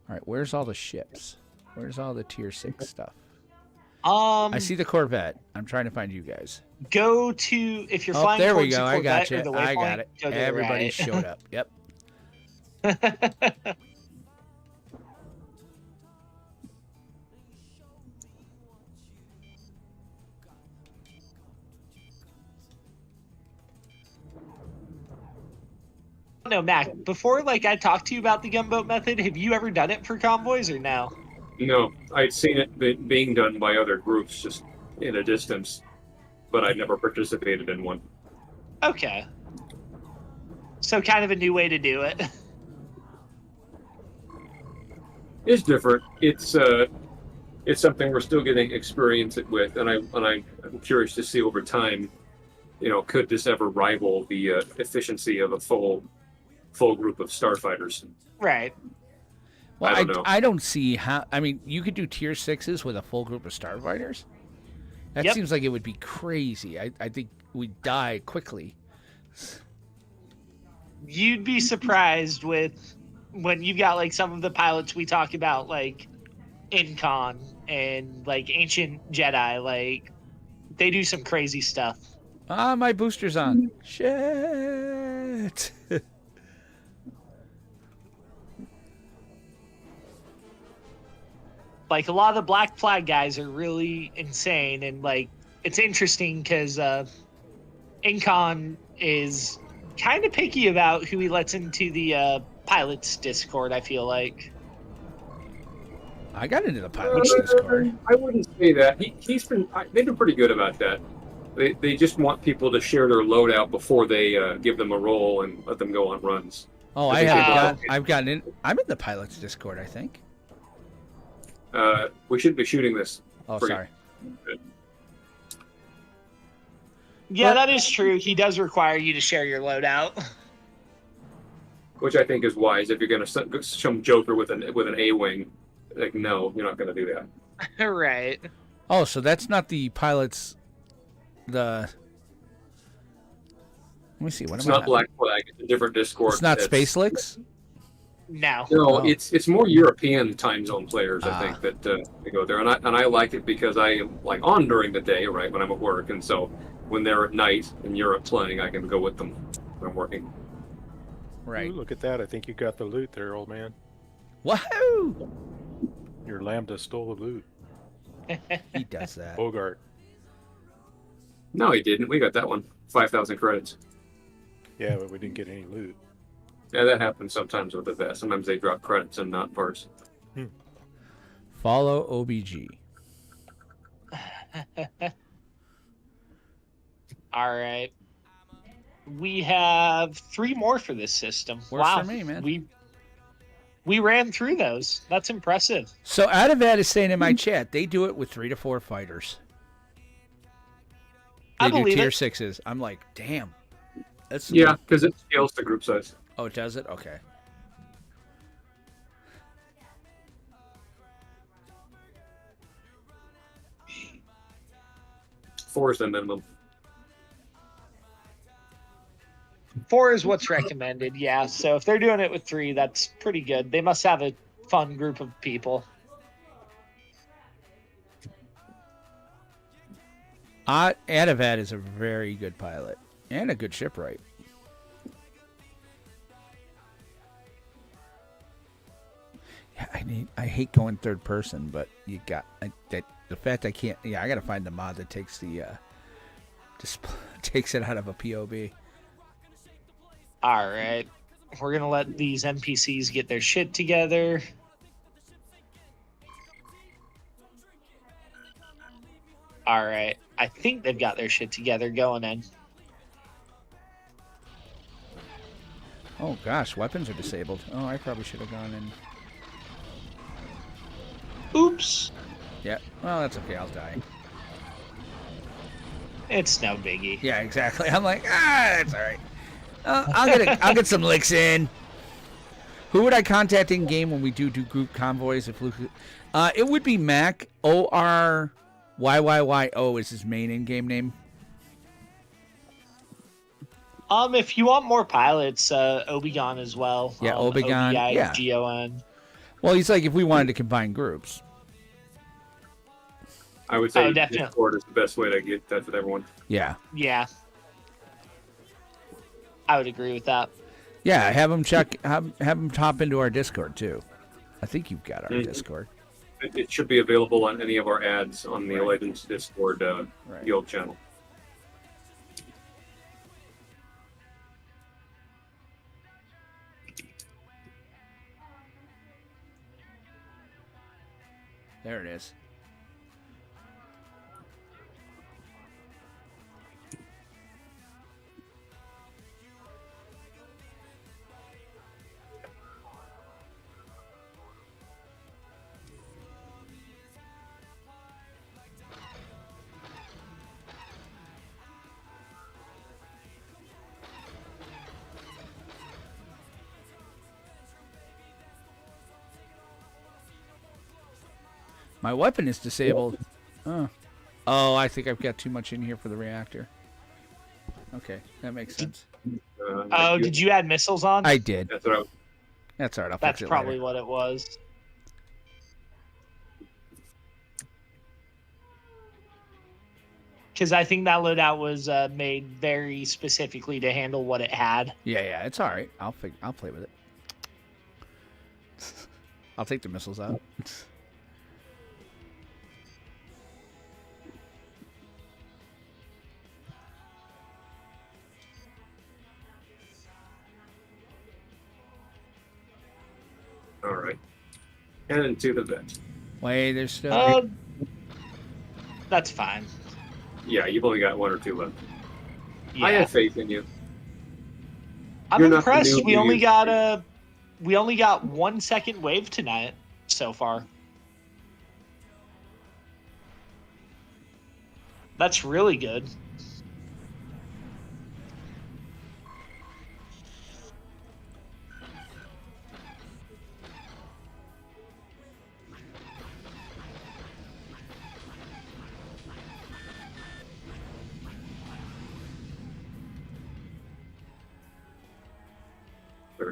All right, where's all the ships? Where's all the tier 6 stuff? I see the Corvette. I'm trying to find you guys. Go to if you're flying. There we go. I got you. I got it. Everybody right. showed up. Yep. No, Mac, before like I talked to you about the gunboat method, have you ever done it for convoys or no? No, I'd seen it being done by other groups just in a distance, but I'd never participated in one. Okay. So kind of a new way to do it. It's different. It's something we're still getting experience with, and I'm curious to see over time, you know, could this ever rival the efficiency of a full group of starfighters? Right. Well, I don't see how. I mean, you could do tier 6s with a full group of starfighters. That seems like it would be crazy. I think we'd die quickly. You'd be surprised with when you've got like some of the pilots we talk about, like Incon and like Ancient Jedi, like they do some crazy stuff. My booster's on. Shit. Like a lot of the Black Flag guys are really insane, and like it's interesting because Incon is kind of picky about who he lets into the pilots Discord. I feel like I got into the pilots Discord. I wouldn't say that. They've been pretty good about that. They just want people to share their loadout before they give them a roll and let them go on runs. Oh, I've gotten in. I'm in the pilots Discord, I think. We shouldn't be shooting this. Oh, sorry. Yeah, that is true. He does require you to share your loadout. Which I think is wise. If you're going to some joker with an A-wing, like, no, you're not going to do that. Right. Oh, so that's not the pilots. Let me see. It's not Black Flag. It's a different Discord. It's not Space Licks? No. No, it's more European time zone players, I think, that they go there, and I like it because I am like on during the day, right, when I'm at work, and so when they're at night in Europe playing, I can go with them when I'm working. Right. Ooh, look at that! I think you got the loot there, old man. Woohoo! Your Lambda stole the loot. He does that. Bogart. No, he didn't. We got that one. 5,000 credits. Yeah, but we didn't get any loot. Yeah, that happens sometimes with the vest. Sometimes they drop credits and not parts. Follow OBG. All right. We have 3 more for this system. Works wow. for me, man. We ran through those. That's impressive. So Adavat is saying in my chat, they do it with 3 to 4 fighters. They I do believe tier it. 6s. I'm like, damn. That's Yeah, because it scales to group size. Oh, does it? Okay. Four is the minimum. 4 is what's recommended, yeah. So if they're doing it with 3, that's pretty good. They must have a fun group of people. Adavat is a very good pilot and a good shipwright. Yeah, I hate going third person, but you got the fact I can't. Yeah, I got to find the mod that takes the takes it out of a POV. All right. We're going to let these NPCs get their shit together. All right. I think they've got their shit together going in. Oh gosh, weapons are disabled. Oh, I probably should have gone in. Oops. Yeah. Well, that's okay. I'll die. It's no biggie. Yeah, exactly. I'm like, that's all right. I'll get some licks in. Who would I contact in game when we do group convoys? If Luke, it would be Mac. ORYYYO is his main in-game name. If you want more pilots, Obigon as well. Yeah, Obigon. Yeah. Obigon. Well, he's like if we wanted to combine groups. I would say definitely. Discord is the best way to get that with everyone. Yeah. Yeah. I would agree with that. Yeah, have him have him hop into our Discord too. I think you've got our Discord. It should be available on any of our ads on the Legends Discord Guild channel. There it is. My weapon is disabled. Oh, I think I've got too much in here for the reactor. Okay, that makes sense. Did you add missiles on? I did. That's what That's all right. I'll That's fix it probably later. what it was. Because I think that loadout was made very specifically to handle what it had. Yeah, it's all right. I'll play with it. I'll take the missiles out. All right. And into the vet. Wait, there's still. That's fine. Yeah, you've only got 1 or 2 left. Yeah. I have faith in you. I'm You're not the impressed. new We only Muse. got 1 second wave tonight so far. That's really good.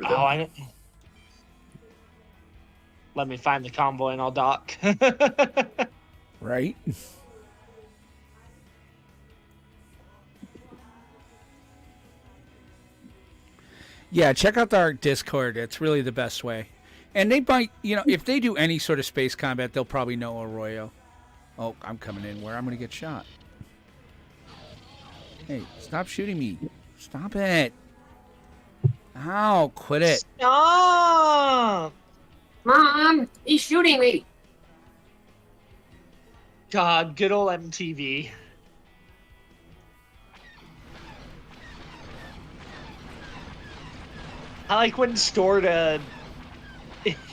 Oh, I don't. Let me find the convoy and I'll dock. Right? Yeah, check out our Discord. It's really the best way. And they might, if they do any sort of space combat, they'll probably know Arroyo. Oh, I'm coming in where I'm going to get shot. Hey, stop shooting me. Stop it. Ow, quit it. Stop! Mom, he's shooting me. God, good old MTV. I like when Storta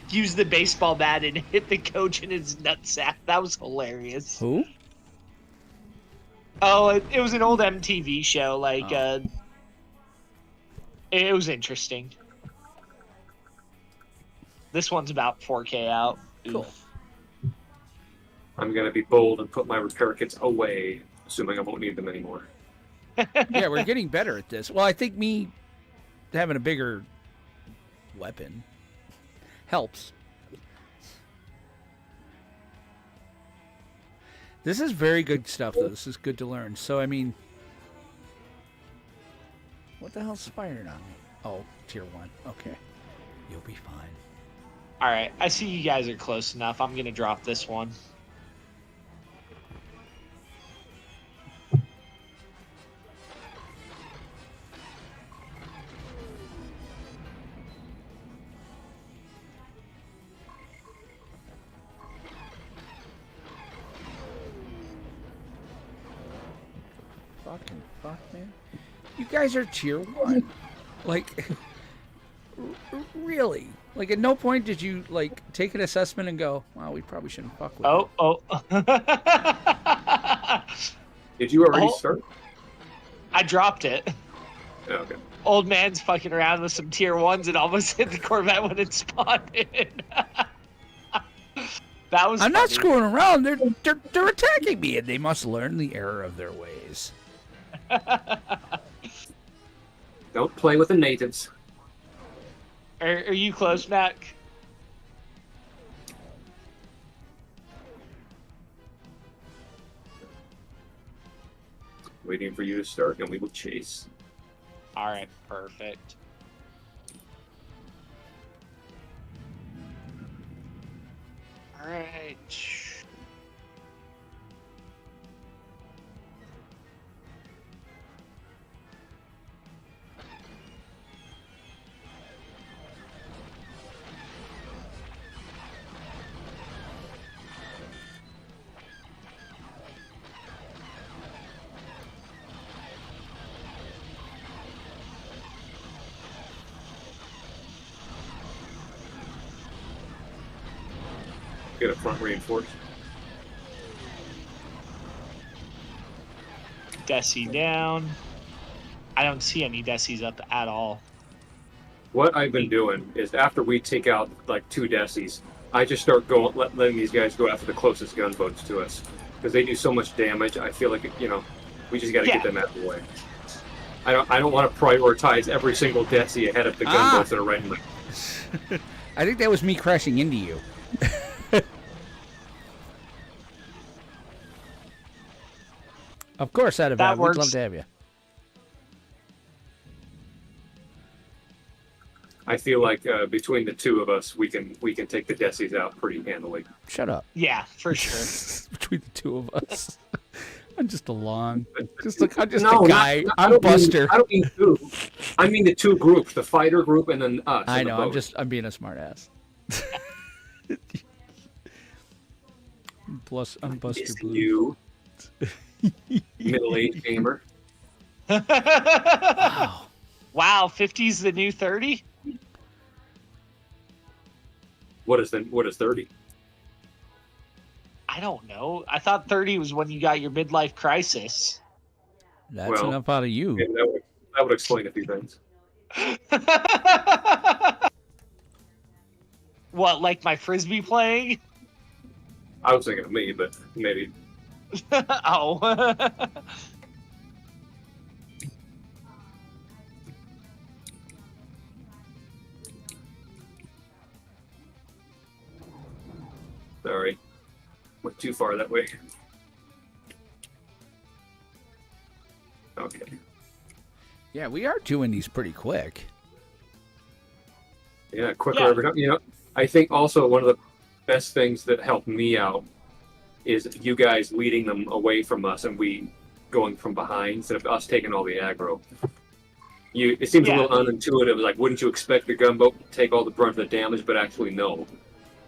used the baseball bat and hit the coach in his nutsack. That was hilarious. Who? Oh, it was an old MTV show. It was interesting. This one's about 4K out. Cool. I'm going to be bold and put my repair kits away, assuming I won't need them anymore. Yeah, we're getting better at this. Well, I think me having a bigger weapon helps. This is very good stuff, though. This is good to learn. So, I mean, what the hell's firing on me? Oh, tier 1. Okay. You'll be fine. All right, I see you guys are close enough. I'm going to drop this one. Fucking fuck, man. You guys are tier 1. Like, really? Like, at no point did you, take an assessment and go, well, we probably shouldn't fuck with it. Oh. Did you already start? I dropped it. Oh, okay. Old man's fucking around with some tier 1s and almost hit the Corvette when it spawned in. That was I'm not screwing around. They're attacking me, and they must learn the error of their ways. Don't play with the natives. Are you close, Mac? Waiting for you to start, and we will chase. All right, perfect. All right. Get a front reinforced. Desi down. I don't see any Desis up at all. What I've been doing is after we take out like 2 Desis, I just start letting these guys go after the closest gunboats to us because they do so much damage. I feel like we just got to get them out of the way. I don't want to prioritize every single Desi ahead of the gunboats that are right in the. I think that was me crashing into you. Of course, out of that, we'd love to have you. I feel like between the two of us, we can take the Desis out pretty handily. Shut up. Yeah, for sure. Between the two of us, I'm just along. I'm just a guy. I'm Buster. I don't mean two. I mean the 2 groups: the fighter group and then us. I know. I'm being a smart ass. Plus, I'm Buster Blue. You. Middle-aged gamer. Wow. Wow, 50's the new 30? What is 30? I don't know. I thought 30 was when you got your midlife crisis. That's enough out of you. Yeah, that would explain a few things. What, like my Frisbee playing? I was thinking of me, but maybe. Oh. Sorry. Went too far that way. Okay. Yeah, we are doing these pretty quick. Yeah, quicker every time. You know, I think also one of the best things that helped me out is you guys leading them away from us and we going from behind instead of us taking all the aggro. It seems a little unintuitive. Like, wouldn't you expect the gunboat to take all the brunt of the damage? But actually, no.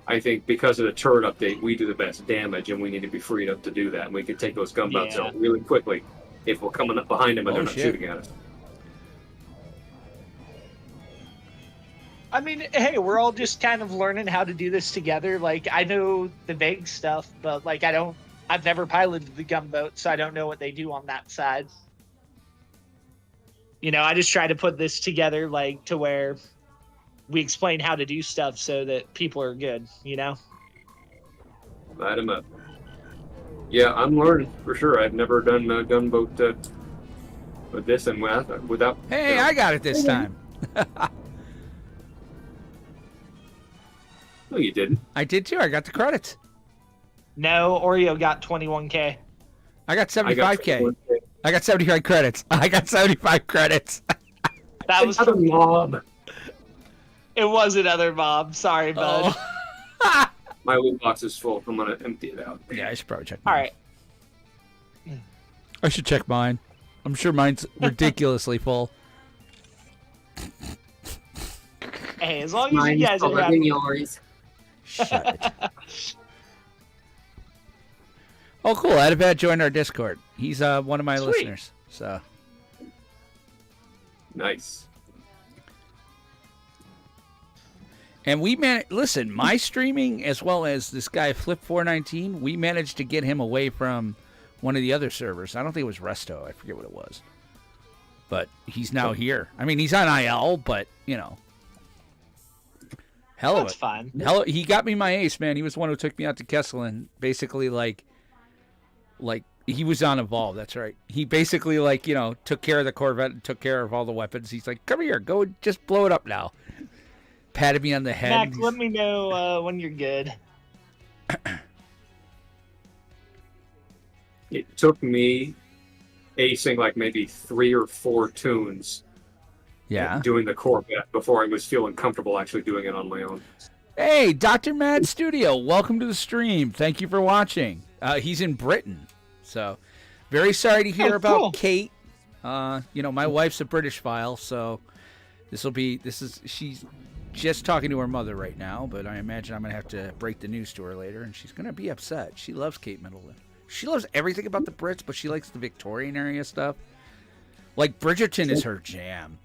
I think because of the turret update, we do the best damage, and we need to be freed up to do that. And we can take those gunboats out really quickly if we're coming up behind them and they're not shooting at us. I mean, hey, we're all just kind of learning how to do this together. Like, I know the vague stuff, but like, I've never piloted the gunboat, so I don't know what they do on that side. You know, I just try to put this together, like, to where we explain how to do stuff so that people are good, you know? Light them up. Yeah, I'm learning, for sure. I've never done a gunboat with this and without... Hey, I got it this time. No, you didn't. I did too. I got the credits. No, Oreo got 21K. I got 75K. I got 75 credits. I got 75 credits. That was another mob. It was another mob. Sorry, bud. Oh. My loot box is full. I'm gonna empty it out. Yeah, I should probably check. All right. I should check mine. I'm sure mine's ridiculously full. Hey, as long as you guys are happy. yours. Shut it. Oh, cool. Adabad joined our Discord. He's one of my listeners. So nice. And we listen, my streaming as well as this guy Flip419, we managed to get him away from one of the other servers. I don't think it was Resto. I forget what it was. But he's now here. I mean, he's on IL, but, you know. Hell of it. That's fine. He got me my ace, man. He was the one who took me out to Kesselin. Basically, like he was on Evolve. That's right. He basically, like, you know, took care of the Corvette and took care of all the weapons. He's like, come here, go just blow it up now. Patted me on the head. Max, let me know when you're good. It took me acing like maybe 3 or 4 tunes. Yeah. Doing the Corvette before I was feeling comfortable actually doing it on my own. Hey, Dr. Mad Studio, welcome to the stream. Thank you for watching. He's in Britain, so very sorry to hear about Kate. You know, my wife's a British file, so she's just talking to her mother right now, but I imagine I'm going to have to break the news to her later, and she's going to be upset. She loves Kate Middleton. She loves everything about the Brits, but she likes the Victorian area stuff. Like, Bridgerton is her jam.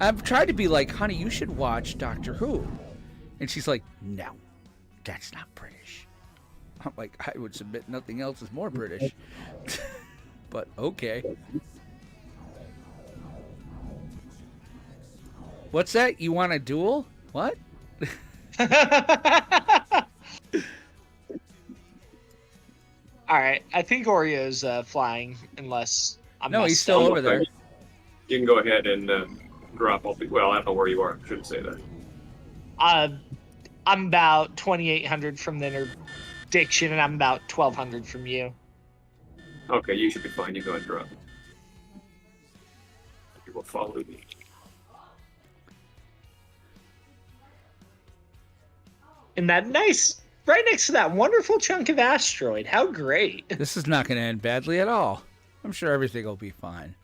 I've tried to be like, honey, you should watch Doctor Who. And she's like, no, that's not British. I'm like, I would submit nothing else is more British. But okay. What's that? You want a duel? What? All right, I think Oreo's flying, unless I'm no, he's still over there. You can go ahead and drop all the... Well, I don't know where you are. I shouldn't say that. I'm about 2,800 from the interdiction, and I'm about 1,200 from you. Okay, you should be fine. You go ahead and drop. You will follow me. And that nice... Right next to that wonderful chunk of asteroid. How great. This is not going to end badly at all. I'm sure everything will be fine.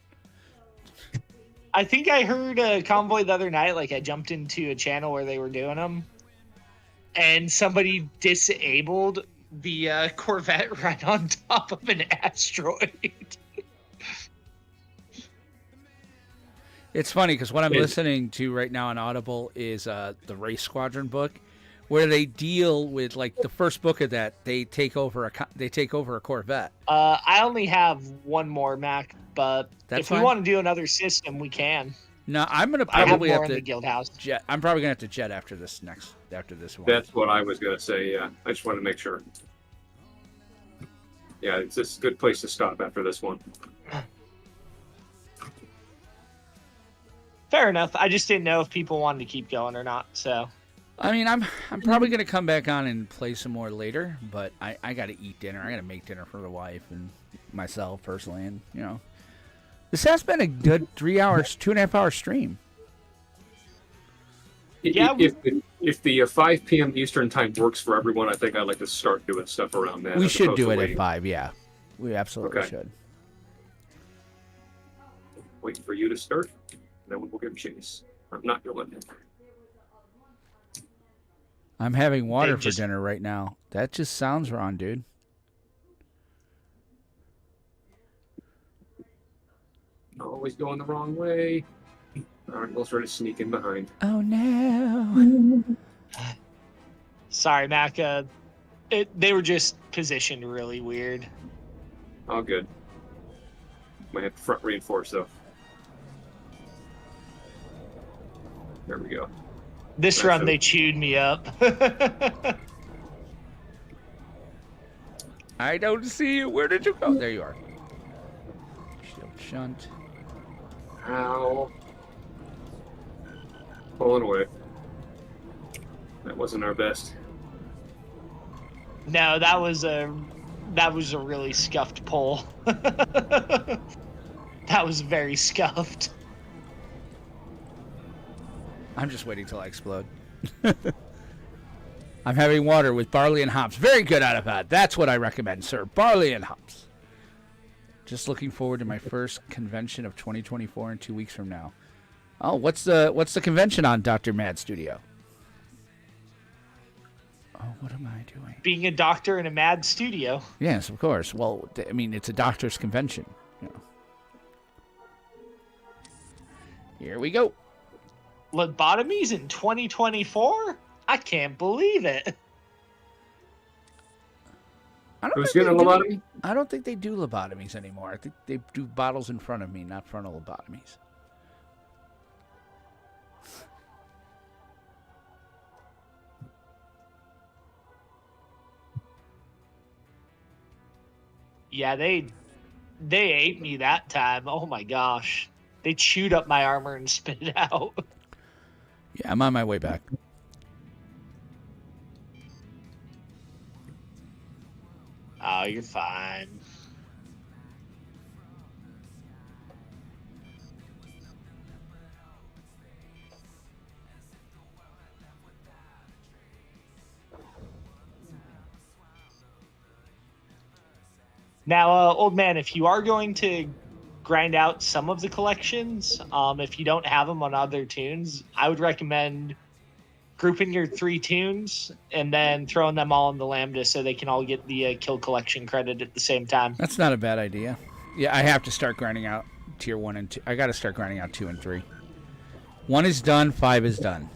I think I heard a Convoy the other night, like I jumped into a channel where they were doing them, and somebody disabled the Corvette right on top of an asteroid. It's funny because what I'm listening to right now on Audible is the Race Squadron book, where they deal with, like, the first book of that, they take over a Corvette. I only have one more, Mac, but if fine. we want to do another system, we can. No, I'm gonna probably have to in the guild house. jet. I'm probably gonna have to jet after this one. That's what I was gonna say. Yeah, I just wanted to make sure. Yeah, it's a good place to stop after this one. Fair enough. I just didn't know if people wanted to keep going or not. So, I mean, I'm probably gonna come back on and play some more later, but I got to eat dinner. I got to make dinner for the wife and myself personally, and this has been a good 3 hours, 2.5 hour stream. Yeah. If the 5 p.m. Eastern time works for everyone, I think I'd like to start doing stuff around that. We should do it at 5. Yeah, we absolutely should. Wait for you to start, and then we'll give chase. I'm not going to. I'm having water for dinner right now. That just sounds wrong, dude. Always going the wrong way. All right, we'll try to sneak in behind. Oh no! Sorry, Mac. They were just positioned really weird. All good. Might have to front reinforce though. There we go. This run, they chewed me up. I don't see you. Where did you go? There you are. Shield shunt. Ow. Pulling away. That wasn't our best. No, that was a really scuffed pull. That was very scuffed. I'm just waiting till I explode. I'm having water with barley and hops. Very good out of that. That's what I recommend, sir. Barley and hops. Just looking forward to my first convention of 2024 in 2 weeks from now. Oh, what's the convention on, Dr. Mad Studio? Oh, what am I doing? Being a doctor in a mad studio. Yes, of course. Well, I mean, it's a doctor's convention. Here we go. Lobotomies in 2024? I can't believe it. Who's getting a lobotomy? I don't think they do lobotomies anymore. I think they do bottles in front of me, not frontal lobotomies. Yeah, they ate me that time. Oh my gosh. They chewed up my armor and spit it out. Yeah, I'm on my way back. Oh, you're fine. Now, old man, if you are going to grind out some of the collections, if you don't have them on other tunes, I would recommend grouping your 3 tunes and then throwing them all in the Lambda so they can all get the kill collection credit at the same time. That's not a bad idea. Yeah, I have to start grinding out tier 1 and 2. I got to start grinding out 2 and 3. 1 is done, 5 is done.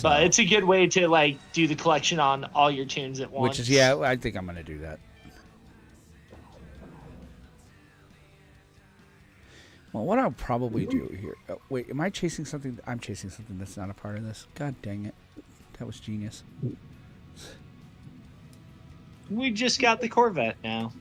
But it's a good way to do the collection on all your tunes at once. Which is, yeah, I think I'm going to do that. Well, what I'll probably do here... Oh, wait, am I chasing something? I'm chasing something that's not a part of this. God dang it. That was genius. We just got the Corvette now.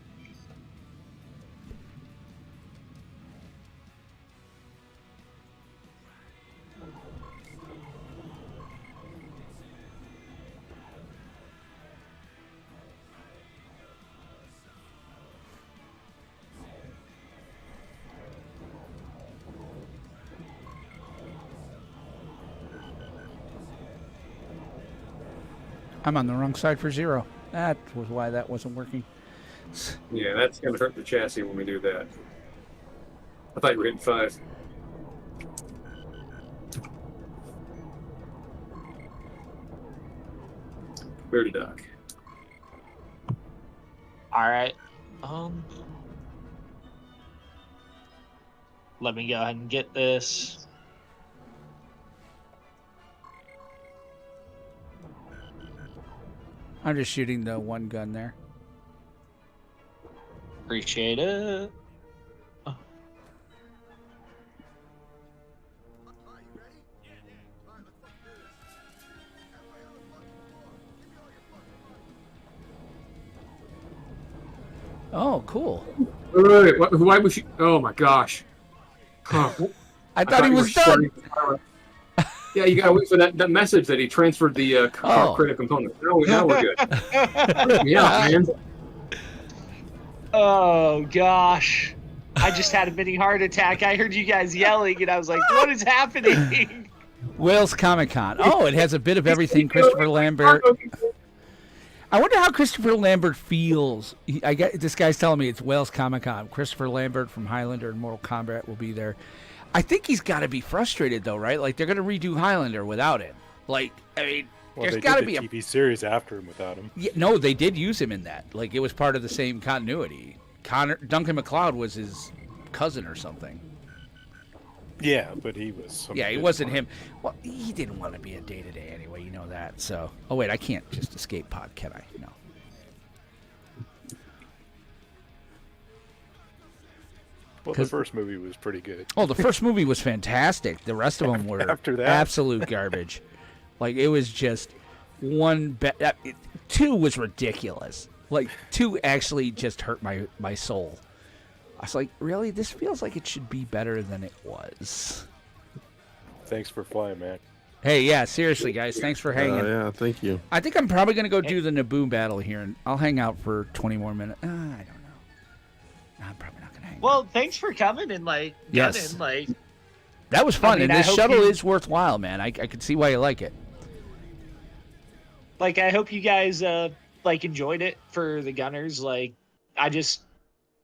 I'm on the wrong side for 0. That was why that wasn't working. Yeah, that's going to hurt the chassis when we do that. I thought you were hitting 5. Clear to dock. All right. Let me go ahead and get this. I'm just shooting the one gun there. Appreciate it. Oh, cool. Wait, why was she? Oh my gosh. Huh. I thought he was done. Yeah, you gotta wait for that message that he transferred the critic component. Now we're good. Yeah, man. Oh gosh. I just had a mini heart attack. I heard you guys yelling, and I was like, what is happening? Wales Comic Con. Oh, it has a bit of everything. Christopher Lambert. I wonder how Christopher Lambert feels. This guy's telling me it's Wales Comic Con. Christopher Lambert from Highlander and Mortal Kombat will be there. I think he's got to be frustrated, though, right? Like, they're going to redo Highlander without him. Like, I mean, there's got to be a TV series after him without him. Yeah, no, they did use him in that. Like, it was part of the same continuity. Duncan MacLeod was his cousin or something. Yeah, but he was. Yeah, he wasn't him. Well, he didn't want to be a day-to-day anyway, you know that. So, oh wait, I can't just escape pod, can I? No. Well, the first movie was pretty good. Oh, the first movie was fantastic. The rest of them were After that. Absolute garbage. Like, it was just one. 2 was ridiculous. Like, 2 actually just hurt my soul. I was like, really? This feels like it should be better than it was. Thanks for flying, man. Hey, yeah, seriously, guys. Thanks for hanging. Yeah, thank you. I think I'm probably going to go do the Naboo battle here, and I'll hang out for 20 more minutes. I don't know. I'm probably not going to hang Well, thanks for coming and, like, Yes. gunning, like... That was fun, I mean, and this I hope shuttle you- is worthwhile, man. I could see why you like it. Like, I hope you guys, enjoyed it for the gunners. Like,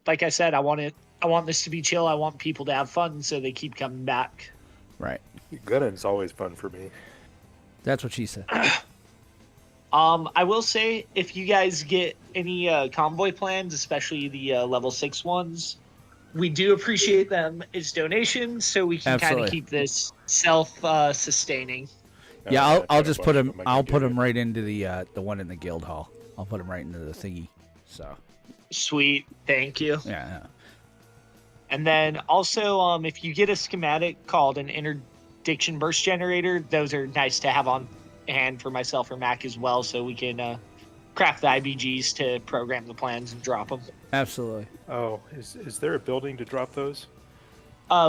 like I said, I want this to be chill. I want people to have fun, so they keep coming back. Right. Gunning's always fun for me. That's what she said. I will say, if you guys get any convoy plans, especially the level 6 ones, we do appreciate them as donations, so we can kind Absolutely. of keep this self-sustaining. Yeah, I'll just put him. I'll put him right into the one in the guild hall. I'll put him right into the thingy. So. Sweet, thank you. Yeah. And then also, if you get a schematic called an interdiction burst generator, those are nice to have on hand for myself or Mac as well, so we can craft the IBGs to program the plans and drop them. Absolutely. Oh, is there a building to drop those?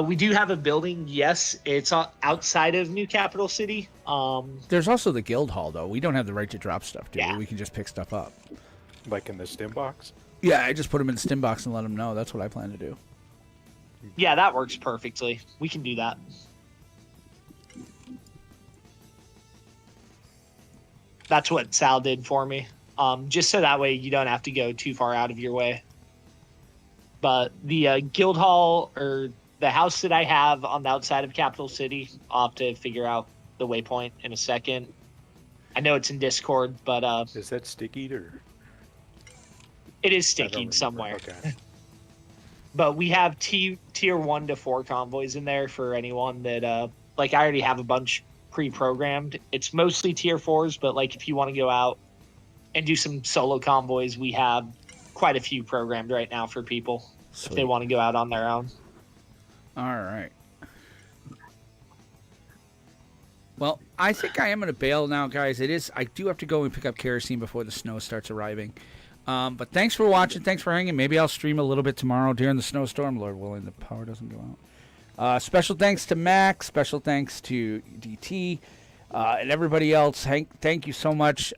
We do have a building, yes. It's outside of New Capital City. There's also the guild hall, though. We don't have the right to drop stuff, do we? We can just pick stuff up. Like in the stim box? Yeah, I just put them in the stim box and let them know. That's what I plan to do. Yeah, that works perfectly. We can do that. That's what Sal did for me. Just so that way you don't have to go too far out of your way. But the guild hall, or the house that I have on the outside of Capital City, I'll have to figure out the waypoint in a second. I know it's in Discord, but... is that sticky or... It is sticky somewhere. Okay. But we have tier 1 to 4 convoys in there for anyone that... I already have a bunch pre-programmed. It's mostly tier 4s, but, if you want to go out and do some solo convoys, we have quite a few programmed right now for people. Sweet. If they want to go out on their own. All right. Well, I think I am going to bail now, guys. I do have to go and pick up kerosene before the snow starts arriving. But thanks for watching. Thanks for hanging. Maybe I'll stream a little bit tomorrow during the snowstorm. Lord willing, the power doesn't go out. Special thanks to Max. Special thanks to DT and everybody else. Hank, thank you so much.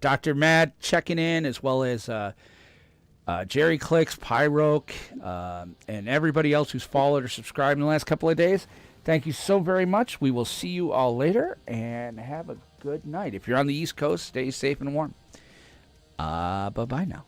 Dr. Matt checking in, as well as Jerry Clicks, Pyroke, and everybody else who's followed or subscribed in the last couple of days. Thank you so very much. We will see you all later, and have a good night. If you're on the East Coast, stay safe and warm. Bye-bye now.